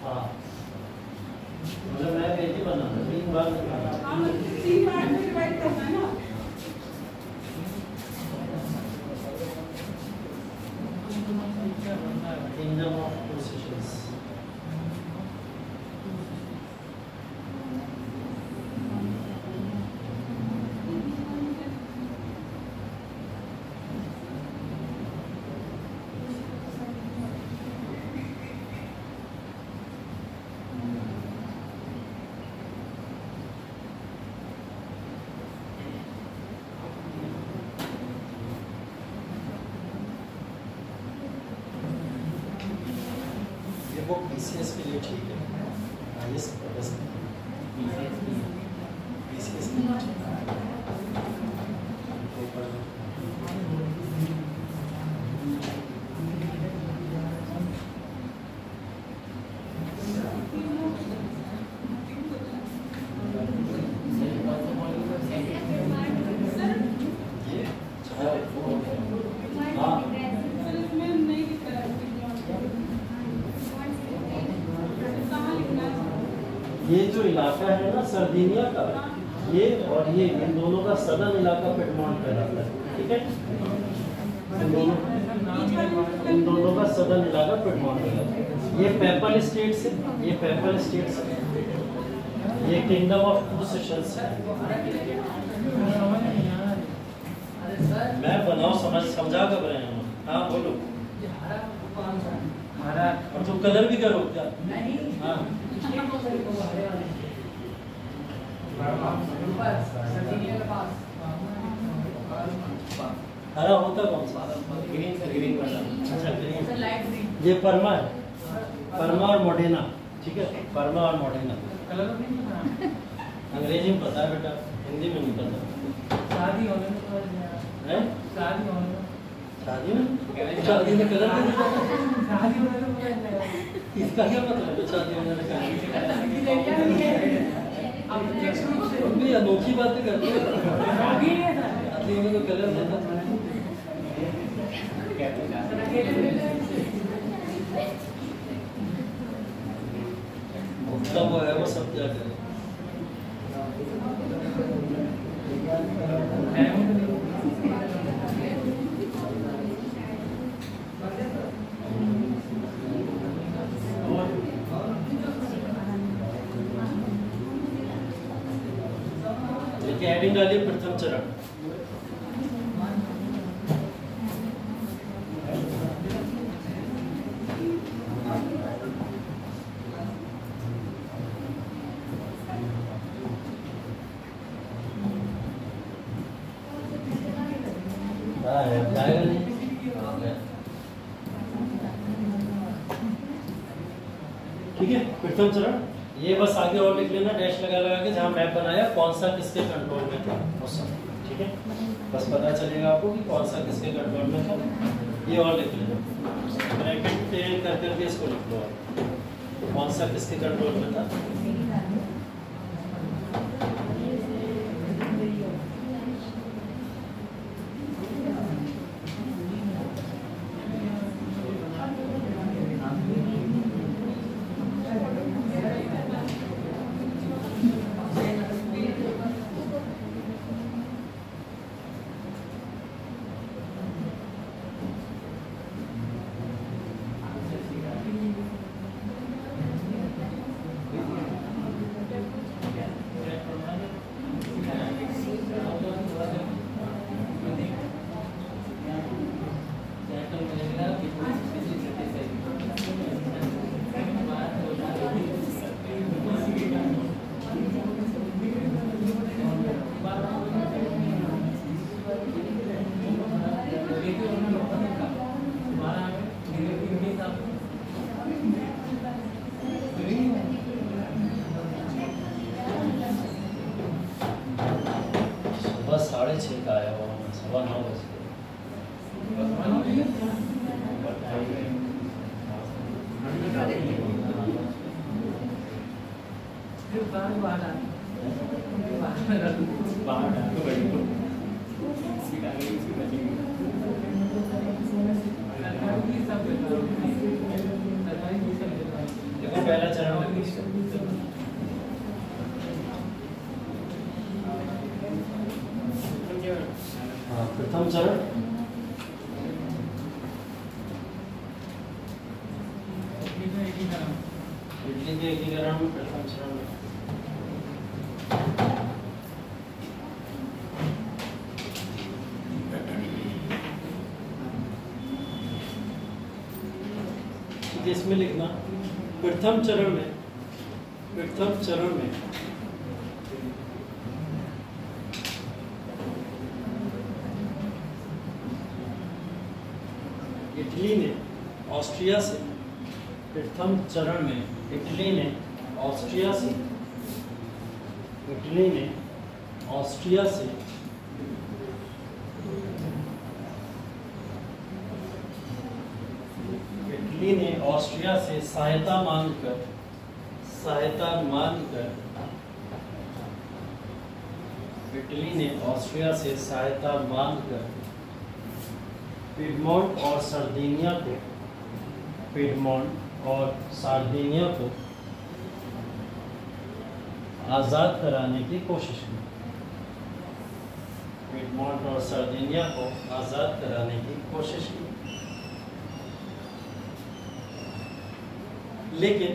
हाँ मतलब मैं कैसे बनाना 3 बार हाँ मतलब 3 पार्ट में डिवाइड करना है ना। Kingdom of Positions. ये वो PCS के लिए ठीक है, IS बस PCS के लिए ठीक है। ये हाँ सर इसमें नहीं दिख रहा है कहाँ लिखना है। ये जो इलाका है ना सर्दिनिया का, ये और ये इन दोनों का सदर्न इलाका पिडमॉन्ट कहलाता है, ठीक है। इन दोनों का सदर्न इलाका पिडमॉन्ट कहलाता है। ये पेपल स्टेट्स है, ये पेपल स्टेट्स है, ये किंगडम ऑफ टू सेशंस है। मैं बनाओ समझा कर रहे हैं। हाँ बोलो। और तुम कलर भी करो क्या? हाँ हरा होता कौन सा? ग्रीन सर, ग्रीन वाला। अच्छा ग्रीन। ये परमा है, परमा और मोडेना, ठीक है। परमा और मोडेना अंग्रेजी में पता है बेटा, हिंदी में नहीं पता। शादी होने में है? शादी होने में शादी में शादी में कलर नहीं देता? शादी होने में इसका क्या मतलब है शादी में कलर? तुम भी अनोखी बातें करते हो। शादी में तो कलर देता था। वो है वो सब क्या करे। देखिए हेडिंग डालिए प्रथम चरण। ठीक है प्रथम चरण। ये बस आगे और लिख लेना डैश लगा लगा के, जहाँ मैप बनाया कौन सा किसके कंट्रोल में था उस समय, ठीक है। बस पता चलेगा आपको कि कौन सा किसके कंट्रोल में था। ये और लिख लेना, ब्रैकेट कर करके इसको लिख लो आप, कौन सा किसके कंट्रोल में था। बस 6:30 का आया हुआ, 9:15 बजे। चरण, इटली के एकीकरण में प्रथम चरण में इसमें लिखना प्रथम चरण में इटली ने ऑस्ट्रिया से, प्रथम चरण में इटली ने ऑस्ट्रिया से इटली ने ऑस्ट्रिया से सहायता मांगकर इटली ने ऑस्ट्रिया से सहायता मांगकर पिडमोंट और सार्डिनिया को आज़ाद कराने की कोशिश की। पिडमोंट और सार्डिनिया को आज़ाद कराने की कोशिश की, लेकिन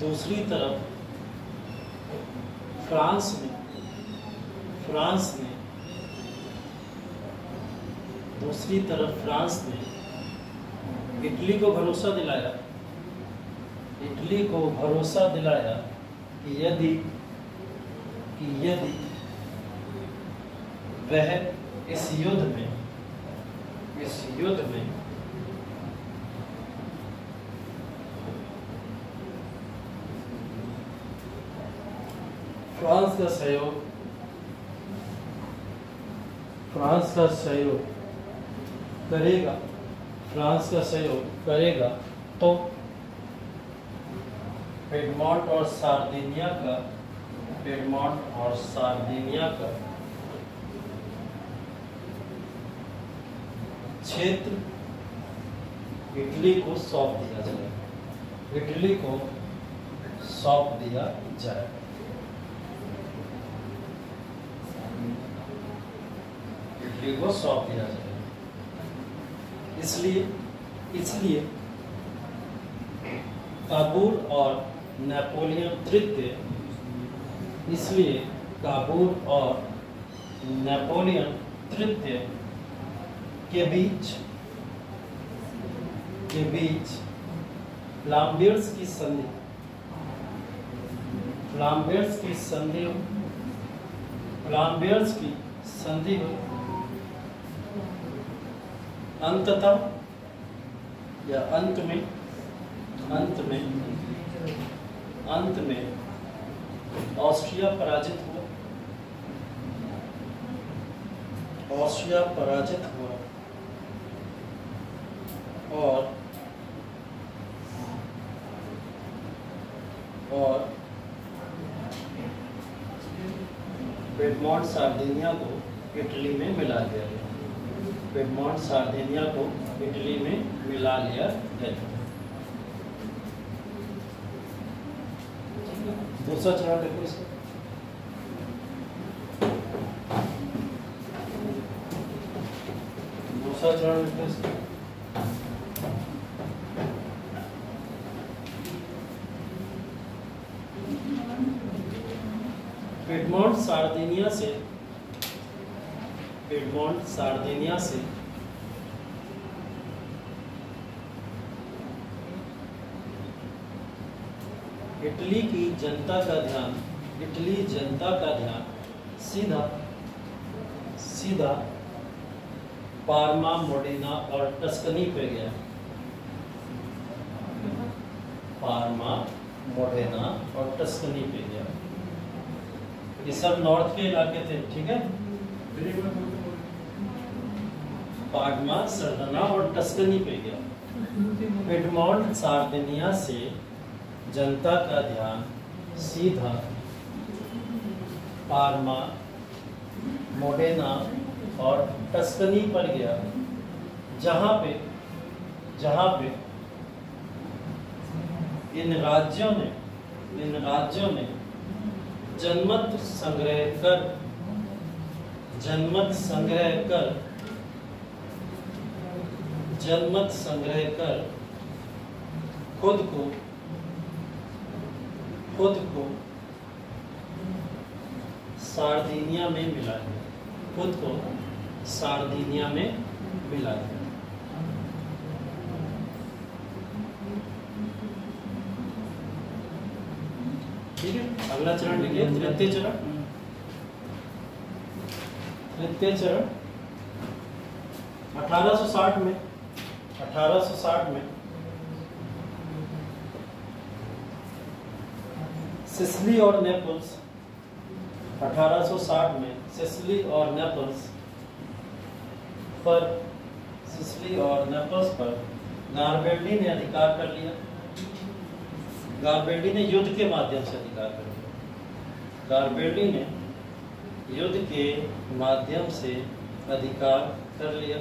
दूसरी तरफ फ्रांस ने इटली को भरोसा दिलाया कि यदि वह इस युद्ध में फ्रांस का सहयोग करेगा तो पिडमोंट और सार्डिनिया का क्षेत्र इटली को सौंप दिया जाएगा। इसलिए काबुल और नेपोलियन तृतीय के बीच फ्लाम्बियर्स की संधि हुई। अंततः या अंत में ऑस्ट्रिया पराजित हुआ और पिडमोंट सार्डिनिया को इटली में मिला लिया गया। दूसरा चरण देखो इसका। पिडमोंट सार्डिनिया से इटली जनता का ध्यान सीधा पार्मा, मोडेना और टस्कनी पे गया। ये सब नॉर्थ के इलाके थे, ठीक है। पार्मा, सरदना और टस्कनी पे गया। पिडमोंट सार्डिनिया से जनता का ध्यान सीधा पार्मा, मोडेना और टस्कनी पर गया, जहां पे इन राज्यों ने जनमत संग्रह कर खुद को सार्डिनिया में मिला दिया। ठीक है, अगला चरण लिखिए, तृतीय चरण 1860 में सिसिली और नेपल्स 1860 में सिसिली और नेपल्स पर गारबेल्डी ने अधिकार कर लिया। गारबेल्डी ने युद्ध के माध्यम से अधिकार कर लिया।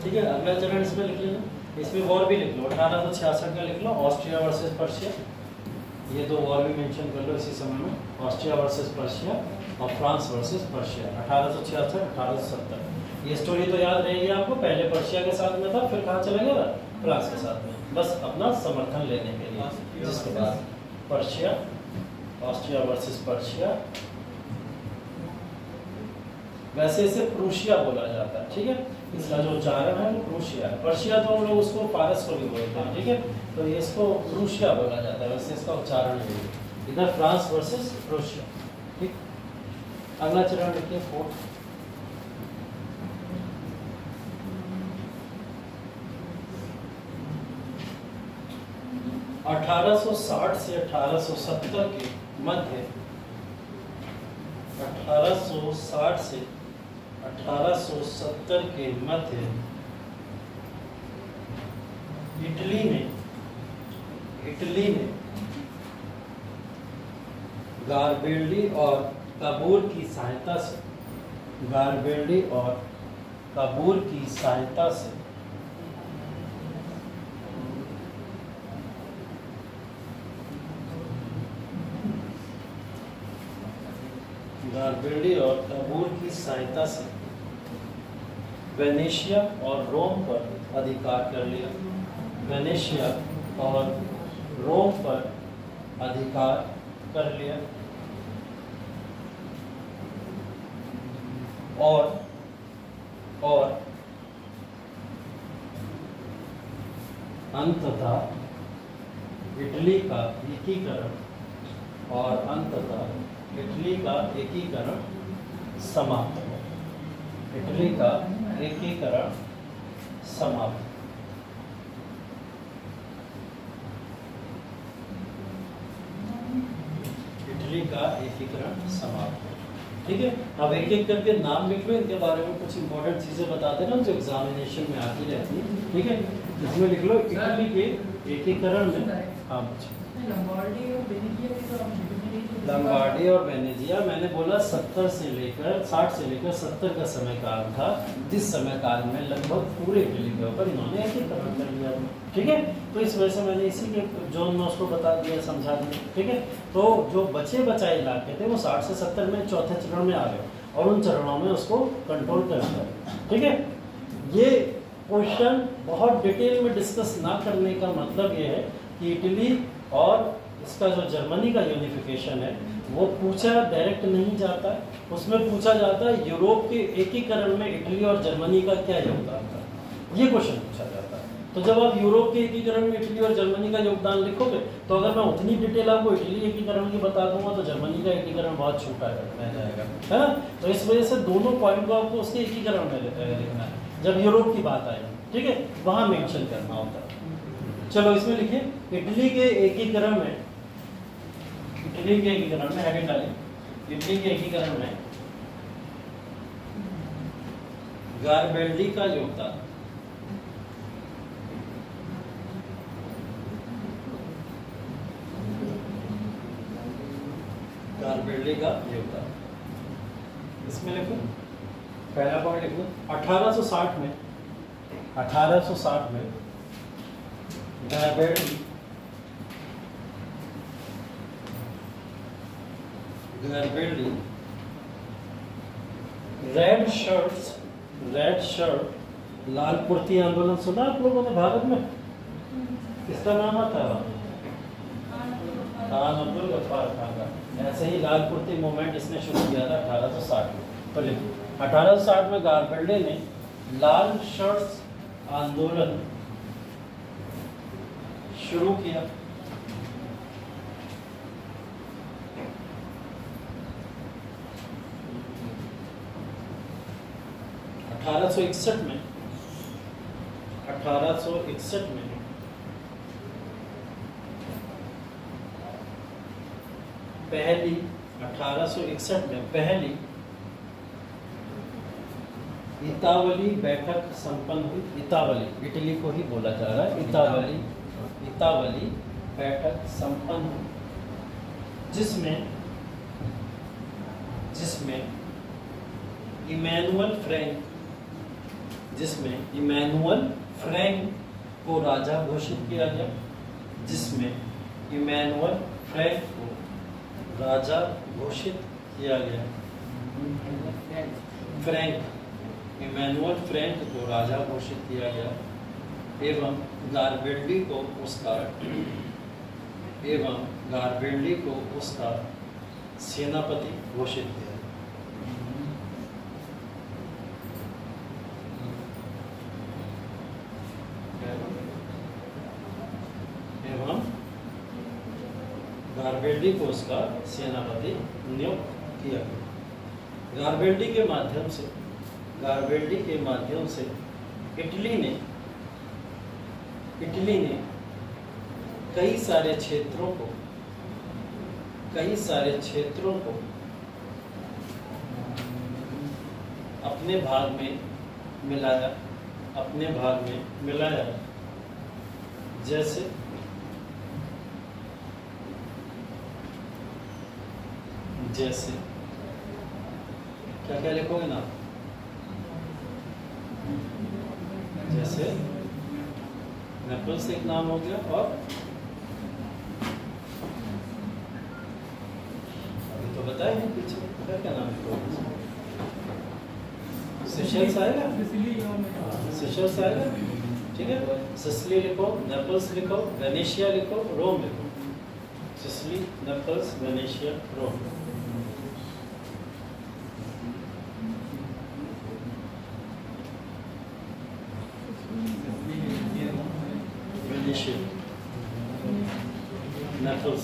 ठीक है, अगला चरण इसमें लिख लेना, इसमें वॉर भी लिख लो, 1866 का लिख लो, ऑस्ट्रिया वर्सेस पर्शिया। ये दो वॉर भी मेंशन कर लो इसी समय में, ऑस्ट्रिया वर्सेस पर्शिया और फ्रांस वर्सेस पर्शिया 1866 1870। ये स्टोरी तो याद रहेगी आपको, पहले पर्शिया के साथ में था, फिर कहाँ चला गया, फ्रांस के साथ में, बस अपना समर्थन लेने के लिए। जिसके बाद पर्शिया, ऑस्ट्रिया वर्सेस पर्शिया, वैसे इसे प्रूशिया बोला जाता है। ठीक है, इसका जो उच्चारण है वो प्रूशिया है। पर्शिया तो हम लोग उसको पारस को भी बोलते हैं। ठीक है, तो ये इसको प्रूशिया बोला जाता है, वैसे इसका उच्चारण है इधर फ्रांस वर्सेस प्रूशिया। ठीक, अगला चरण देखिए 4। (1860 से 1870 के मध्य 1860 से 1870 के मध्य इटली ने गारबेल्डी और काबूल की सहायता से वेनेशिया और रोम पर अधिकार कर लिया। और अंततः इटली का एकीकरण समाप्त हो। इटली का एकीकरण समाप्त। ठीक है, अब एक एक करके नाम लिख लो, इनके बारे में कुछ इंपॉर्टेंट चीजें बता देना जो एग्जामिनेशन में आती रहती है। ठीक है, इसमें लिख लो इटली के एकीकरण में। हाँ, लंबार्डी और वेनेजिया मैंने बोला 60 से लेकर 70 का समय काल था, जिस समय काल में लगभग पूरे इटली के ऊपर इन्होंने एकीकरण कर लिया। ठीक है, तो इस वजह से मैंने इसी के जोन में उसको बता दिया, समझा दिया। ठीक है, तो जो बचे बचाए इलाके थे वो 60 से 70 में चौथे चरण में आ गए और उन चरणों में उसको कंट्रोल कर लिया। ठीक है, ये क्वेश्चन बहुत डिटेल में डिस्कस ना करने का मतलब ये है कि इटली और इसका जो जर्मनी का यूनिफिकेशन है वो पूछा डायरेक्ट नहीं जाता है, उसमें पूछा जाता है यूरोप के एकीकरण में इटली और जर्मनी का क्या योगदान था, ये क्वेश्चन पूछा जाता है। तो जब आप यूरोप के एकीकरण में इटली और जर्मनी का योगदान लिखोगे तो अगर मैं उतनी डिटेल आपको इटली एकीकरण की बता दूंगा तो जर्मनी का एकीकरण बहुत छोटा रह जाएगा, है ना। तो इस वजह से दोनों पॉइंट को आपको उसके एकीकरण में लिखना है जब यूरोप की बात आएगी। ठीक है, वहां मेंशन करना होता है। चलो इसमें लिखिए इटली के एकीकरण में हेडिंग डालिए, इटली के एकीकरण में गारबेल्डी का योगदान। गारबेल्डी का योगदान। इसमें लिखूं, पहला पॉइंट लिखूं 1860 में गारबेल्डी रेड शर्ट लाल कुर्ती आंदोलन सुना आप लोगों ने भारत में? किसका नाम आता है? खान अब्दुल गफ्फार खान का। ऐसे ही लाल कुर्ती मूवमेंट इसने शुरू किया था 1860 में। तो लिखो 1860 में गारबेल्डी ने लाल शर्ट्स आंदोलन शुरू किया। 1861 में पहली इतावली बैठक संपन्न हुई। इतावली इटली को ही बोला जा रहा है। इतावली बैठक संपन्न हुई जिसमें इमैनुअल फ्रैंक को राजा घोषित किया गया। इमैनुअल फ्रैंक को राजा घोषित किया गया एवं गारबेल्डी को उसका सेनापति घोषित किया। गारबेल्डी को उसका सेनापति नियुक्त किया गया। गारबेल्डी के माध्यम से इटली ने कई सारे क्षेत्रों को अपने भाग में मिलाया जैसे क्या लिखोगे ना? जैसे नेपल्स एक नाम हो गया और अभी तो बताए हैं पीछे क्या नाम है? सेशल्स आएगा, ठीक है। सिसिली लिखो, नेपल्स लिखो, वेनेशिया लिखो, रोम लिखो। सिसिली, नेपल्स, वेनेशिया, रोम। नेपल्स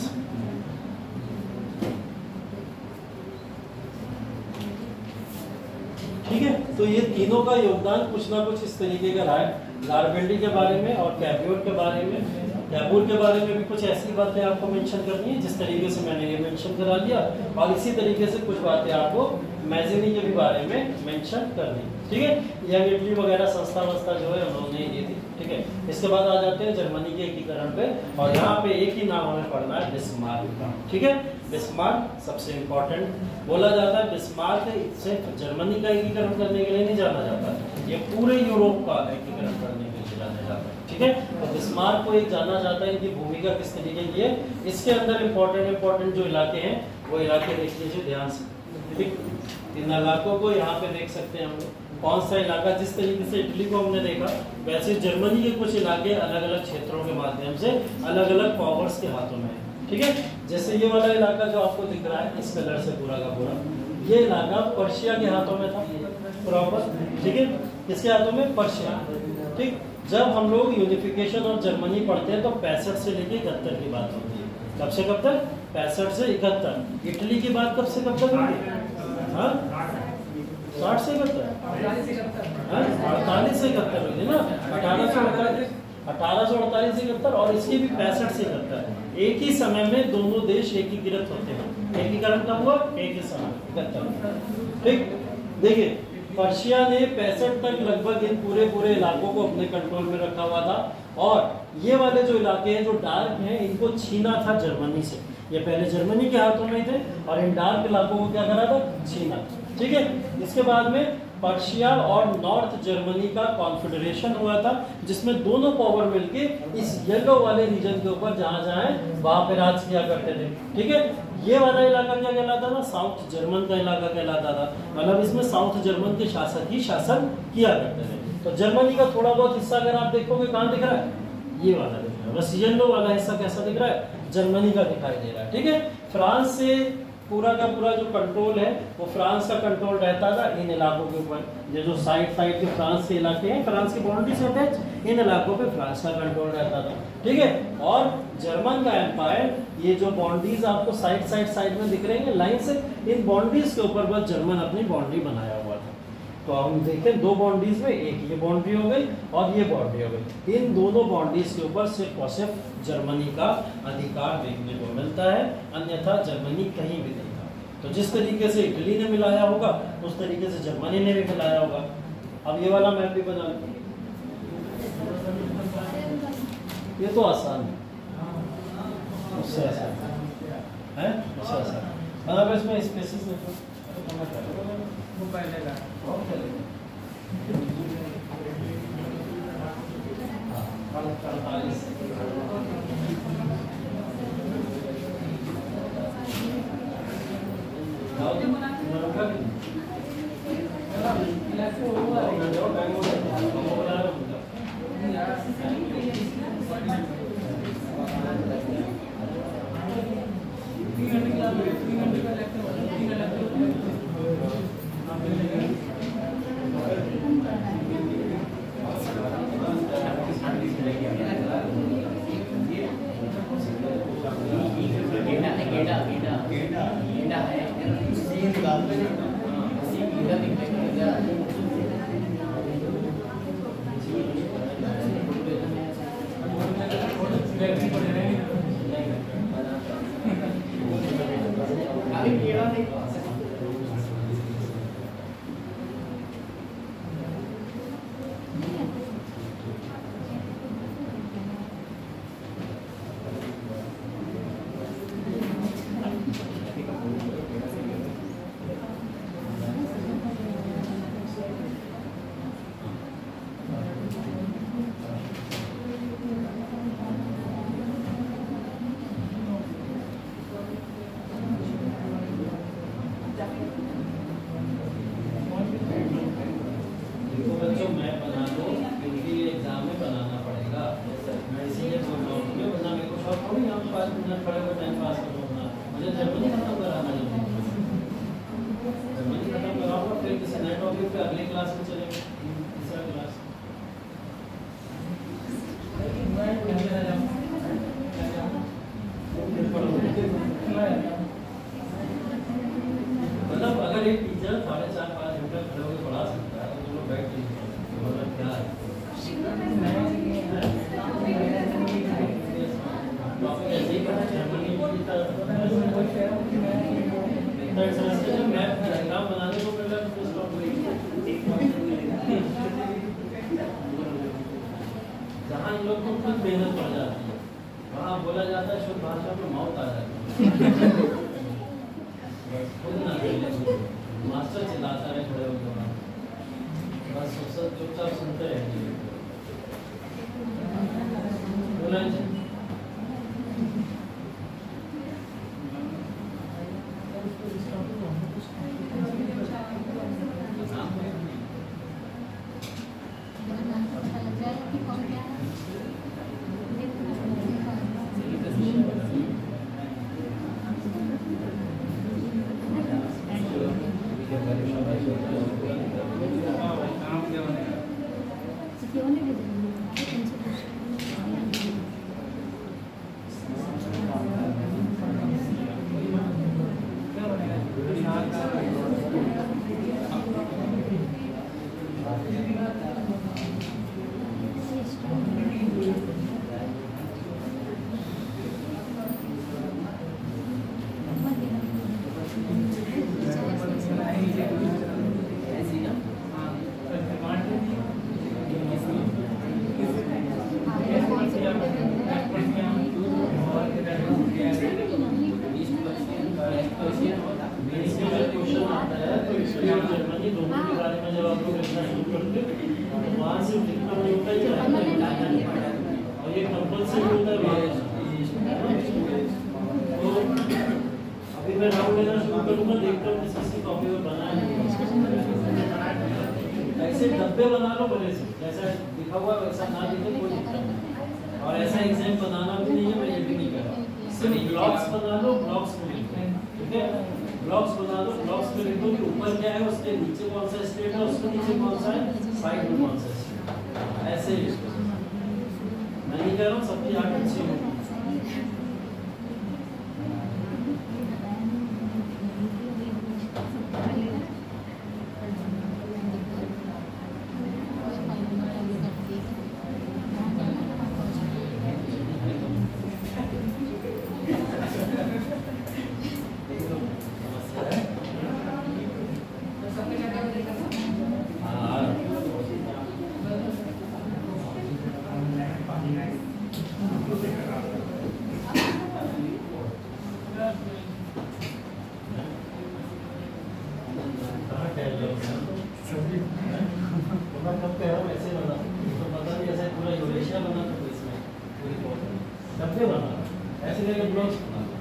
ठीक है। तो ये तीनों का योगदान कुछ ना कुछ इस तरीके का रहा है। गारबेल्डी के बारे में और कैब्योर के बारे में भी कुछ ऐसी बातें आपको मेंशन करनी है जिस तरीके से मैंने ये मेंशन करा दिया, और इसी तरीके से कुछ बातें आपको मैजिनी के भी बारे में मेंशन करनी, ठीक है। यंग इटली वगैरह संस्था जो है उन्होंने ये थी, ठीक है। इसके बाद आ जाते हैं जर्मनी के एकीकरण पे, और यहाँ पे एक ही नाम हमें पढ़ना है, बिस्मार्क का, ठीक है। बिस्मार्क सबसे इम्पोर्टेंट बोला जाता है। बिस्मार्क सिर्फ जर्मनी का एकीकरण करने के लिए नहीं जाना जाता, ये पूरे यूरोप का एकीकरण करने के लिए जाना जाता है, ठीक है। तो बिस्मार्क को एक जाना जाता है, इनकी भूमिका किस तरीके की है। इसके अंदर इम्पोर्टेंट जो इलाके हैं वो इलाके देख लीजिए ध्यान से, ठीक। इन इलाकों को यहाँ पे देख सकते हैं हम लोग, कौन सा इलाका, जिस तरीके से इटली को हमने देखा वैसे जर्मनी के कुछ इलाके अलग अलग क्षेत्रों के माध्यम से अलग अलग पावर्स के हाथों में है, ठीक है। जैसे ये वाला इलाका जो आपको दिख रहा है इस कलर से पूरा का पूरा, ये इलाका पर्शिया के हाथों में था प्रॉपर, ठीक है। किसके हाथों में? पर्शिया, ठीक। जब हम लोग यूनिफिकेशन ऑफ जर्मनी पढ़ते हैं तो 65 से लेके 71 की बात होती है। कब से कब तक? 65 से 71। इटली की बात कब से कब तक होगी? 60 से 71, 48 से 71 हुई थी ना, 1848 से 71, और इसकी भी 65 से 71। एक ही समय में दोनों देश एकीकृत होते हैं। एकीकरण कब हुआ? एक ही समय 71, ठीक। देखिए पर्शिया ने 65 तक लगभग इन पूरे इलाकों को अपने कंट्रोल में रखा हुआ था, और ये वाले जो इलाके हैं जो डार्क हैं इनको छीना था जर्मनी से। ये पहले जर्मनी के हाथों में थे और इन डार्क इलाकों को क्या करा था, छीना। ठीक है, इसके बाद में पर्शिया और नॉर्थ जर्मनी का कॉन्फेडरेशन हुआ था, जिसमें दोनों पावर मिलके इस येलो वाले रीजन के ऊपर जहां जहां है वहां पे राज किया करते थे। ठीक है, ये वाला इलाका क्या कहलाता था, साउथ जर्मन का इलाका कहलाता था। मतलब इसमें साउथ जर्मन के शासक ही शासन किया करते थे। तो जर्मनी का थोड़ा बहुत हिस्सा अगर आप देखोगे कहाँ दिख रहा है, ये वाला दिख रहा है, बस येलो वाला हिस्सा कैसा दिख रहा है, जर्मनी का दिखाई दे रहा है। ठीक है, फ्रांस से पूरा का पूरा जो कंट्रोल है वो फ्रांस का कंट्रोल रहता था इन इलाकों के ऊपर। ये जो साइड साइड के फ्रांस के इलाके हैं, फ्रांस की बाउंड्री से अटैच, इन इलाकों पे फ्रांस का कंट्रोल रहता था। ठीक है, और जर्मन का एम्पायर, ये जो बाउंड्रीज आपको साइड में दिख रही है लाइन से, इन बाउंड्रीज के ऊपर बस जर्मन अपनी बाउंड्री बनाया हुआ था। तो हम देखें दो बाउंड्रीज में, एक ये बाउंड्री हो गई और ये बाउंड्री हो गई, इन दोनों बाउंड्रीज के ऊपर सिर्फ और सिर्फ जर्मनी का अधिकार देखने को मिलता है, अन्यथा जर्मनी कहीं भी नहीं था। तो जिस तरीके से इटली ने मिलाया होगा उस तरीके से जर्मनी ने भी मिलाया होगा। अब ये वाला मैप भी बना लो, ये तो आसान है, उससे आसान है, उससे आसान। मतलब इसमें स्पेसिस देखो वो पहले का अगले क्लास में चलेंगे, तीसरा क्लास। मतलब अगर एक टीचर 4.5-5 घंटा खड़े होकर पढ़ा सकता है तो तुम लोग बैठ नहीं सकते, मतलब क्या है ऐसे ही करना चाहिए। मैप डायग्राम बनाने को जहाँ इन लोग को खुद मेहनत पड़ जाती है वहाँ बोला जाता है शुद्ध भाषा में मौत आ जाती है। खुद ना मास्टर चिल्लाता है खड़े होकर, बस चुपचाप सुनते रहेंगे। बोला इटली और जर्मनी दोनों के बारे में जब आप लोग लिखना शुरू करते हो तो वहाँ से लिखना नहीं होता है और ये कंपल्सरी होता है। तो अभी मैं राउंड लेना शुरू करूँगा, देखता हूँ किस किसकी कॉपी में बना है। ऐसे डब्बे बना लो बड़े से, जैसा लिखा हुआ वैसा ना लिखे कोई दिक्कत नहीं। और ऐसा एग्जाम बनाना भी नहीं है, मैं ये भी नहीं कर रहा। सिर्फ ब्लॉक्स बना लो, ब्लॉक्स में लिखो, ठीक है? ब्लॉक्स बना लो, ब्लॉक्स में लिखो कि ऊपर क्या है, उसके नीचे कौन सा स्टेट है, उसके नीचे कौन सा है, साइड में कौन सा स्टेट। ऐसे ही मैं नहीं कह रहा हूँ सबकी आंख अच्छी हो।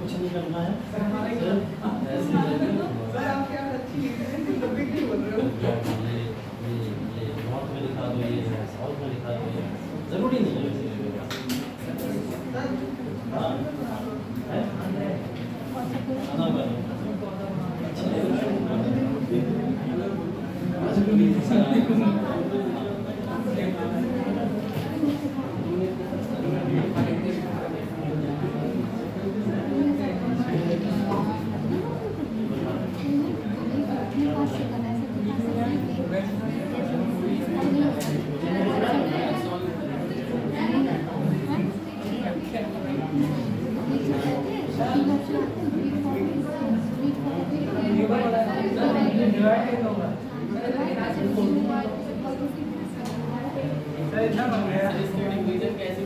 कुछ नहीं करना है, नॉर्थ में लिखा दो, ये साउथ में लिखा दो, ये जरूरी नहीं है। कैसे